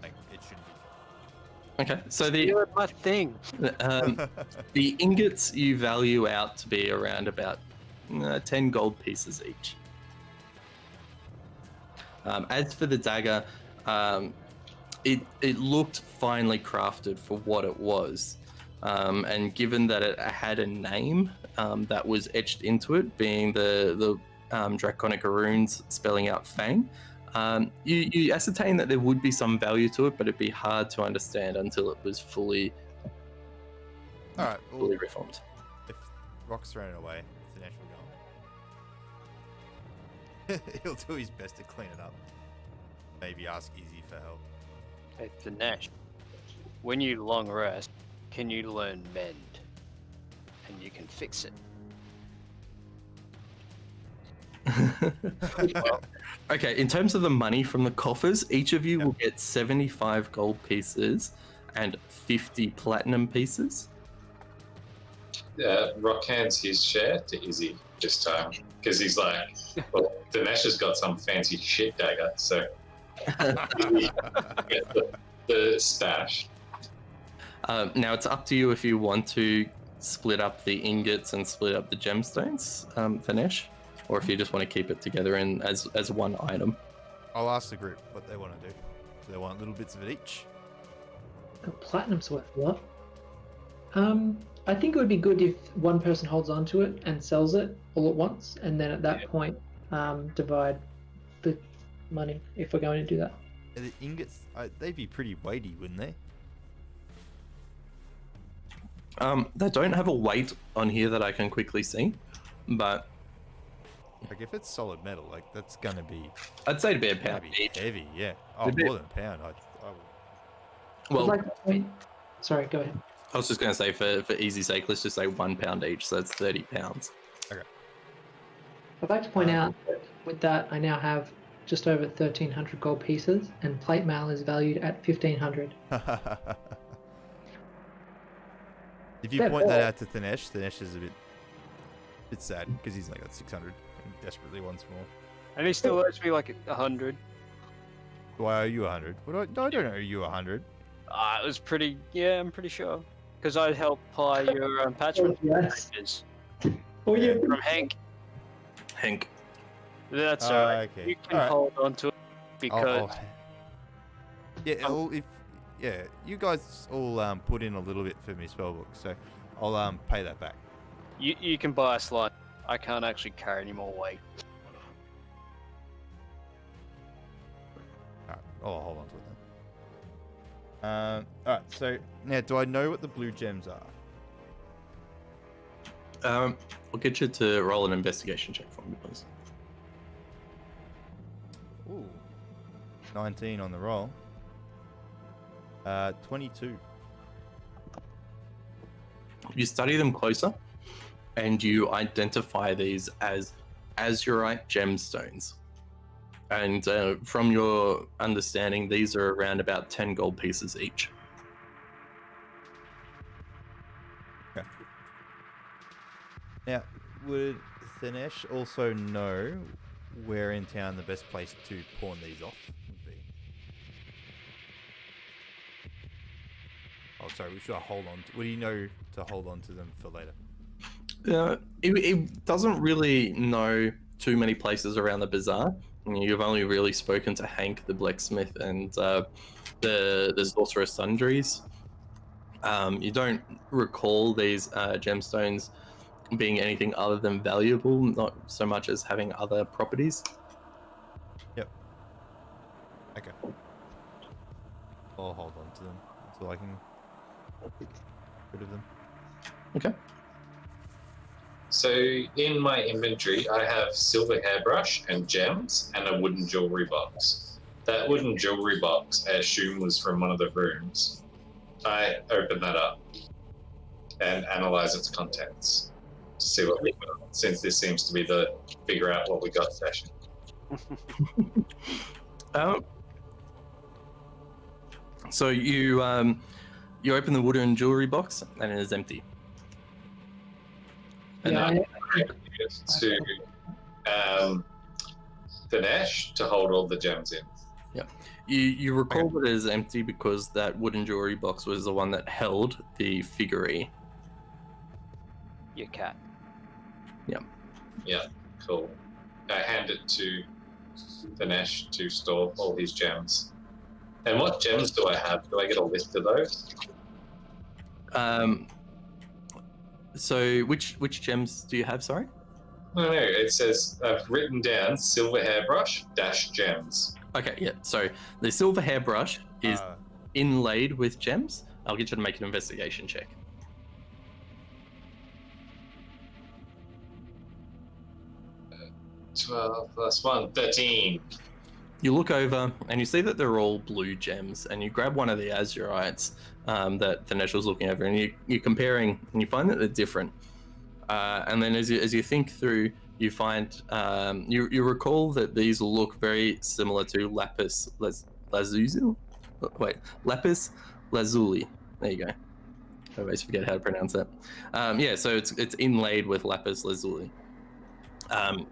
like it shouldn't be? Okay, so the Steal my thing. the ingots you value out to be around about 10 gold pieces each. As for the dagger, it looked finely crafted for what it was, and given that it had a name that was etched into it, being the Draconic runes spelling out Fang, you ascertain that there would be some value to it, but it'd be hard to understand until it was fully Alright, well, fully reformed. if Rock's thrown it away, Dinesh will go. He'll do his best to clean it up. Maybe ask Izzy for help. Hey, Dinesh, when you long rest, can you learn mend? And you can fix it. Okay, in terms of the money from the coffers, each of you will get 75 gold pieces and 50 platinum pieces. Rock hands his share to Izzy this time because he's like, well, Dinesh has got some fancy shit dagger, so Get the stash. Now it's up to you if you want to split up the ingots and split up the gemstones, Vanesh, or if you just want to keep it together in as one item. I'll ask the group what they want to do. Do they want little bits of it each? Platinum's worth a lot. I think it would be good if one person holds on to it and sells it all at once, and then at that point, divide the money if we're going to do that. The ingots, they'd be pretty weighty, wouldn't they? They don't have a weight on here that I can quickly see, but Like if it's solid metal, like that's gonna be I'd say it'd be a pound maybe each. heavy. Yeah. Oh, It'd be- more than a pound. I would. Well, I'd like to point... Sorry, go ahead. I was just going to say, for easy sake, let's just say 1 pound each, so that's 30 pounds. I'd like to point out that with that, I now have just over 1,300 gold pieces, and plate mail is valued at 1,500. If you Fair point that play. out to Thanesh is a bit sad because he's like got 600 and desperately wants more. And he still owes me like 100. Do I owe you 100? I don't owe you 100. It was pretty. Yeah, I'm pretty sure. Because I helped apply your attachment Yes. packages Oh yeah. from Hank. Hank. That's Ah, alright. okay. You can Alright. hold on to it because Yeah, you guys all put in a little bit for me spellbook, so I'll pay that back. you can buy a slide. I can't actually carry any more weight. Alright, I'll hold on to it then. Alright, so now do I know what the blue gems are? I'll get you to roll an investigation check for me, please. Ooh. 19 on the roll. 22. You study them closer, and you identify these as azurite gemstones. And from your understanding, these are around about 10 gold pieces each. Now, would Thanesh also know where in town the best place to pawn these off would be? Oh, sorry, should I hold on to... Would he know to hold on to them for later? It doesn't really know too many places around the bazaar. You've only really spoken to Hank, the blacksmith, and the sorcerer sundries. You don't recall these gemstones being anything other than valuable, not so much as having other properties. Yep. Okay. I'll hold on to them until I can get rid of them. Okay. So in my inventory, I have silver hairbrush and gems and a wooden jewelry box. That wooden jewelry box, I assume, was from one of the rooms. I open that up and analyze its contents to see what we got, since this seems to be the figure out what we got session. So you open the wooden jewelry box and it is empty. And Yeah, I give it to Ganesh to hold all the gems in. You recall that it is empty because that wooden jewelry box was the one that held the figurine. Your cat. Yeah, cool. I hand it to Ganesh to store all his gems. And what gems do I have? Do I get a list of those? So which gems do you have? Sorry. No, it says I've written down silver hairbrush - gems. Okay, yeah. So the silver hairbrush is Uh, inlaid with gems. I'll get you to make an investigation check. 12 plus 1, 13. You look over and you see that they're all blue gems, and you grab one of the azurites that Thanesh was looking over, and you're comparing, and you find that they're different. And then as you think through, you find you recall that these look very similar to lapis lazuli. Wait, lapis lazuli. There you go. I always forget how to pronounce that. Yeah, so it's inlaid with lapis lazuli.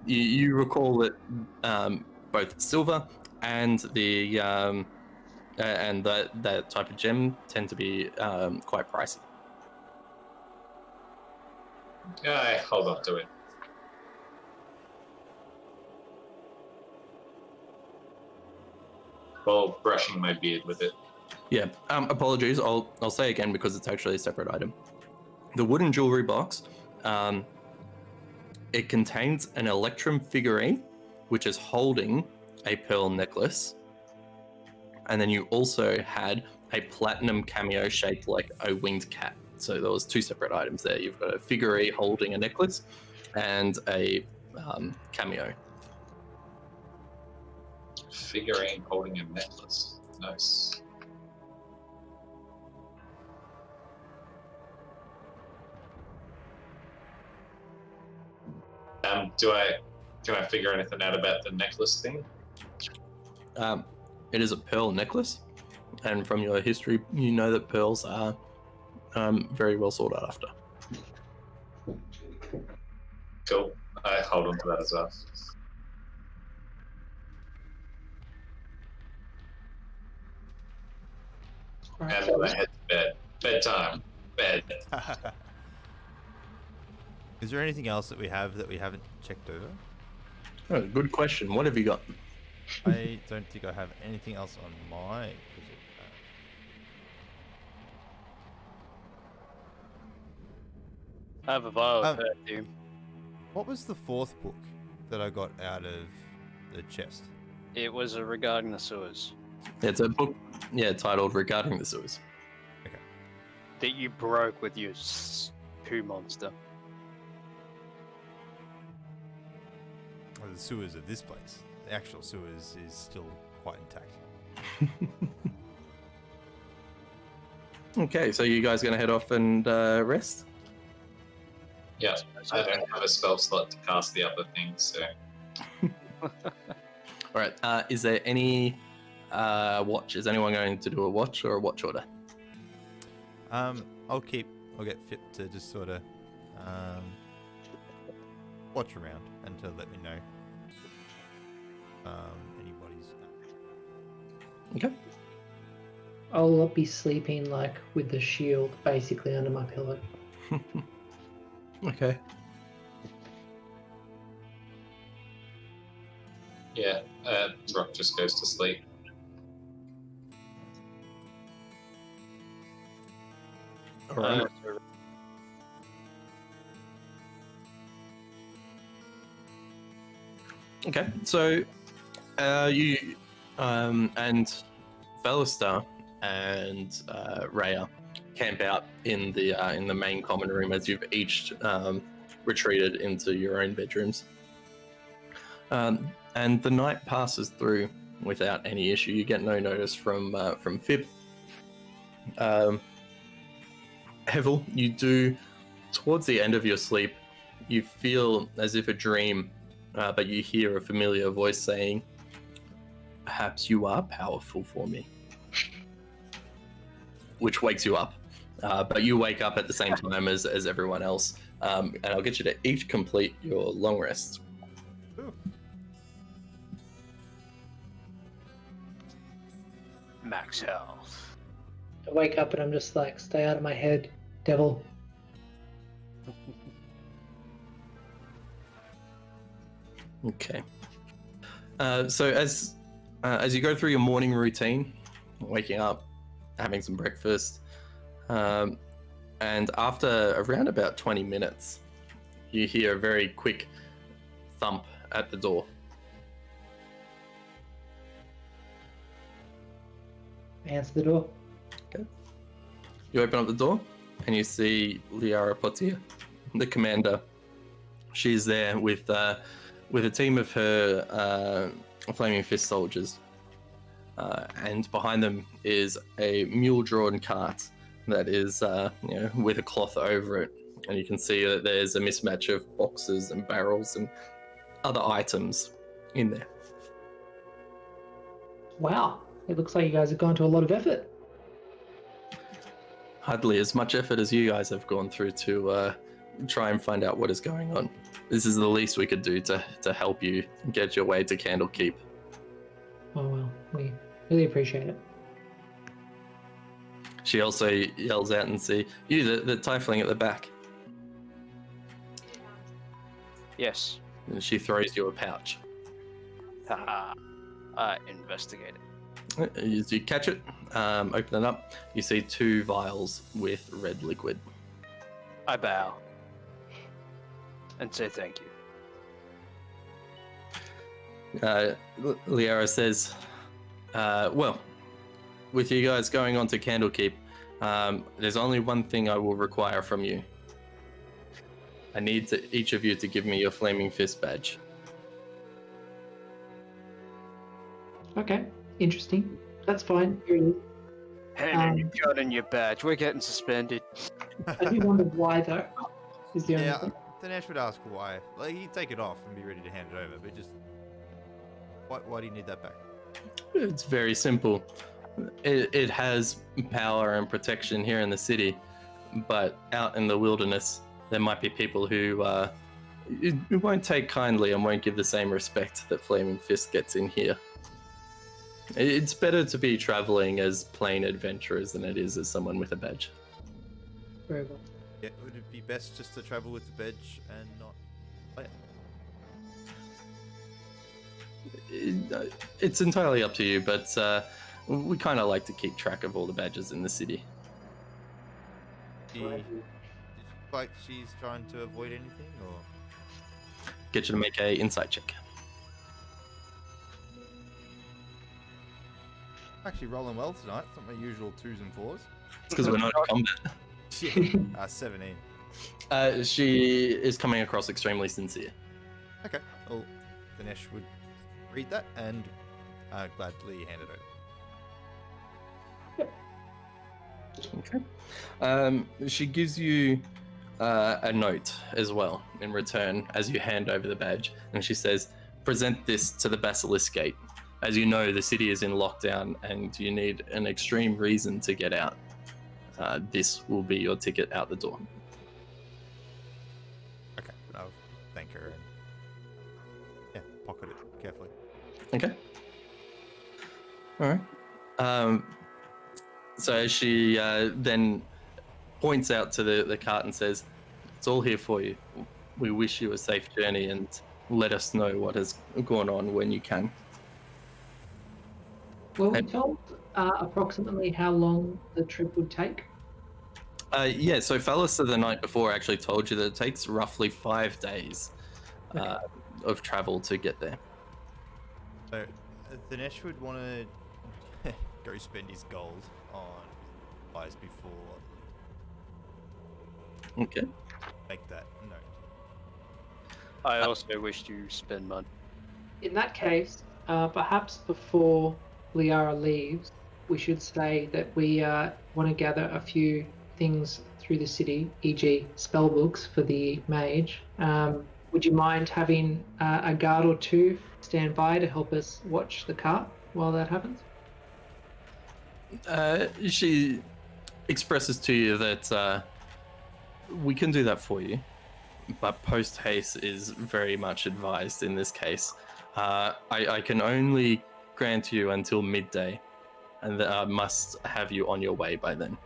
You recall that both silver and that type of gem tend to be quite pricey. I hold on to it. While brushing my beard with it. Yeah. Apologies. I'll say again because it's actually a separate item. The wooden jewelry box, it contains an electrum figurine, which is holding a pearl necklace, and then you also had a platinum cameo shaped like a winged cat. So there was two separate items there. You've got a figurine holding a necklace and a cameo. Figurine holding a necklace. Nice. Can I figure anything out about the necklace thing? It is a pearl necklace, and from your history, you know that pearls are very well sought after. Cool. I hold on to that as well. Right, And so then I head to bed. Bedtime. Bed. Is there anything else that we have that we haven't checked over? Oh, good question. What have you got? I don't think I have anything else on my visit. I have a vial of Um, perfume. What was the fourth book that I got out of the chest? It was regarding the sewers It's a book, titled "Regarding the Sewers." that you broke with your poo monster. Well, the sewers of this place. The actual sewers is still quite intact. Okay, so you guys gonna head off and rest? Yeah. I don't have a spell slot to cast the other thing, so All right. Is there any watch? Is anyone going to do a watch or a watch order? I'll get Fit to just sort of watch around and to let me know anybody's. Okay. I'll be sleeping like with the shield basically under my pillow. Okay. yeah. Rock just goes to sleep. All right. Okay, so you and Velistar and Rhea camp out in the main common room as you've each retreated into your own bedrooms. And the night passes through without any issue. You get no notice from Fib. Hevel, you do, towards the end of your sleep, you feel as if a dream, but you hear a familiar voice saying, "Perhaps you are powerful for me," which wakes you up. But you wake up at the same time as everyone else, and I'll get you to each complete your long rests. Ooh. Max health. I wake up and I'm just like, stay out of my head, devil. Okay. So as you go through your morning routine, waking up, having some breakfast, and after around about 20 minutes, you hear a very quick thump at the door. Answer the door. You open up the door and you see Liara Potier, the commander. She's there with a team of her Flaming Fist soldiers. And behind them is a mule-drawn cart that is with a cloth over it. And you can see that there's a mismatch of boxes and barrels and other items in there. Wow, it looks like you guys have gone to a lot of effort. Hardly as much effort as you guys have gone through to try and find out what is going on. This is the least we could do to help you get your way to Candlekeep. Oh well, we really appreciate it. She also yells out and see you, the tiefling at the back. Yes. And she throws you a pouch. Haha. I investigate it. As you catch it, open it up, you see 2 vials with red liquid. I bow. And say thank you. Liara says, well, with you guys going on to Candlekeep, there's only one thing I will require from you. I need each of you to give me your Flaming Fist badge. Okay, interesting. That's fine. Here it is. Hand in your gun and your badge. We're getting suspended. I do wonder why though. Is the only Yeah, thing. Dinesh would ask why. Like, he'd take it off and be ready to hand it over, but just... Why do you need that back? It's very simple. It has power and protection here in the city, but out in the wilderness, there might be people who won't take kindly and won't give the same respect that Flaming Fist gets in here. It's better to be traveling as plain adventurers than it is as someone with a badge. Very well. Yeah, would it be best just to travel with the badge and not play it? It's entirely up to you, but we kind of like to keep track of all the badges in the city. Like she's trying to avoid anything, or... Get you to make a insight check. Actually rolling well tonight. It's not my usual 2s and 4s. It's because we're not in combat. Yeah, 17. She is coming across extremely sincere. Okay. Well, Dinesh would read that and gladly hand it over. Okay. She gives you a note as well in return as you hand over the badge, and she says, present this to the Basilisk Gate. As you know, the city is in lockdown and you need an extreme reason to get out. This will be your ticket out the door. Okay. I'll thank her and yeah, pocket it carefully. Okay. All right. So she then points out to the cart and says, it's all here for you. We wish you a safe journey and let us know what has gone on when you can. Were we told approximately how long the trip would take? Yeah, so Phallus the night before actually told you that it takes roughly 5 days of travel to get there. So, Dinesh would want to go spend his gold on supplies before. Okay. Make that note. I also wish to spend money. In that case, perhaps before Liara leaves, we should say that we want to gather a few things through the city, e.g. spell books for the mage. Would you mind having a guard or 2 stand by to help us watch the cart while that happens? She expresses to you that we can do that for you, but post haste is very much advised in this case. I can only grant you until midday, and must have you on your way by then.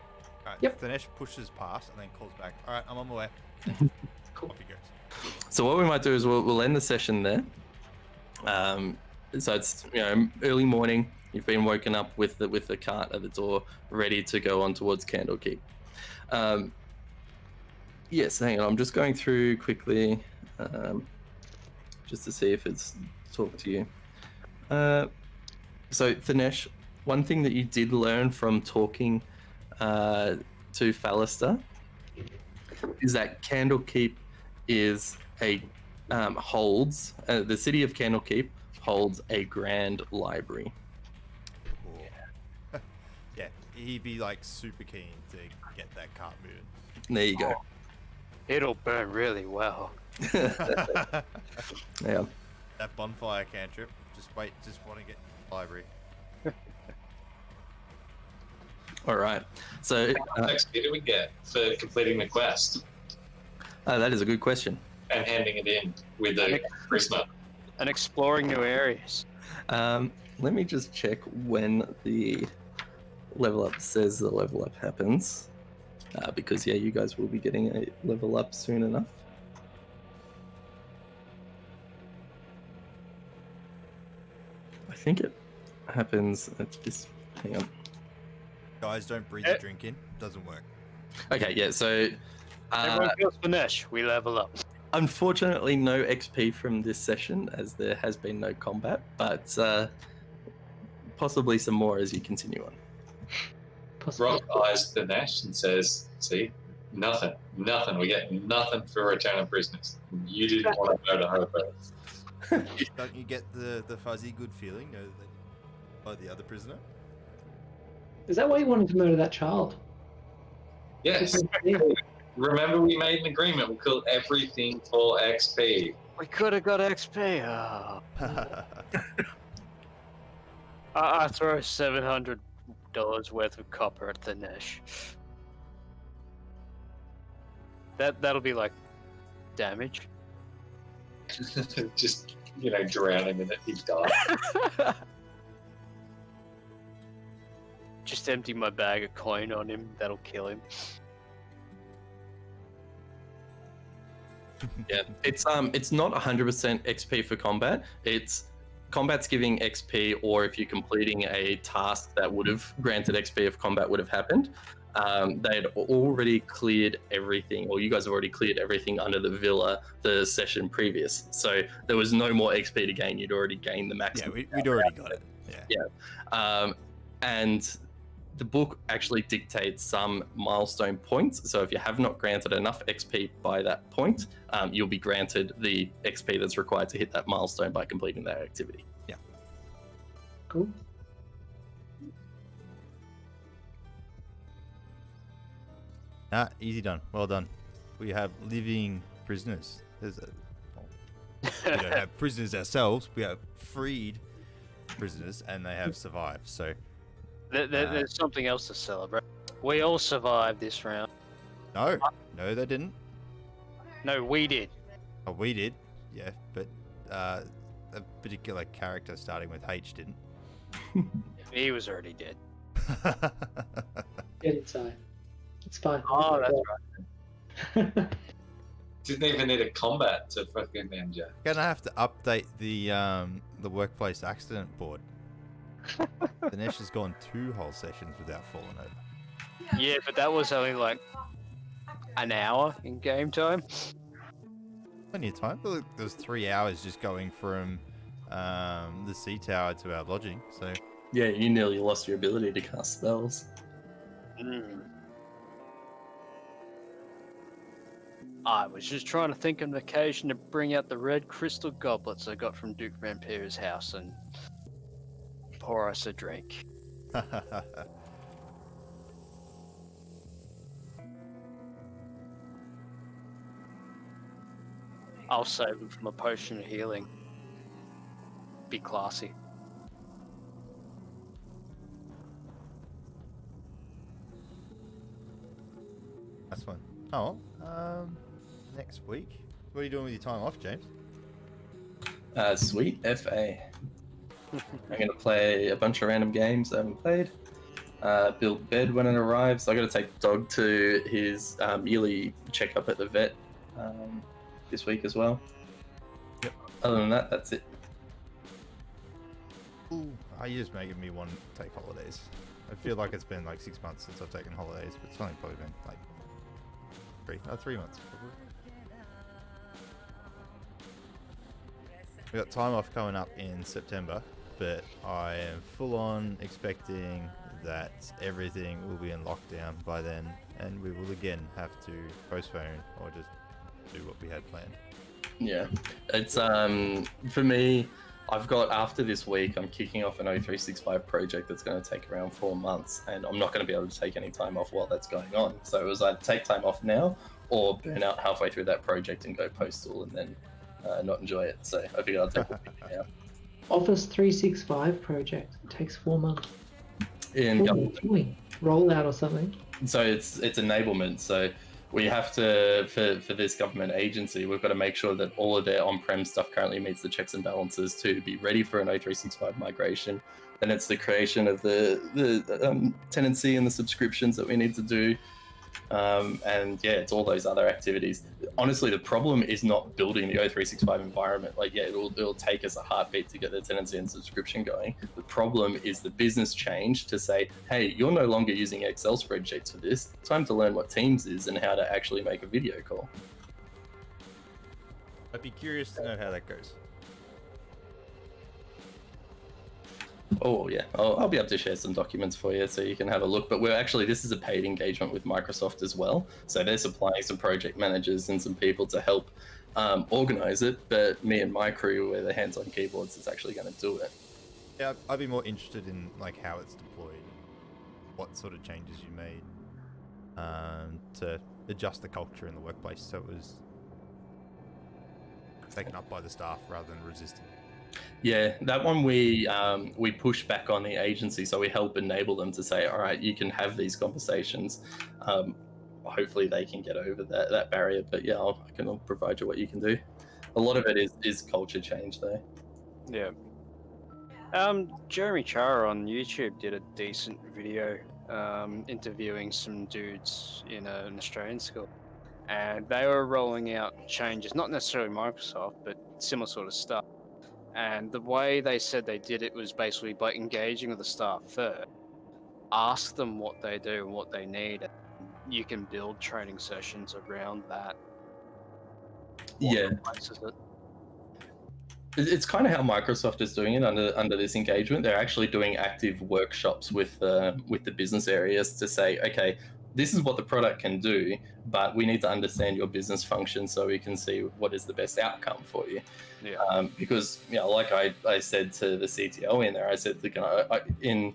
Alright, Yep. Dinesh pushes past and then calls back. Alright, I'm on my way. Cool. Off he goes. So what we might do is we'll end the session there. So it's early morning. You've been woken up with the cart at the door, ready to go on towards Candlekeep. Yes, hang on. I'm just going through quickly, just to see if it's talked to you. So Thanesh, one thing that you did learn from talking to Fallister is that Candlekeep is holds the city of Candlekeep holds a grand library. Cool. Yeah, he'd be like super keen to get that cart moving. There you go. It'll burn really well. Yeah. That bonfire cantrip. Just want to get the library. All right. So How much XP do we get for completing the quest that is a good question. and handing it in with the charisma? And exploring new areas. Let me just check when the level up says the level up happens. Because, yeah, you guys will be getting a level up soon enough. I think it happens at this... Hang on. Guys, don't breathe the drink in. Doesn't work. Okay, yeah, so... Everyone feels Finesse. We level up. Unfortunately, no XP from this session, as there has been no combat, but possibly some more as you continue on. Possibly. Rock eyes the Nash and says, "See, nothing. We get nothing for return of prisoners. You didn't want to go to Hobos." Don't you get the fuzzy good feeling by the other prisoner? Is that why you wanted to murder that child? Yes. Remember, we made an agreement. We'll kill everything for XP. We could have got XP. Oh. I throw $700 worth of copper at the Nash. That'll be like damage. Just, drown him in it. He dies. Just empty my bag of coin on him. That'll kill him. Yeah, it's not 100% XP for combat. It's combat's giving XP, or if you're completing a task that would have granted XP if combat would have happened. They had already cleared everything, or you guys have already cleared everything under the villa the session previous. So there was no more XP to gain. You'd already gained the maximum. Yeah, we'd already got it. Yeah. And the book actually dictates some milestone points. So if you have not granted enough XP by that point, you'll be granted the XP that's required to hit that milestone by completing that activity. Yeah. Cool. Easy done. Well done. We have living prisoners. We don't have prisoners ourselves. We have freed prisoners, and they have survived. So there's something else to celebrate. We all survived this round. no, they didn't. No, we did. Oh, we did. Yeah, but a particular character starting with H didn't. He was already dead. Get inside. It's fine. Oh, that's right. Didn't even need a combat to fucking end you. Gonna have to update the workplace accident board. Dinesh has gone 2 whole sessions without falling over. Yeah, but that was only like an hour in game time. Plenty of time. Look, there was 3 hours just going from the sea tower to our lodging. So Yeah, you nearly lost your ability to cast spells. I was just trying to think of an occasion to bring out the red crystal goblets I got from Duke Vampira's house and pour us a drink. I'll save them from a potion of healing. Be classy. that's fun. Oh, next week. What are you doing with your time off, James? Sweet FA. I'm going to play a bunch of random games I haven't played. Build bed when it arrives. I got to take the dog to his yearly checkup at the vet this week as well. Yep. Other than that, that's it. Ooh, you're just making me want to take holidays. I feel like it's been like 6 months since I've taken holidays, but it's only probably been like 3 months. Probably. We got time off coming up in September, but I am full on expecting that everything will be in lockdown by then, and we will again have to postpone or just do what we had planned. Yeah, it's for me, I've got, after this week, I'm kicking off an O365 project that's going to take around 4 months, and I'm not going to be able to take any time off while that's going on. So it was either take time off now or burn out halfway through that project and go postal and then not enjoy it. So I figured I'd take a week now. Office 365 project. It takes 4 months. In What are you doing? Rollout or something? So it's enablement. So we have to, for this government agency, we've got to make sure that all of their on-prem stuff currently meets the checks and balances to be ready for an O365 migration. Then it's the creation of the tenancy and the subscriptions that we need to do. And yeah, it's all those other activities. Honestly, the problem is not building the O365 environment. Like, yeah, it'll take us a heartbeat to get the tenancy and subscription going. The problem is the business change to say, hey, you're no longer using Excel spreadsheets for this. Time to learn what Teams is and how to actually make a video call. I'd be curious to know how that goes. Oh yeah, I'll be able to share some documents for you so you can have a look. But this is a paid engagement with Microsoft as well. So they're supplying some project managers and some people to help organize it. But me and my crew, we're the hands-on keyboards that's actually going to do it. Yeah, I'd be more interested in like how it's deployed, what sort of changes you made to adjust the culture in the workplace so it was taken up by the staff rather than resisted. Yeah, that one we push back on the agency, so we help enable them to say, all right, you can have these conversations. Hopefully they can get over that barrier, but yeah, I can provide you what you can do. A lot of it is culture change though. Yeah. Jeremy Chara on YouTube did a decent video interviewing some dudes in an Australian school, and they were rolling out changes, not necessarily Microsoft, but similar sort of stuff. And the way they said they did it was basically by engaging with the staff first, ask them what they do and what they need, and you can build training sessions around that. Yeah. It's kind of how Microsoft is doing it under this engagement. They're actually doing active workshops with the business areas to say, okay, this is what the product can do, but we need to understand your business function so we can see what is the best outcome for you. Yeah. Because like I said to the CTO in there, I said, in